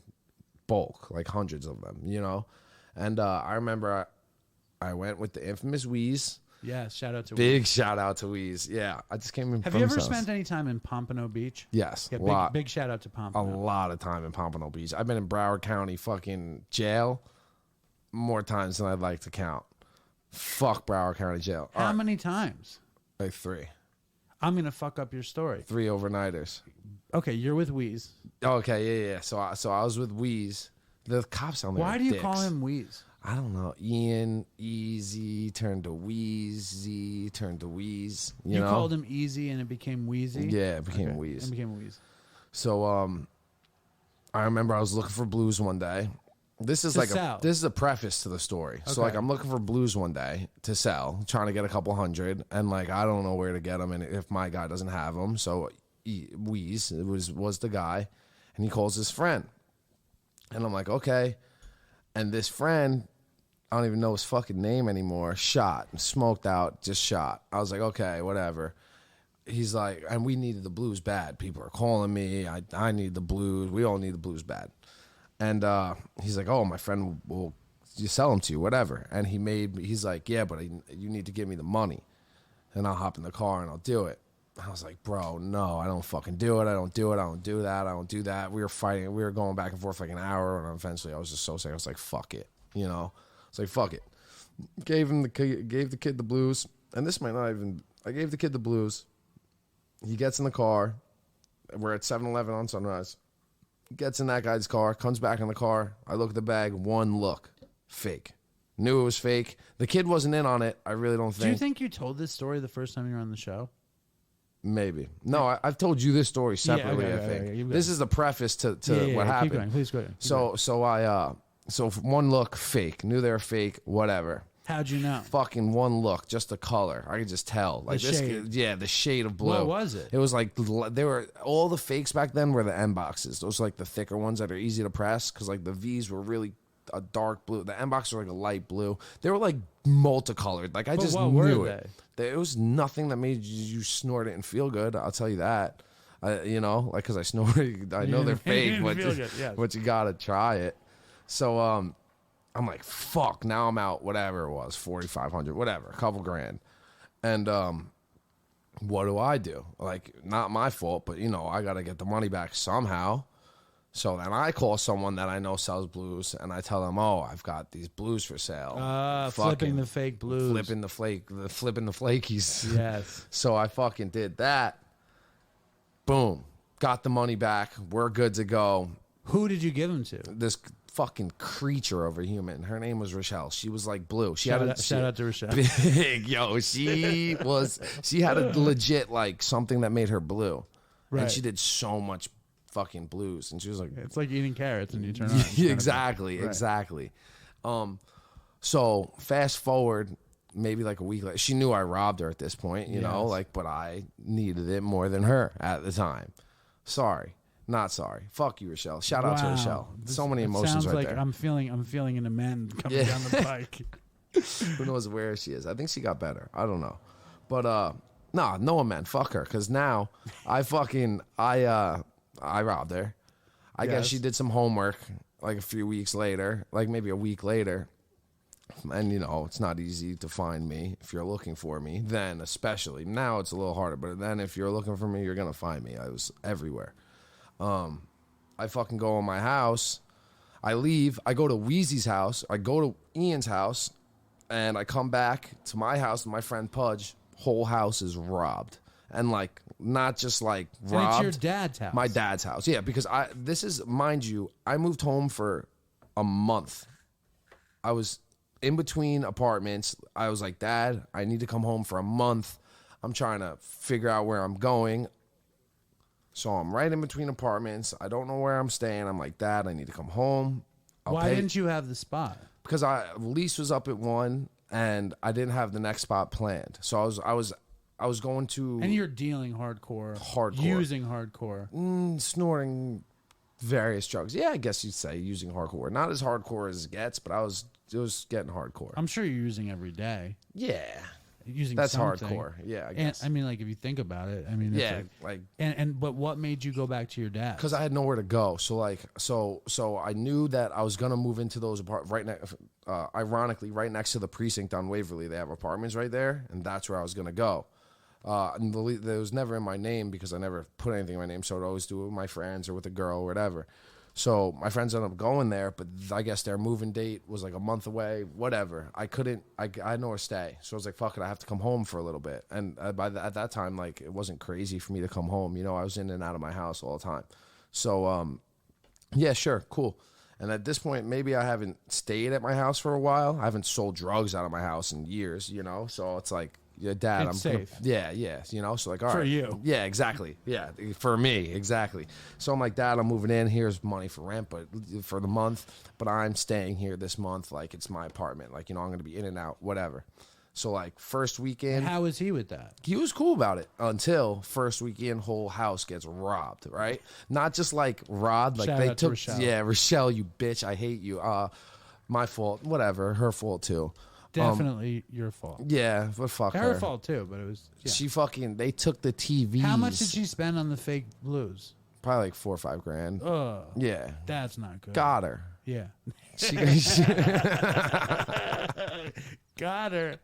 bulk, like hundreds of them, you know? And I remember I went with the infamous Wheeze. Yeah, shout out to Big shout out to Wheeze. Yeah, I just came in Have from you ever South. spent any time in Pompano Beach? Yes, Yeah, a lot. big shout out to A Pompano. lot of time in Pompano Beach. I've been in Broward County fucking jail more times than I'd like to count. Fuck Broward County jail. How many times? Like 3. I'm going to fuck up your story. 3 overnighters. Okay, you're with Wheeze. Okay, yeah. So I was with Wheeze. The cops on there. Why are do you dicks. call him Wheeze? I don't know. Ian, Easy, turned to Wheezy, turned to Wheeze. You know? called him Easy and it became Wheezy? Yeah, it became Okay, Wheeze. It became Wheeze. So I remember I was looking for blues one day. This is this is a preface to the story. So Okay. like I'm looking for blues one day to sell, trying to get a couple hundred, and like I don't know where to get them, and if my guy doesn't have them, so Wheeze was the guy, and he calls his friend, and I'm like okay, and this friend, I don't even know his fucking name anymore. Shot, smoked out, just shot. I was like okay, whatever. He's like, and we needed the blues bad. People are calling me. I need the blues. We all need the blues bad. And he's like, oh, my friend will you sell them to you, whatever. And he's like, yeah, but you need to give me the money. And I'll hop in the car and I'll do it. I was like, bro, no, I don't fucking do it. I don't do it. I don't do that. I don't do that. We were fighting. We were going back and forth like an hour. And eventually I was just so sick. I was like, fuck it. You know? I was like, fuck it. Gave the kid the blues. And this might not even, I gave the kid the blues. He gets in the car. We're at 7-Eleven on Sunrise. Gets in that guy's car, comes back in the car. I look at the bag, one look. Fake. Knew it was fake. The kid wasn't in on it. I really don't think. Do you think you told this story the first time you were on the show? Maybe. No, I've told you this story separately, okay, I think. okay, you've got This it. is the preface to Yeah, what happened. Keep going. Please go ahead. So one look, fake. Knew they were fake, whatever. How'd you know? Fucking one look, just the color. I could just tell. Like The this shade. kid- yeah, the shade of blue. What was it? It was like they were all the fakes back then were the M boxes. Those are like the thicker ones that are easy to press because like the V's were really a dark blue. The M boxes were like a light blue. They were like multicolored. Like I But just what knew were it. It was nothing that made you snort it and feel good. I'll tell you that. You know, like because I snorted, I know they're fake, but feel good, yes. but you gotta try it. So I'm like, fuck, now I'm out, whatever it was, 4,500, whatever, a couple grand. And what do I do? Like, not my fault, but, you know, I got to get the money back somehow. So then I call someone that I know sells blues, and I tell them, oh, I've got these blues for sale. Flipping the fake blues. Flipping the flakies. Yes. So I fucking did that. Boom. Got the money back. We're good to go. Who did you give them to? This fucking creature of a human. Her name was Rochelle. She was like blue. Shout out to Rochelle. Big, yo, she had a legit, like, something that made her blue. Right. And she did so much fucking blues. And she was like, it's like eating carrots and you turn on. Exactly. So fast forward, maybe like a week later, she knew I robbed her at this point, you know, like, but I needed it more than her at the time. Sorry. Not sorry. Fuck you, Rochelle. Shout out to Rochelle. So many emotions sounds right like there. I'm feeling an amend coming down the pike. Who knows where she is? I think she got better. I don't know. But no amend. Fuck her. Because now I robbed her. I guess she did some homework like a few weeks later, like maybe a week later. And, you know, it's not easy to find me if you're looking for me. Then especially. Now it's a little harder. But then if you're looking for me, you're going to find me. I was everywhere. I fucking go in my house. I leave. I go to Wheezy's house. I go to Ian's house. And I come back to my house and my friend Pudge. Whole house is robbed. And, like, not just, like, robbed. And it's your dad's house. My dad's house. Yeah, because mind you, I moved home for a month. I was in between apartments. I was like, Dad, I need to come home for a month. I'm trying to figure out where I'm going. So I'm right in between apartments. I don't know where I'm staying. I'm like, Dad, I need to come home. Why didn't you have the spot? Because lease was up at 1, and I didn't have the next spot planned. So I was going to. And you're dealing hardcore. Using hardcore. Snorting various drugs. Yeah, I guess you'd say using hardcore. Not as hardcore as it gets, but it was getting hardcore. I'm sure you're using every day. Yeah. Using that's something. Hardcore. Yeah, I guess. And, I mean, like, if you think about it, I mean, it's but what made you go back to your dad? Because I had nowhere to go. So I knew that I was gonna move into those ironically, right next to the precinct on Waverly. They have apartments right there, and that's where I was gonna go. And there was never in my name because I never put anything in my name, so I'd always do it with my friends or with a girl or whatever. So my friends ended up going there, but I guess their moving date was like a month away, whatever. I had nowhere to stay. So I was like, fuck it, I have to come home for a little bit. And at that time, like, it wasn't crazy for me to come home. You know, I was in and out of my house all the time. So, yeah, sure, cool. And at this point, maybe I haven't stayed at my house for a while. I haven't sold drugs out of my house in years, you know? So it's like, yeah, Dad, it's safe. Yeah, you know, so like, all right. For you. Yeah, exactly. Yeah, for me, exactly. So I'm like, Dad, I'm moving in. Here's money for rent, but for the month, but I'm staying here this month. Like, it's my apartment. Like, you know, I'm going to be in and out, whatever. So, like, first weekend. And how was he with that? He was cool about it until first weekend, whole house gets robbed, right? Not just, like, robbed. Like, Shout out to Rochelle. Yeah, Rochelle, you bitch. I hate you. My fault. Whatever. Her fault, too. Definitely your fault. Yeah, but fuck her. Her fault too, but it was. Yeah. They took the TVs. How much did she spend on the fake blues? Probably like $4 or $5 grand. Yeah. That's not good. Got her. Yeah. She Got her.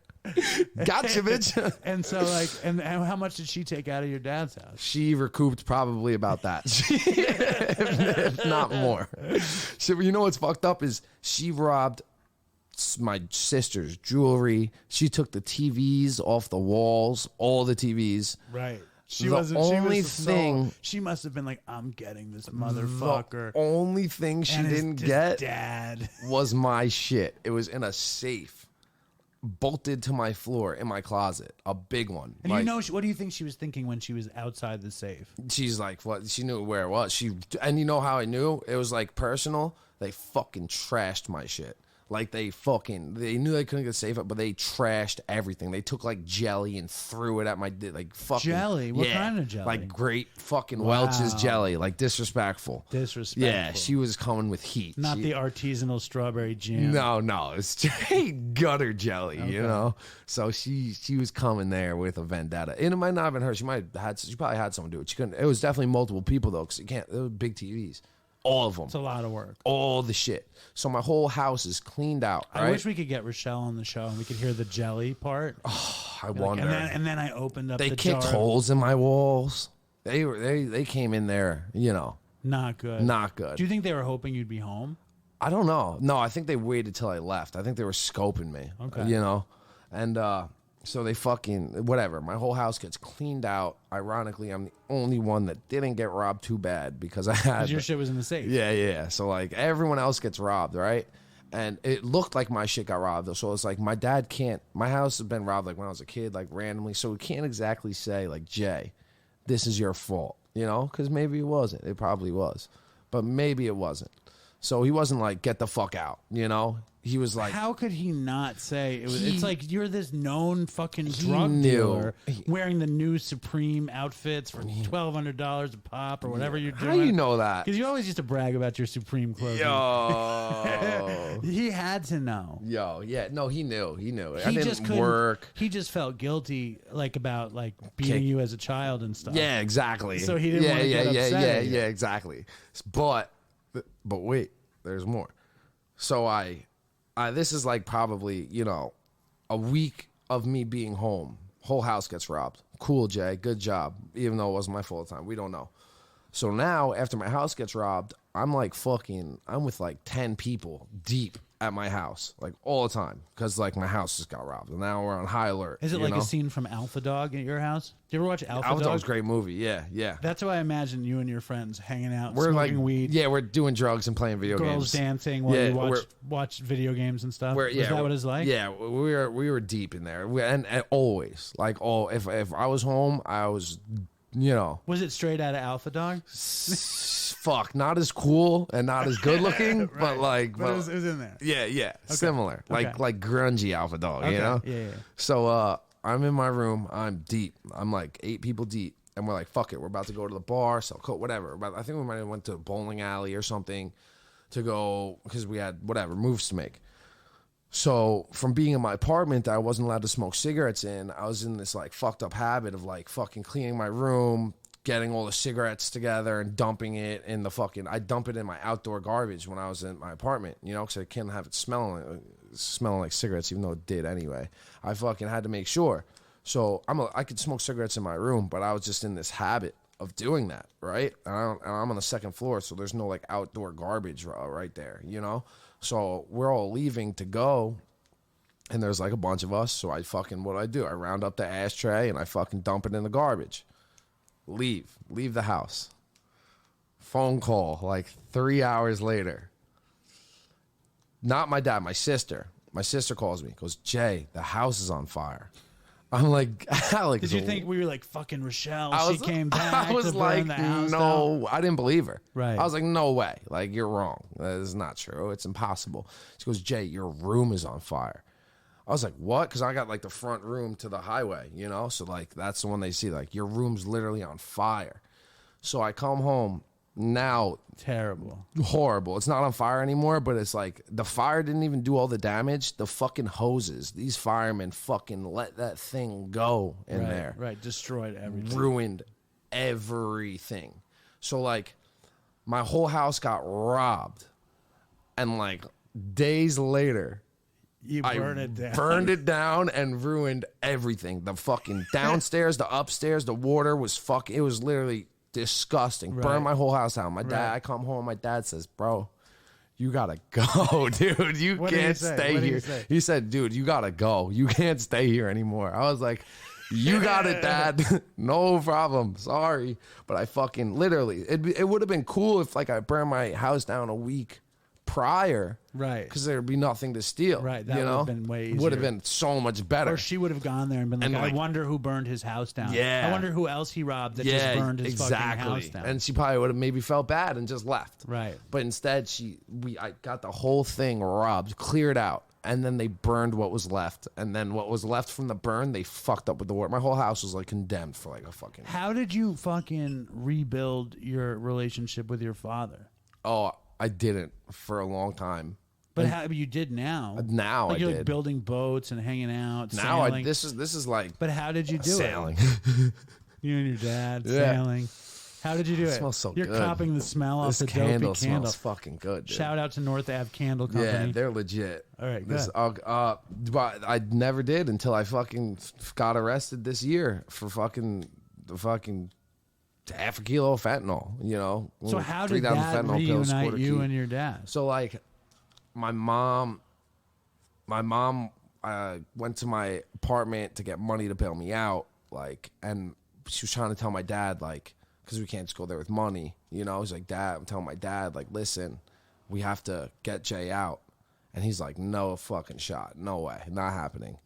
Gotcha, bitch. And so, like, and how much did she take out of your dad's house? She recouped probably about that, if not more. So, you know what's fucked up is she robbed my sister's jewelry. She took the TVs off the walls, all the TVs. Right. She must have been like, I'm getting this motherfucker. The only thing she didn't get dad was my shit. It was in a safe, bolted to my floor in my closet, a big one. And, like, you know, what do you think she was thinking when she was outside the safe? She's like, what? She knew where it was. And you know how I knew? It was like personal. They fucking trashed my shit. Like, they knew they couldn't get safe up, but they trashed everything. They took, like, jelly and threw it at my, like, fucking. Jelly? What kind of jelly? Like, grape fucking Welch's jelly. Like, disrespectful. Yeah, she was coming with heat. Not the artisanal strawberry jam. No. It's straight gutter jelly, you know? So she was coming there with a vendetta. And it might not have been her. She probably had someone do it. She couldn't. It was definitely multiple people, though, because you can't. It was big TVs. All of them. It's a lot of work. All the shit. So my whole house is cleaned out. Right? I wish we could get Rochelle on the show and we could hear the jelly part. I wonder. And then I opened up. They the kicked jar. holes in my walls. They came in there, Not good. Not good. Do you think they were hoping you'd be home? I don't know. No, I think they waited till I left. I think they were scoping me. Okay. And so they fucking whatever. My whole house gets cleaned out. Ironically, I'm the only one that didn't get robbed too bad because I had Your shit was in the safe. Yeah. So like everyone else gets robbed, right? And it looked like my shit got robbed. So it's like my dad can't. My house has been robbed like when I was a kid, like randomly. So we can't exactly say like, Jay, this is your fault, because maybe it wasn't. It probably was, but maybe it wasn't. So he wasn't like, get the fuck out, He was like, how could he not say it was? It's like you're this known fucking drug knew. dealer wearing the new Supreme outfits for $1,200 a pop or whatever you're doing. How you know that? Because you always used to brag about your Supreme clothing. Yo, He had to know. yeah, no, he knew. I He didn't just couldn't work. He just felt guilty, like about like beating you as a child and stuff. Yeah, exactly. So he didn't want to get upset at you. Yeah, exactly. But wait, there's more. So this is like probably, a week of me being home. Whole house gets robbed. Cool, Jay. Good job. Even though it wasn't my fault at the time. We don't know. So now, after my house gets robbed, I'm with like 10 people deep at my house, like all the time, because like my house just got robbed. And now we're on high alert. Is it like a scene from Alpha Dog at your house? Do you ever watch Alpha Dog? Alpha Dog's a great movie. Yeah. That's how I imagine you and your friends hanging out, We're smoking like, weed. yeah, we're doing drugs and playing video Girls games. dancing while you watch video games and stuff. Is that what it's like? Yeah, we were deep in there, and always if I was home, I was, Was it straight out of Alpha Dog? fuck, not as cool and not as good looking, right. but like, but it was in there. Yeah, okay. Similar, like grungy Alpha Dog, Yeah. So I'm in my room, I'm deep, I'm like 8 people deep. And we're like, fuck it, we're about to go to the bar, sell coke, whatever. I think we might have went to a bowling alley or something to go, because we had, moves to make. So from being in my apartment that I wasn't allowed to smoke cigarettes in, I was in this like fucked up habit of like fucking cleaning my room, getting all the cigarettes together and dumping it in the I dump it in my outdoor garbage when I was in my apartment, because I can't have it smelling like cigarettes, even though it did anyway. I fucking had to make sure. So I could smoke cigarettes in my room, but I was just in this habit of doing that, right? And I'm on the second floor, so there's no like outdoor garbage right there, So we're all leaving to go, and there's like a bunch of us. So what do I do? I round up the ashtray and I fucking dump it in the garbage. Leave the house. Phone call like 3 hours later. Not my dad, my sister. My sister calls me, goes, Jay, the house is on fire. I'm like, Alex. Did you think we were like fucking Rochelle? She came back I was to burn like, the house no, down? I didn't believe her. Right. I was like, no way. Like, you're wrong. That is not true. It's impossible. She goes, Jay, your room is on fire. I was like, what? Because I got like the front room to the highway, So like, that's the one they see. Like, your room's literally on fire. So I come home. Now, terrible, horrible. It's not on fire anymore, but it's like the fire didn't even do all the damage. The fucking hoses, these firemen fucking let that thing go in there. Right, destroyed everything. Ruined everything. So like my whole house got robbed, and like days later, I burned it down and ruined everything. The fucking downstairs, the upstairs, the water was it was literally disgusting. Right. Burned my whole house down. My dad, I come home, my dad says, bro, you gotta go, dude. You can't stay here. He said, dude, you gotta go. You can't stay here anymore. I was like, you got it, Dad. No problem. Sorry. But I fucking literally, it would have been cool if like I burned my house down a week prior, right? Because there'd be nothing to steal, right? That would have been way easier. Would have been so much better. Or she would have gone there and been like, I wonder who burned his house down. Yeah, I wonder who else he robbed that just burned his fucking house down. And she probably would have maybe felt bad and just left, right? But instead, I got the whole thing robbed, cleared out, and then they burned what was left, and then what was left from the burn, they fucked up with the water. My whole house was like condemned for like a fucking. How did you fucking rebuild your relationship with your father? Oh, I didn't for a long time. But how you did now? Now like I you're did. Like building boats and hanging out. Now sailing. This is like. But how did you do sailing. it? You and your dad sailing. How did you do it? Smells so You're good. copying the smell off This the Dopey candle candle. smells fucking good, dude. Shout out to North Ave Candle Company. Yeah, they're legit. All right, This, good. but I never did until I fucking got arrested this year for fucking half a kilo of fentanyl. You know. So how did 3,000 that fentanyl pills, reunite quarter you key. and your dad? So like, my mom went to my apartment to get money to bail me out, like, and she was trying to tell my dad, like, because we can't just go there with money, you know. He's like, Dad, I'm telling my dad, like, listen, we have to get Jay out, and he's like, no fucking shot, no way, not happening.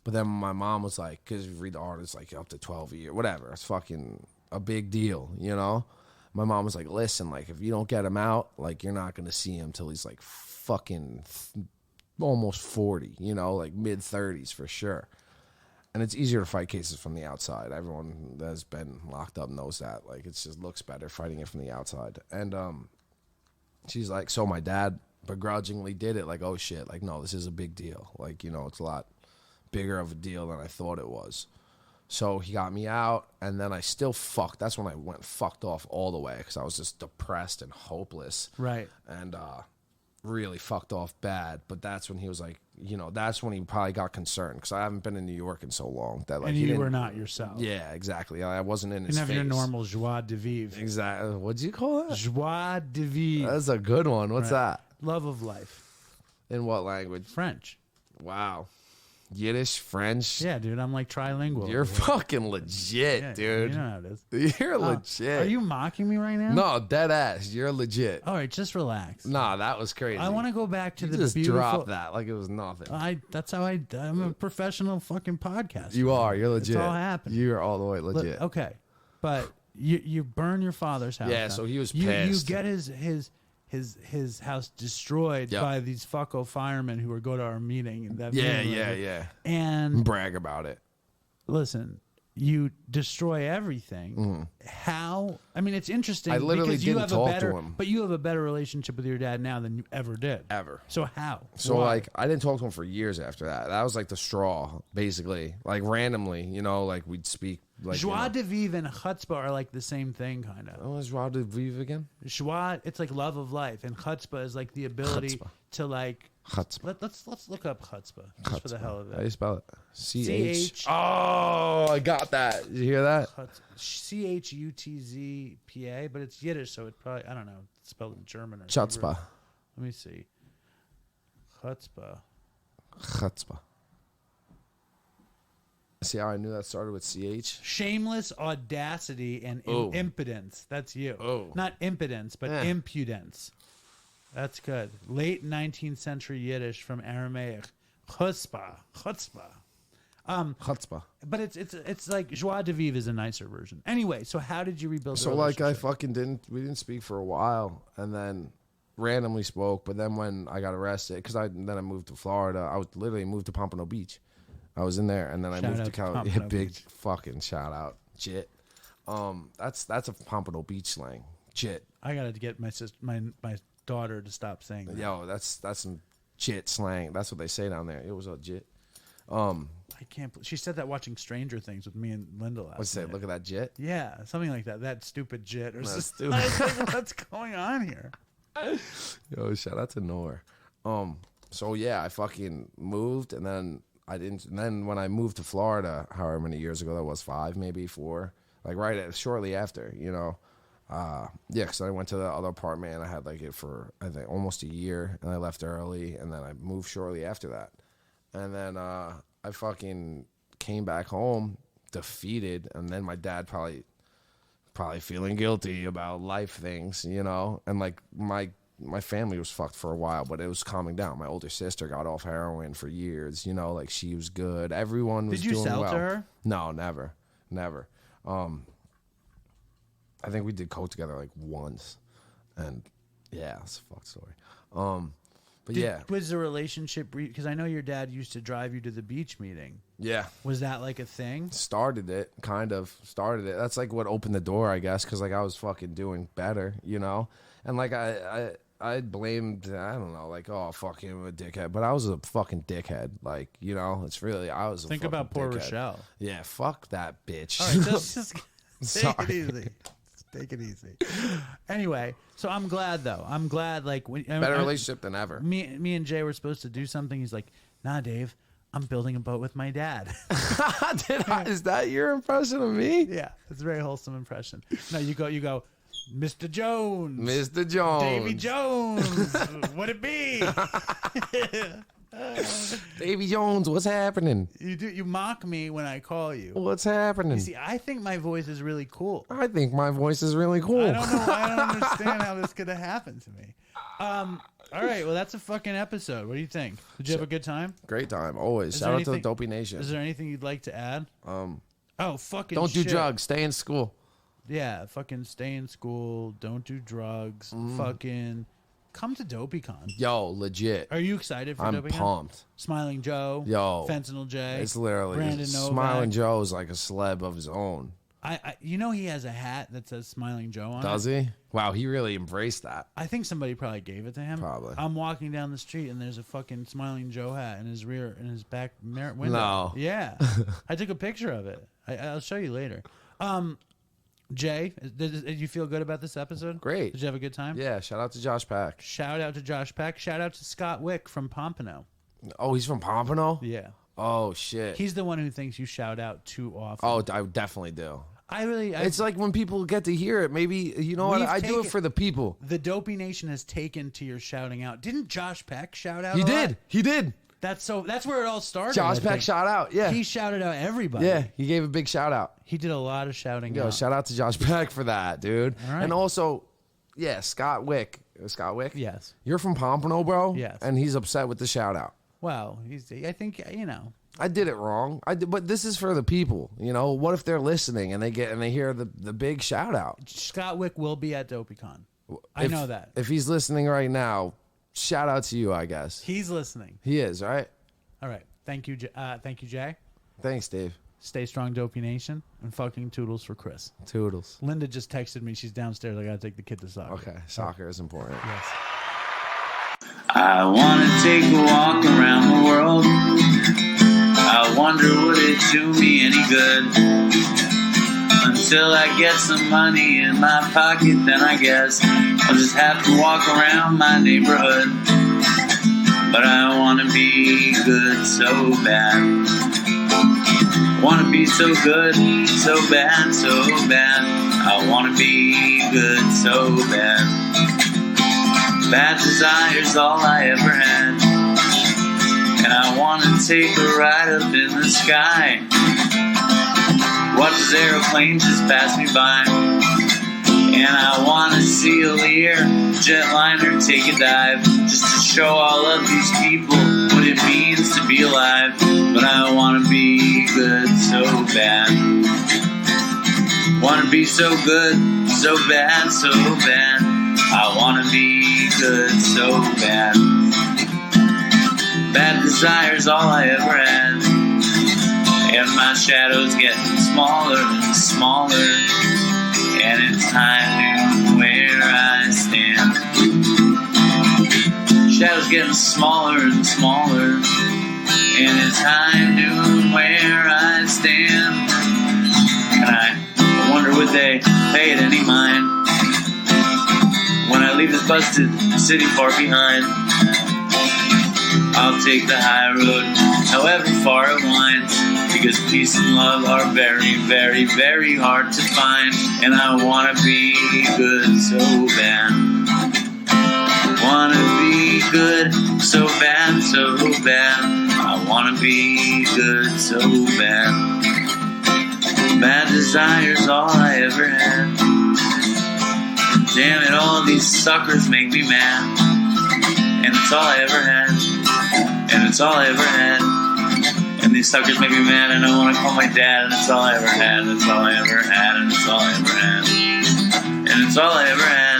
But then my mom was like, because you read the artists, like, up to 12 a year, whatever, it's fucking a big deal, you know. My mom was like, listen, like, if you don't get him out, like, you're not gonna see him till he's like fucking almost 40, you know, like mid-30s for sure. And it's easier to fight cases from the outside. Everyone that's been locked up knows that. Like, it just looks better fighting it from the outside. And she's like, so my dad begrudgingly did it. Like, oh, shit. Like, no, this is a big deal. Like, you know, it's a lot bigger of a deal than I thought it was. So he got me out, and then I still fucked. That's when I went fucked off all the way because I was just depressed and hopeless. Right. And really fucked off bad. But that's when he was like, you know, that's when he probably got concerned because I haven't been in New York in so long that, like, And he you didn't, were not yourself. Yeah, exactly. I wasn't in You his didn't have face. your normal joie de vivre. Exactly. What'd you call that? Joie de vivre. That's a good one. What's that? Love of life. In what language? French. Wow. Yiddish, French. Yeah, dude. I'm like trilingual. You're fucking legit, Yeah, dude. You know how it is. You're legit. Are you mocking me right now? No, dead ass. You're legit. All right, just relax. Nah, that was crazy. I want to go back to You the just beautiful. dropped that like it was nothing. That's how I'm a professional fucking podcaster. You are. You're legit. It's all happening. You are all the way Look, legit. okay, but you burn your father's house. Yeah, down. so he was You pissed. get his house destroyed Yep. by these fucko firemen who would go to our meeting. And that Yeah, meeting, yeah, like, yeah. And Brag about it. listen, you destroy everything. How? I mean, it's interesting. I literally because you didn't have talk a to better, him. but you have a better relationship with your dad now than you ever did. Ever. So how? So, Why? like, I didn't talk to him for years after that. That was, like, the straw, basically. Like, randomly, you know, like, we'd speak. Like, joie de vivre and chutzpah are like the same thing, kind of. What was joie de vivre again? Joie, it's like love of life, and chutzpah is like the ability Chutzpah. to like. Chutzpah. Let's look up chutzpah just for the hell of How do it. you spell it? C-H. C-H. Oh, I got that. Did you hear that? Chutzpah, but it's Yiddish, so it probably I don't know. It's spelled in German or Chutzpah. Hebrew. Let me see. Chutzpah. Chutzpah. See how I knew that started with CH? Shameless audacity and Oh. impudence. That's you. Oh. Not impudence, but Eh. impudence. That's good. Late 19th century Yiddish from Aramaic. Chutzpah. Chutzpah. Chutzpah. But it's like joie de vivre is a nicer version. Anyway, so how did you rebuild the So, like, I relationship? we didn't speak for a while, and then randomly spoke, but then when I got arrested, because then I moved to Florida, I was literally moved to Pompano Beach. I was in there, and then I Shout moved out to to California. Pompano Big Beach. fucking shout out. Jit. That's a Pompano Beach slang. Jit. I got to get my sister, my daughter to stop saying that. Yo, that's some jit slang. That's what they say down there. It was a jit. I can't. She said that watching Stranger Things with me and Linda last What's that? night. Look at that jit. Yeah, something like that. That stupid jit or That's something. I was like, what's going on here? Yo, shout out to Nor. So yeah, I fucking moved, and then I didn't. And then when I moved to Florida, however many years ago that was, 5, maybe 4, like shortly after, you know. Yeah, because I went to the other apartment and I had like it for I think almost a year, and I left early, and then I moved shortly after that, and then I fucking came back home defeated, and then my dad probably feeling guilty about life things, you know, and like my family was fucked for a while, but it was calming down. My older sister got off heroin for years, you know, like she was good. Everyone was Did you doing sell well. to her? No, never. I think we did coke together like once, and yeah, it's a fucked story. But yeah, Was the relationship because I know your dad used to drive you to the beach meeting. yeah, Was that like a thing? started it. That's like what opened the door, I guess, because like I was fucking doing better, you know, and like I blamed, I don't know, like, oh, fuck him, a dickhead. But I was a fucking dickhead. Like, you know, it's really, I was a Think fucking about poor dickhead. Rochelle. Yeah, fuck that bitch. All right, just take Sorry. it easy. Take it easy. Anyway, so I'm glad though. I'm glad like Better relationship than ever. Me and Jay were supposed to do something. He's like, nah, Dave, I'm building a boat with my dad. Is that your impression of me? Yeah, it's a very wholesome impression. No, you go, Mr. Jones. Mr. Jones. Davy Jones. Would it be? Davy Jones, what's happening? You mock me when I call you. What's happening? You see, I think my voice is really cool. I think my voice is really cool. I don't know. I don't understand how this could have happened to me. All right, well, that's a fucking episode. What do you think? Did you have a good time? Great time, always. Shout out to the Dopey Nation. Is there anything you'd like to add? Oh, fucking don't do shit. drugs. Stay in school. Yeah, fucking stay in school. Don't do drugs. Fucking come to DopeyCon. Yo, legit. Are you excited for DopeyCon? I'm pumped. Smiling Joe. Yo. Fentanyl Jay. It's literally Brandon Novak. Smiling Joe is like a celeb of his own. You know he has a hat that says Smiling Joe on it? Does he? Wow, he really embraced that. I think somebody probably gave it to him. Probably. I'm walking down the street and there's a fucking Smiling Joe hat in his back mirror window. No. Yeah. I took a picture of it. I'll show you later. Jay, did you feel good about this episode? Great. Did you have a good time? Yeah, shout out to Josh Peck. Shout out to Josh Peck. Shout out to Scott Wick from Pompano. Oh, he's from Pompano? Yeah. Oh, shit. He's the one who thinks you shout out too often. Oh, I definitely do. It's like when people get to hear it, maybe, you know what? I do it for the people. The Dopey Nation has taken to your shouting out. Didn't Josh Peck shout out? He did. That's where it all started. Josh Peck shout out, yeah. He shouted out everybody. Yeah, he gave a big shout out. He did a lot of shouting out. Yo, shout out to Josh Peck for that, dude. All right. And also, yeah, Scott Wick. Scott Wick? Yes. You're from Pompano, bro? Yes. And he's upset with the shout out. Well, I think, you know. I did it wrong. But this is for the people. You know, what if they're listening and they hear the big shout out? Scott Wick will be at DopeyCon. I know that. If he's listening right now, shout out to you, I guess. He's listening. He is, right? All right. Thank you, Jay. Thanks, Dave. Stay strong, Dopey Nation, and fucking toodles for Chris. Toodles. Linda just texted me. She's downstairs. I gotta take the kid to soccer. Okay, soccer is important. Yes. I want to take a walk around the world. I wonder would it do me any good? Until I get some money in my pocket, then I guess I'll just have to walk around my neighborhood. But I want to be good so bad. Want to be so good, so bad, so bad. I want to be good so bad. Bad desire's all I ever had. And I want to take a ride up in the sky. Watch this aeroplane just pass me by. And I want to see a Lear jetliner take a dive, just to show all of these people what it means to be alive. But I want to be good so bad. Want to be so good, so bad, so bad. I want to be good so bad. Bad desire's all I ever had. And my shadow's getting smaller and smaller. And it's time to where I stand. Shadow's getting smaller and smaller. And it's time to where I stand. And I wonder would they pay it any mind when I leave this busted city far behind. I'll take the high road, however far it winds, because peace and love are very, very, very hard to find. And I want to be good so bad. Want to be good so bad, so bad. I want to be good so bad. Bad desire's all I ever had. Damn it, all these suckers make me mad. And it's all I ever had. And it's all I ever had. And these suckers make me mad, and I want to call my dad. And it's all I ever had. And it's all I ever had. And it's all I ever had. And it's all I ever had.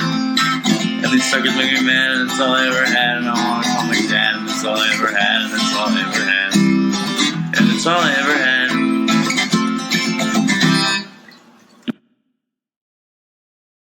And these suckers make me mad, and it's all I ever had. And I want to call my dad. And it's all I ever had. And it's all I ever had. And it's all I ever had.